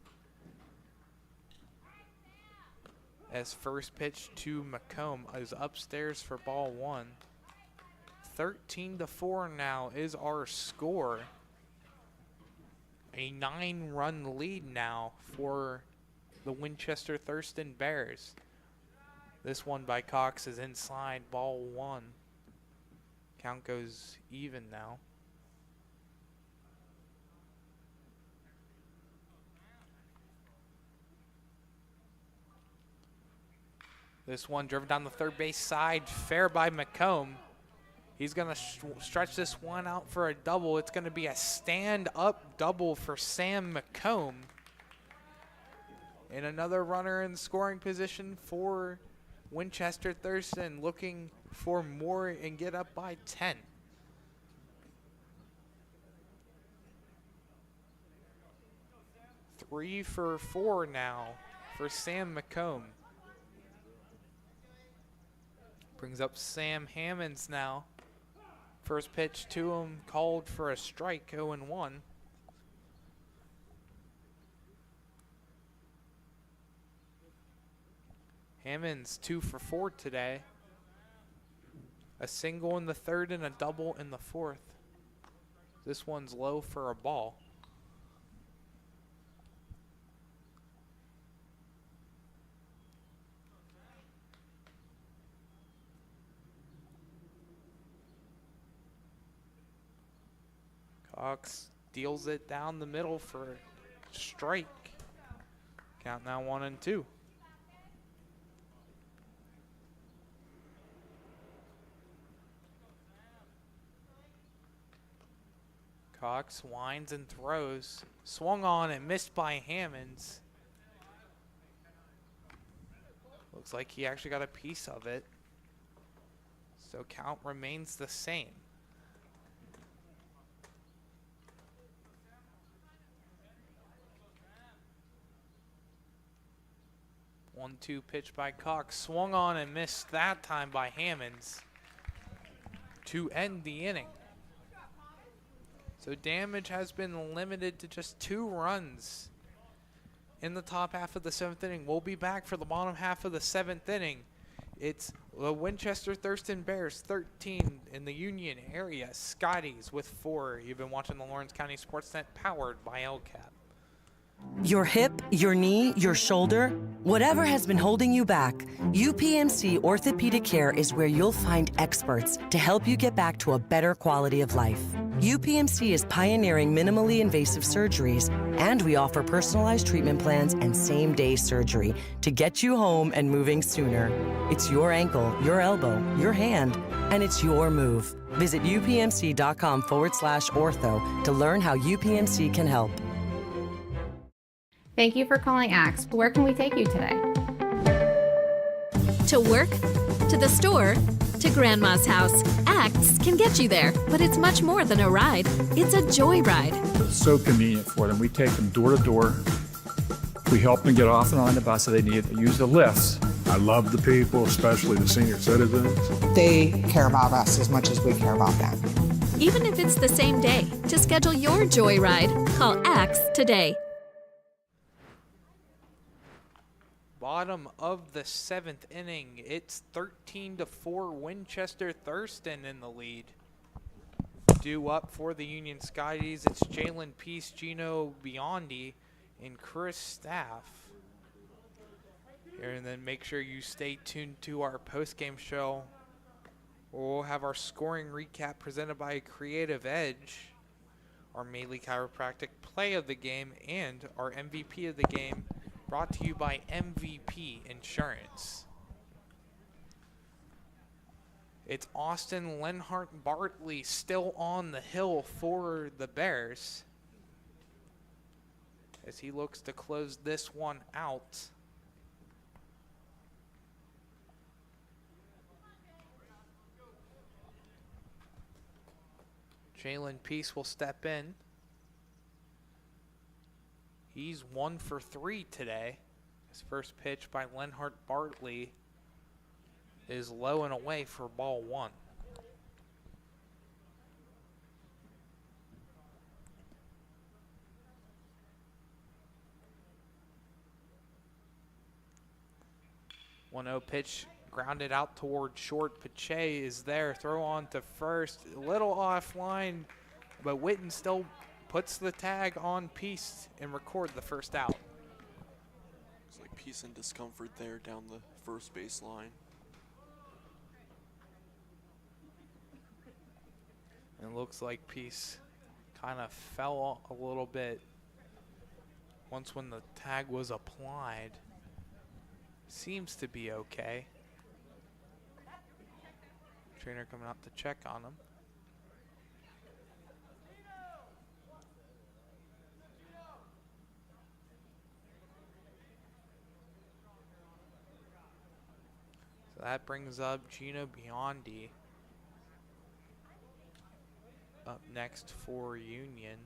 As first pitch to McComb is upstairs for ball 1. 13-4 now is our score. A 9-run lead now for the Winchester Thurston Bears. This one by Cox is inside, ball 1. Count goes even now. This one driven down the third base side, fair by McComb. He's going to stretch this one out for a double. It's going to be a stand-up double for Sam McComb. And another runner in scoring position for Winchester Thurston, looking for more and get up by 10. Three for 4 now for Sam McComb. Brings up Sam Hammonds now. First pitch to him, called for a strike, 0-1. Hammonds 2 for 4 today. A single in the third and a double in the fourth. This one's low for a ball. Cox deals it down the middle for a strike. Count now 1-2. Cox winds and throws. Swung on and missed by Hammonds. Looks like he actually got a piece of it. So count remains the same. One-two pitch by Cox. Swung on and missed that time by Hammonds to end the inning. So damage has been limited to just 2 runs in the top half of the 7th inning. We'll be back for the bottom half of the 7th inning. It's the Winchester Thurston Bears 13 in the Union area. Scotties with 4. You've been watching the Lawrence County SportsNet, powered by LCAP. Your hip, your knee, your shoulder, whatever has been holding you back, UPMC Orthopedic Care is where you'll find experts to help you get back to a better quality of life. UPMC is pioneering minimally invasive surgeries, and we offer personalized treatment plans and same-day surgery to get you home and moving sooner. It's your ankle, your elbow, your hand, and it's your move. Visit upmc.com/ortho to learn how UPMC can help. Thank you for calling Axe. Where can we take you today? To work, to the store, to Grandma's house. Axe can get you there, but it's much more than a ride. It's a joyride. It's so convenient for them. We take them door to door. We help them get off and on the bus if they need it. They use the lifts. I love the people, especially the senior citizens. They care about us as much as we care about them. Even if it's the same day, to schedule your joyride, call Axe today. Bottom of the 7th inning. It's 13-4 Winchester Thurston in the lead. Due up for the Union Scotties, it's Jalen Peace, Gino Biondi, and Chris Staff. Here, and then make sure you stay tuned to our post-game show. We'll have our scoring recap presented by Creative Edge, our Maley Chiropractic play of the game, and our MVP of the game, brought to you by MVP Insurance. It's Austin Lenhart Bartley still on the hill for the Bears as he looks to close this one out. Jalen Peace will step in. He's 1 for 3 today. His first pitch by Lenhart Bartley is low and away for ball 1. One-0 pitch grounded out toward short. Pache is there. Throw on to first. A little offline, but Witten still puts the tag on Peace and record the first out. It's like Peace in discomfort there down the first base line. And it looks like Peace kind of fell a little bit once when the tag was applied. Seems to be okay. Trainer coming out to check on him. So that brings up Gino Biondi up next for Union.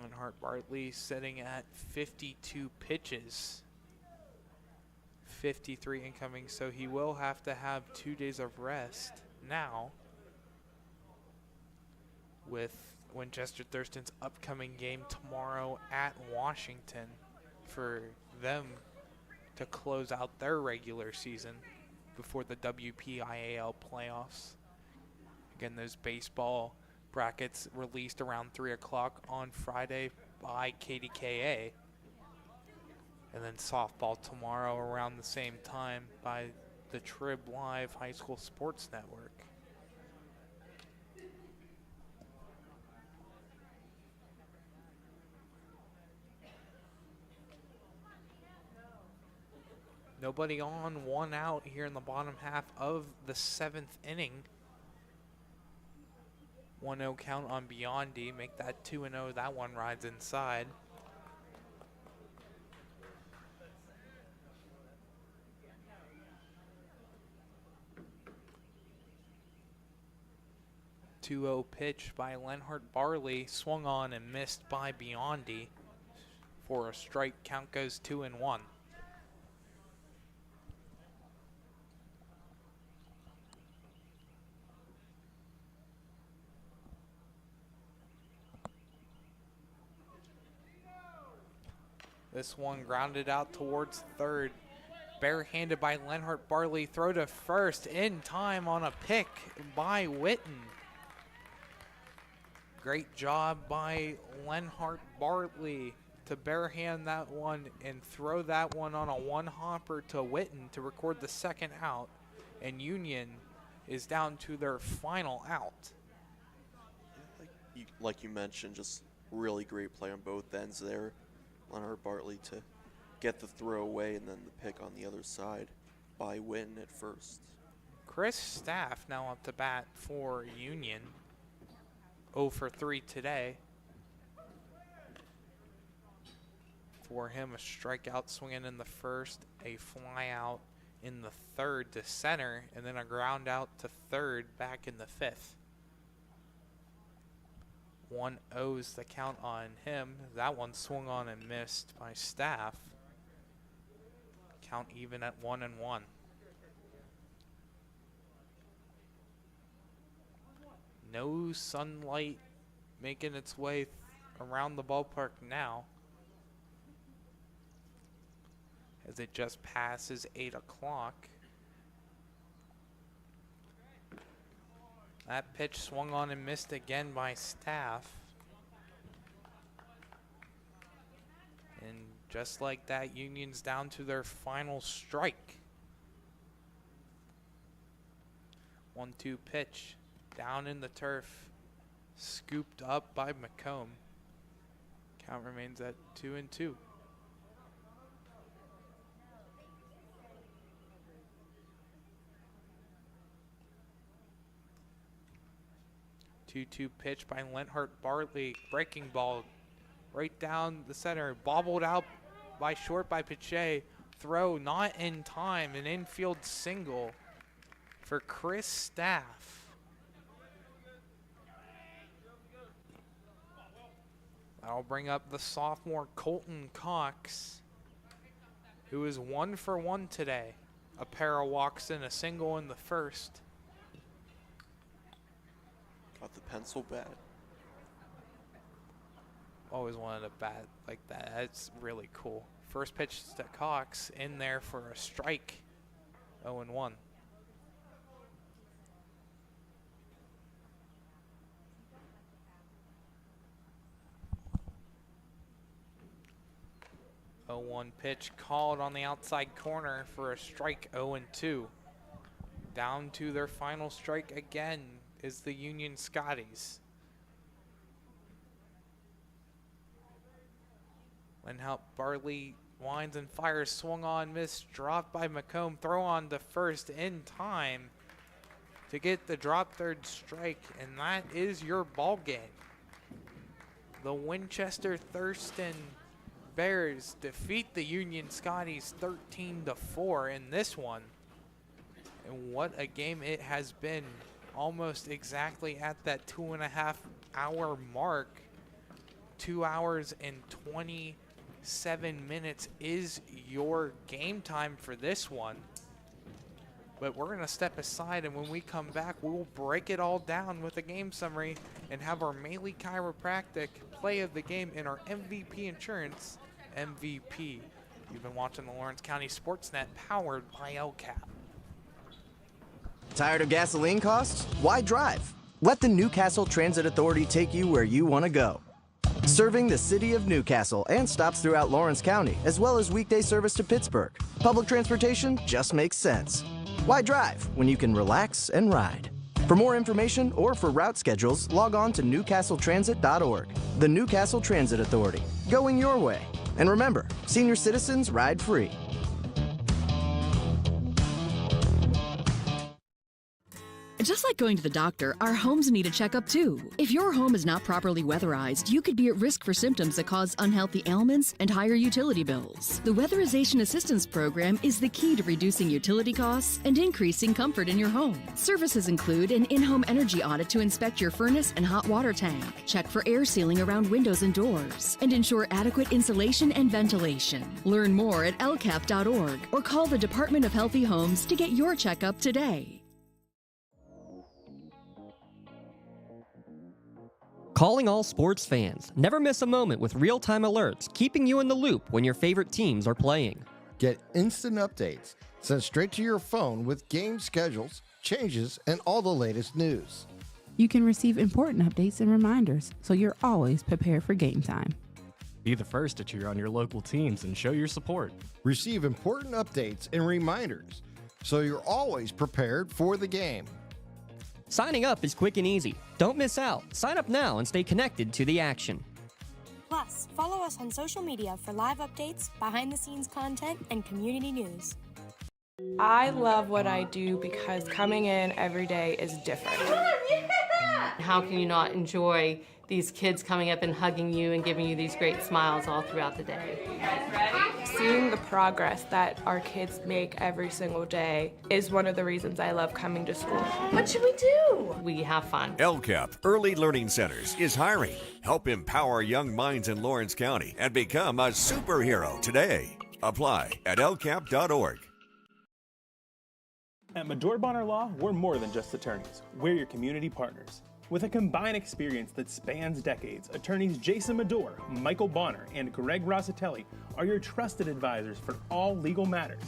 Lenhart Bartley sitting at 52 pitches. 53 incoming, so he will have to have 2 days of rest now with Winchester Thurston's upcoming game tomorrow at Washington for them to close out their regular season before the WPIAL playoffs. Again, those baseball brackets released around 3 o'clock on Friday by KDKA. And then softball tomorrow around the same time by the Trib Live High School Sports Network. Nobody on, 1 out here in the bottom half of the 7th inning. 1-0 count on Biondi. Make that 2-0. That one rides inside. .20 pitch by Lenhart Bartley, swung on and missed by Biondi for a strike. Count goes 2-1. This one grounded out towards third. Barehanded by Lenhart Bartley. Throw to first in time on a pick by Witten. Great job by Lenhart Bartley to barehand that one and throw that one on a one-hopper to Witten to record the second out. And Union is down to their final out. Like you mentioned, just really great play on both ends there. Lenhart Bartley to get the throw away and then the pick on the other side by Witten at first. Chris Staff now up to bat for Union. 0 for 3 today. For him, a strikeout swinging in the first, a fly out in the third to center, and then a ground out to third back in the 5th. 1-0's the count on him. That one swung on and missed by Staff. Count even at 1-1. No sunlight making its way around the ballpark now, as it just passes 8 o'clock. That pitch swung on and missed again by Staff. And just like that, Union's down to their final strike. 1-2 pitch. Down in the turf, scooped up by McComb. Count remains at 2-2. Two-two pitch by Lenhart Bartley. Breaking ball right down the center. Bobbled out by short by Pache. Throw not in time. An infield single for Chris Staff. I'll bring up the sophomore Colton Cox, who is 1 for 1 today. A pair of walks and a single in the first. Got the pencil bat. Always wanted a bat like that. That's really cool. First pitch to Cox, in there for a strike. 0-1. Oh, 1 pitch called on the outside corner for a strike. 0-2. Down to their final strike again is the Union Scotties. Lenhaupt Barley winds and fires, swung on, missed, dropped by McComb, throw on to first in time to get the drop third strike, and that is your ball game. The Winchester Thurston Bears defeat the Union Scotties 13-4 in this one. And what a game it has been, almost exactly at that 2.5 hour mark. 2 hours and 27 minutes is your game time for this one. But we're going to step aside, and when we come back, we will break it all down with a game summary and have our Maley Chiropractic play of the game in our MVP Insurance MVP. You've been watching the Lawrence County SportsNet, powered by LCAP. Tired of gasoline costs? Why drive? Let the Newcastle Transit Authority take you where you want to go. Serving the city of Newcastle and stops throughout Lawrence County, as well as weekday service to Pittsburgh. Public transportation just makes sense. Why drive when you can relax and ride? For more information or for route schedules, log on to newcastletransit.org. The Newcastle Transit Authority, going your way. And remember, senior citizens ride free. Just like going to the doctor, our homes need a checkup too. If your home is not properly weatherized, you could be at risk for symptoms that cause unhealthy ailments and higher utility bills. The Weatherization Assistance Program is the key to reducing utility costs and increasing comfort in your home. Services include an in-home energy audit to inspect your furnace and hot water tank, check for air sealing around windows and doors, and ensure adequate insulation and ventilation. Learn more at lcap.org or call the Department of Healthy Homes to get your checkup today. Calling all sports fans. Never miss a moment with real-time alerts, keeping you in the loop when your favorite teams are playing. Get instant updates sent straight to your phone with game schedules, changes, and all the latest news. You can receive important updates and reminders, so you're always prepared for game time. Be the first to cheer on your local teams and show your support. Receive important updates and reminders, so you're always prepared for the game. Signing up is quick and easy. Don't miss out. Sign up now and stay connected to the action. Plus, follow us on social media for live updates, behind-the-scenes content, and community news. I love what I do because coming in every day is different. How can you not enjoy these kids coming up and hugging you and giving you these great smiles all throughout the day? Seeing the progress that our kids make every single day is one of the reasons I love coming to school. What should we do? We have fun. LCAP Early Learning Centers is hiring. Help empower young minds in Lawrence County and become a superhero today. Apply at lcap.org. At Medore Bonner Law, we're more than just attorneys. We're your community partners. With a combined experience that spans decades, attorneys Jason Medore, Michael Bonner, and Greg Rossitelli are your trusted advisors for all legal matters.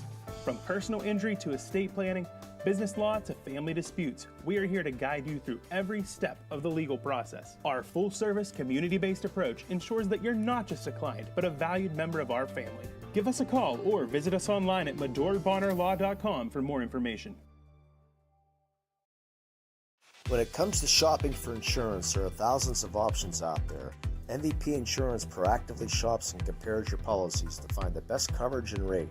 From personal injury to estate planning, business law to family disputes, we are here to guide you through every step of the legal process. Our full-service, community-based approach ensures that you're not just a client, but a valued member of our family. Give us a call or visit us online at MedoreBonnerLaw.com for more information. When it comes to shopping for insurance, there are thousands of options out there. MVP Insurance proactively shops and compares your policies to find the best coverage and rate.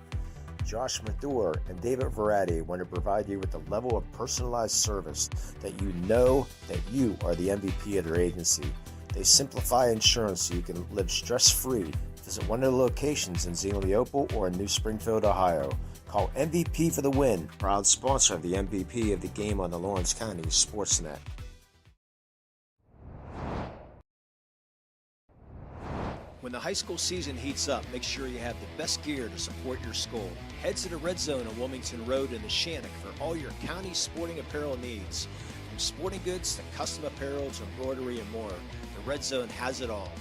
Josh Medore and David Verratti want to provide you with a level of personalized service that you know that you are the MVP of their agency. They simplify insurance so you can live stress-free. Visit one of their locations in Zingleopole or in New Springfield, Ohio. Call MVP for the win, proud sponsor of the MVP of the game on the Lawrence County SportsNet. the high school season heats up, make sure you have the best gear to support your school. Head to the Red Zone on Wilmington Road in the Shannock for all your county sporting apparel needs. From sporting goods to custom apparel to embroidery and more, the Red Zone has it all.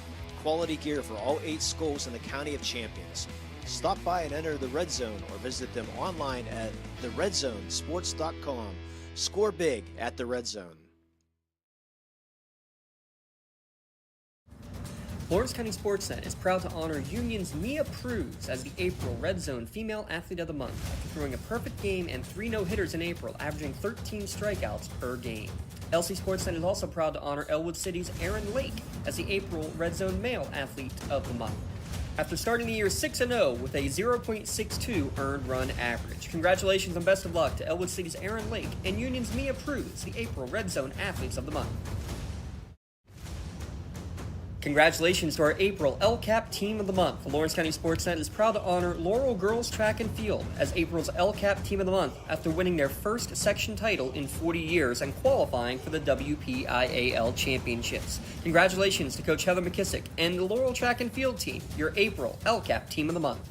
Quality gear for all 8 schools in the County of Champions. Stop by and enter the Red Zone or visit them online at theredzonesports.com. Score big at the Red Zone. Lawrence County SportsNet is proud to honor Union's Mia Pruz as the April Red Zone Female Athlete of the Month after throwing a perfect game and 3 no-hitters in April, averaging 13 strikeouts per game. LC SportsNet is also proud to honor Elwood City's Aaron Lake as the April Red Zone Male Athlete of the Month, after starting the year 6-0 with a 0.62 earned run average. Congratulations and best of luck to Elwood City's Aaron Lake and Union's Mia Pruz, the April Red Zone Athletes of the Month. Congratulations to our April LCAP Team of the Month. The Lawrence County SportsNet is proud to honor Laurel Girls Track and Field as April's LCAP Team of the Month after winning their first section title in 40 years and qualifying for the WPIAL Championships. Congratulations to Coach Heather McKissick and the Laurel Track and Field team, your April LCAP Team of the Month.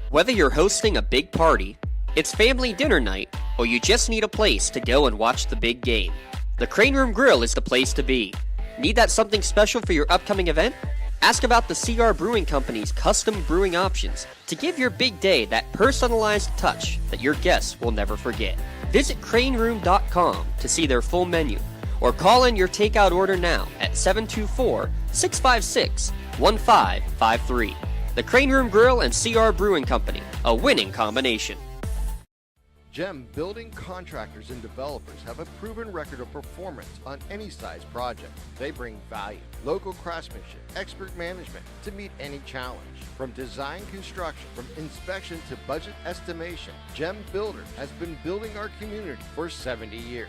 Whether you're hosting a big party, it's family dinner night, or you just need a place to go and watch the big game, the Crane Room Grill is the place to be. Need that something special for your upcoming event? Ask about the CR Brewing Company's custom brewing options to give your big day that personalized touch that your guests will never forget. Visit craneroom.com to see their full menu, or call in your takeout order now at 724-656-1553. The Crane Room Grill and CR Brewing Company, a winning combination. GEM building contractors and developers have a proven record of performance on any size project. They bring value, local craftsmanship, expert management to meet any challenge. From design construction, from inspection to budget estimation, GEM Builder has been building our community for 70 years.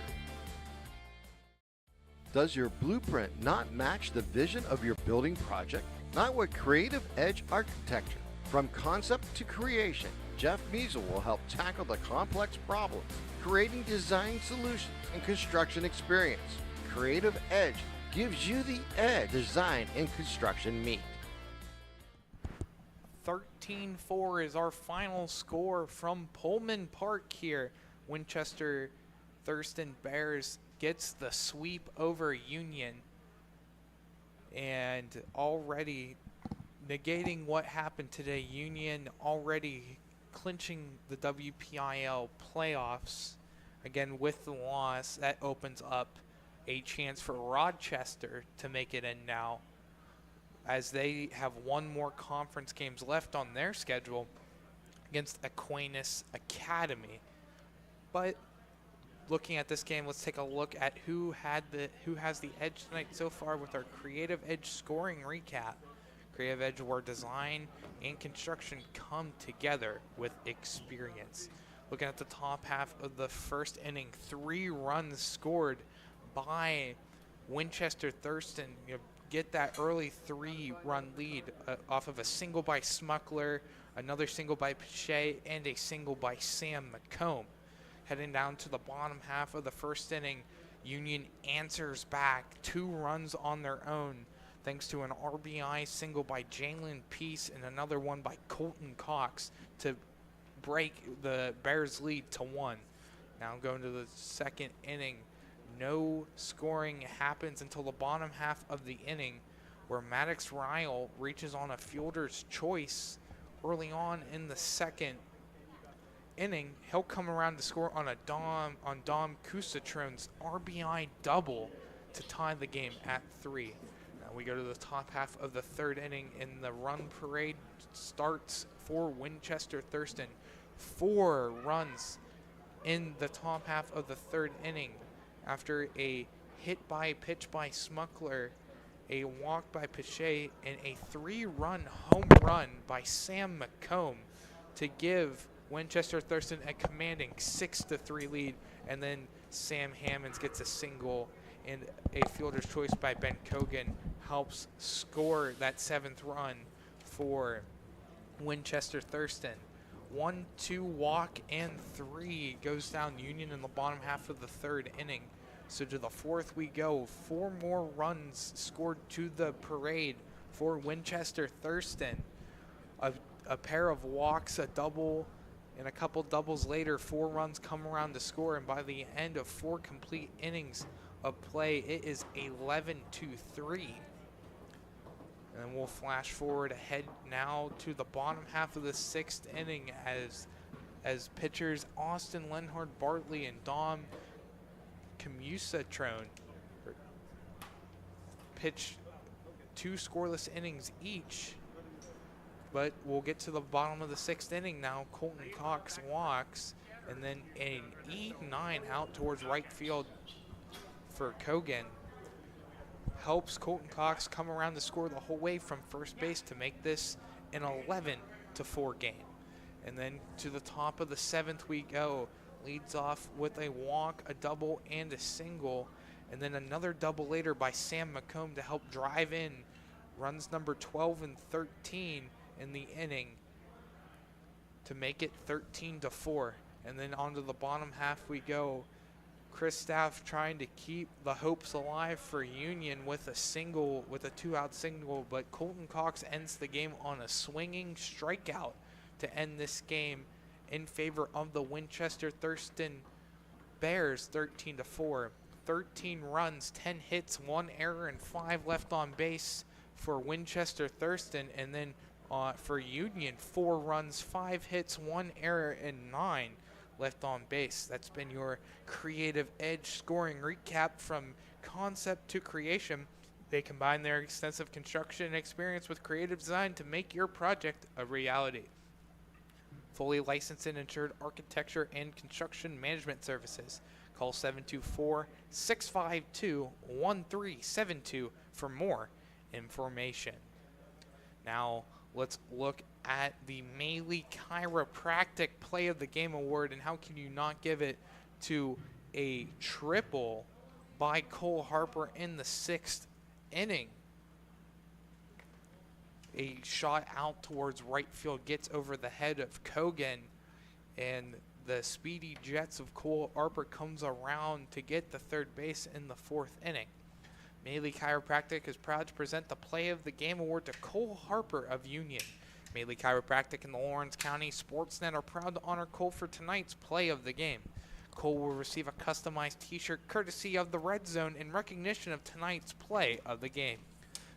Does your blueprint not match the vision of your building project? Not with Creative Edge Architecture. From concept to creation, Jeff Measel will help tackle the complex problems, creating design solutions and construction experience. Creative Edge gives you the edge design and construction meet. 13-4 is our final score from Pullman Park here. Winchester Thurston Bears gets the sweep over Union, and already negating what happened today, Union already clinching the WPIAL playoffs. Again, with the loss, that opens up a chance for Rochester to make it in now, as they have one more conference games left on their schedule against Aquinas Academy. But looking at this game, let's take a look at who has the edge tonight so far with our Creative Edge scoring recap. Creative Edge, where design and construction come together with experience. Looking at the top half of the first inning, 3 runs scored by Winchester Thurston. Get that early 3-run lead off of a single by Smuckler, another single by Pichet, and a single by Sam McComb. Heading down to the bottom half of the first inning, Union answers back 2 runs on their own, thanks to an RBI single by Jalen Peace and another one by Colton Cox to break the Bears' lead to 1. Now going to the second inning, no scoring happens until the bottom half of the inning, where Maddox Ryle reaches on a fielder's choice early on in the second inning. He'll come around to score on Dom Kusatrone's RBI double to tie the game at 3. We go to the top half of the third inning, and the run parade starts for Winchester Thurston. 4 runs in the top half of the third inning after a hit by pitch by Smuckler, a walk by Pichet, and a 3-run home run by Sam McComb to give Winchester Thurston a commanding 6-3 lead. And then Sam Hammonds gets a single, and a fielder's choice by Ben Kogan helps score that 7th run for Winchester Thurston. 1-2 walk and 3 goes down Union in the bottom half of the third inning. So to the fourth we go. 4 more runs scored to the parade for Winchester Thurston. A pair of walks, a double, and a couple doubles later, 4 runs come around to score, and by the end of 4 complete innings of play, it is 11-3. And then we'll flash forward ahead now to the bottom half of the 6th inning as pitchers Austin Lenhard Bartley and Dom Camusatrone pitch 2 scoreless innings each. But we'll get to the bottom of the 6th inning now. Colton Cox walks, and then an E9 out towards right field for Kogan helps Colton Cox come around to score the whole way from first base to make this an 11-4 game. And then to the top of the 7th we go. Leads off with a walk, a double, and a single. And then another double later by Sam McComb to help drive in runs number 12 and 13 in the inning to make it 13-4. And then onto the bottom half we go. Chris Staff trying to keep the hopes alive for Union with a 2-out single, but Colton Cox ends the game on a swinging strikeout to end this game in favor of the Winchester Thurston Bears, 13-4. 13 runs, 10 hits, 1 error, and 5 left on base for Winchester Thurston. And then for Union, 4 runs, 5 hits, 1 error, and 9 left on base. That's been your Creative Edge scoring recap from concept to creation. They combine their extensive construction experience with creative design to make your project a reality. Fully licensed and insured architecture and construction management services. Call 724-652-1372 for more information. Now, let's look at the Maley Chiropractic Play of the Game Award, and how can you not give it to a triple by Cole Harper in the 6th inning. A shot out towards right field gets over the head of Kogan, and the speedy jets of Cole Harper comes around to get the third base in the 4th inning. Maley Chiropractic is proud to present the Play of the Game Award to Cole Harper of Union. Maley Chiropractic and the Lawrence County SportsNet are proud to honor Cole for tonight's Play of the Game. Cole will receive a customized t-shirt courtesy of the Red Zone in recognition of tonight's Play of the Game.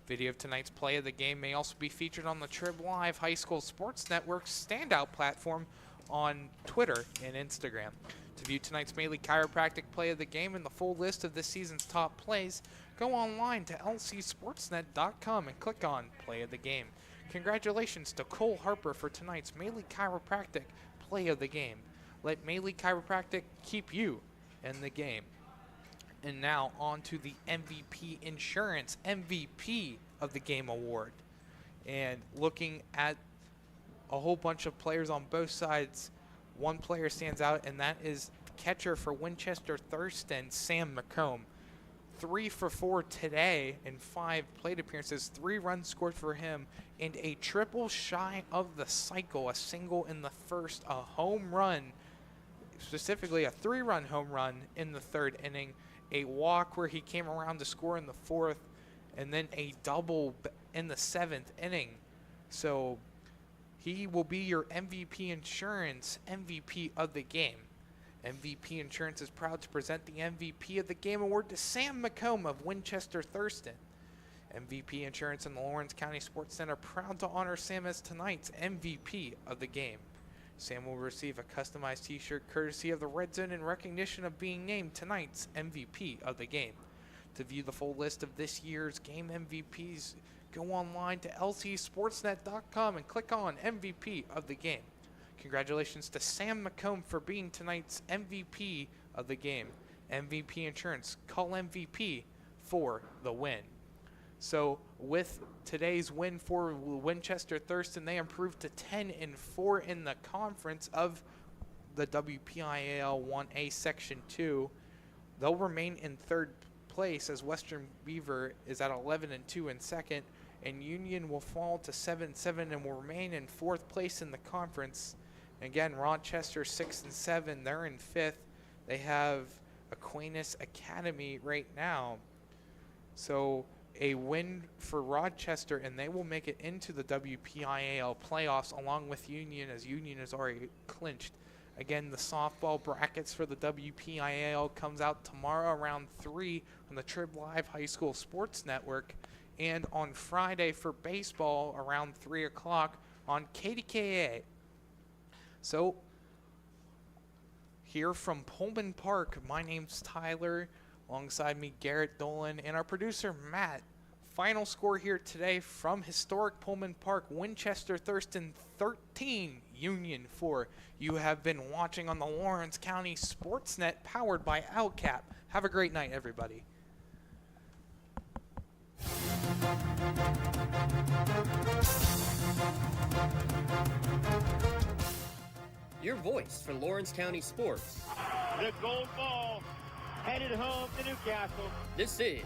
Video of tonight's Play of the Game may also be featured on the Trib Live High School Sports Network's standout platform on Twitter and Instagram. To view tonight's Maley Chiropractic Play of the Game and the full list of this season's top plays, go online to lcsportsnet.com and click on Play of the Game. Congratulations to Cole Harper for tonight's Maley Chiropractic Play of the Game. Let Maley Chiropractic keep you in the game. And now on to the MVP Insurance MVP of the Game Award. And looking at a whole bunch of players on both sides, one player stands out, and that is catcher for Winchester Thurston, Sam McComb. 3 for 4 today in 5 plate appearances, 3 runs scored for him, and a triple shy of the cycle, a single in the first, a home run, specifically a 3-run home run in the 3rd inning, a walk where he came around to score in the 4th, and then a double in the 7th inning. So he will be your MVP Insurance MVP of the game. MVP Insurance is proud to present the MVP of the Game Award to Sam McComb of Winchester Thurston. MVP Insurance and the Lawrence County SportsNet are proud to honor Sam as tonight's MVP of the game. Sam will receive a customized t-shirt courtesy of the Red Zone in recognition of being named tonight's MVP of the game. To view the full list of this year's game MVPs, go online to lcsportsnet.com and click on MVP of the game. Congratulations to Sam McComb for being tonight's MVP of the game. MVP Insurance, call MVP for the win. So with today's win for Winchester Thurston, they improved to 10-4 in the conference of the WPIAL 1A Section 2. They'll remain in 3rd place as Western Beaver is at 11-2 in 2nd, and Union will fall to 7-7 and will remain in 4th place in the conference. Again, Rochester 6-7, they're in 5th. They have Aquinas Academy right now. So a win for Rochester, and they will make it into the WPIAL playoffs along with Union, as Union is already clinched. Again, the softball brackets for the WPIAL comes out tomorrow around 3 on the Trib Live High School Sports Network, and on Friday for baseball around 3 o'clock on KDKA. So here from Pullman Park, my name's Tyler. Alongside me, Garrett Dolan, and our producer, Matt. Final score here today from historic Pullman Park, Winchester Thurston 13, Union 4. You have been watching on the Lawrence County SportsNet, powered by LCAP. Have a great night, everybody. Your voice for Lawrence County sports. The gold ball headed home to Newcastle. This is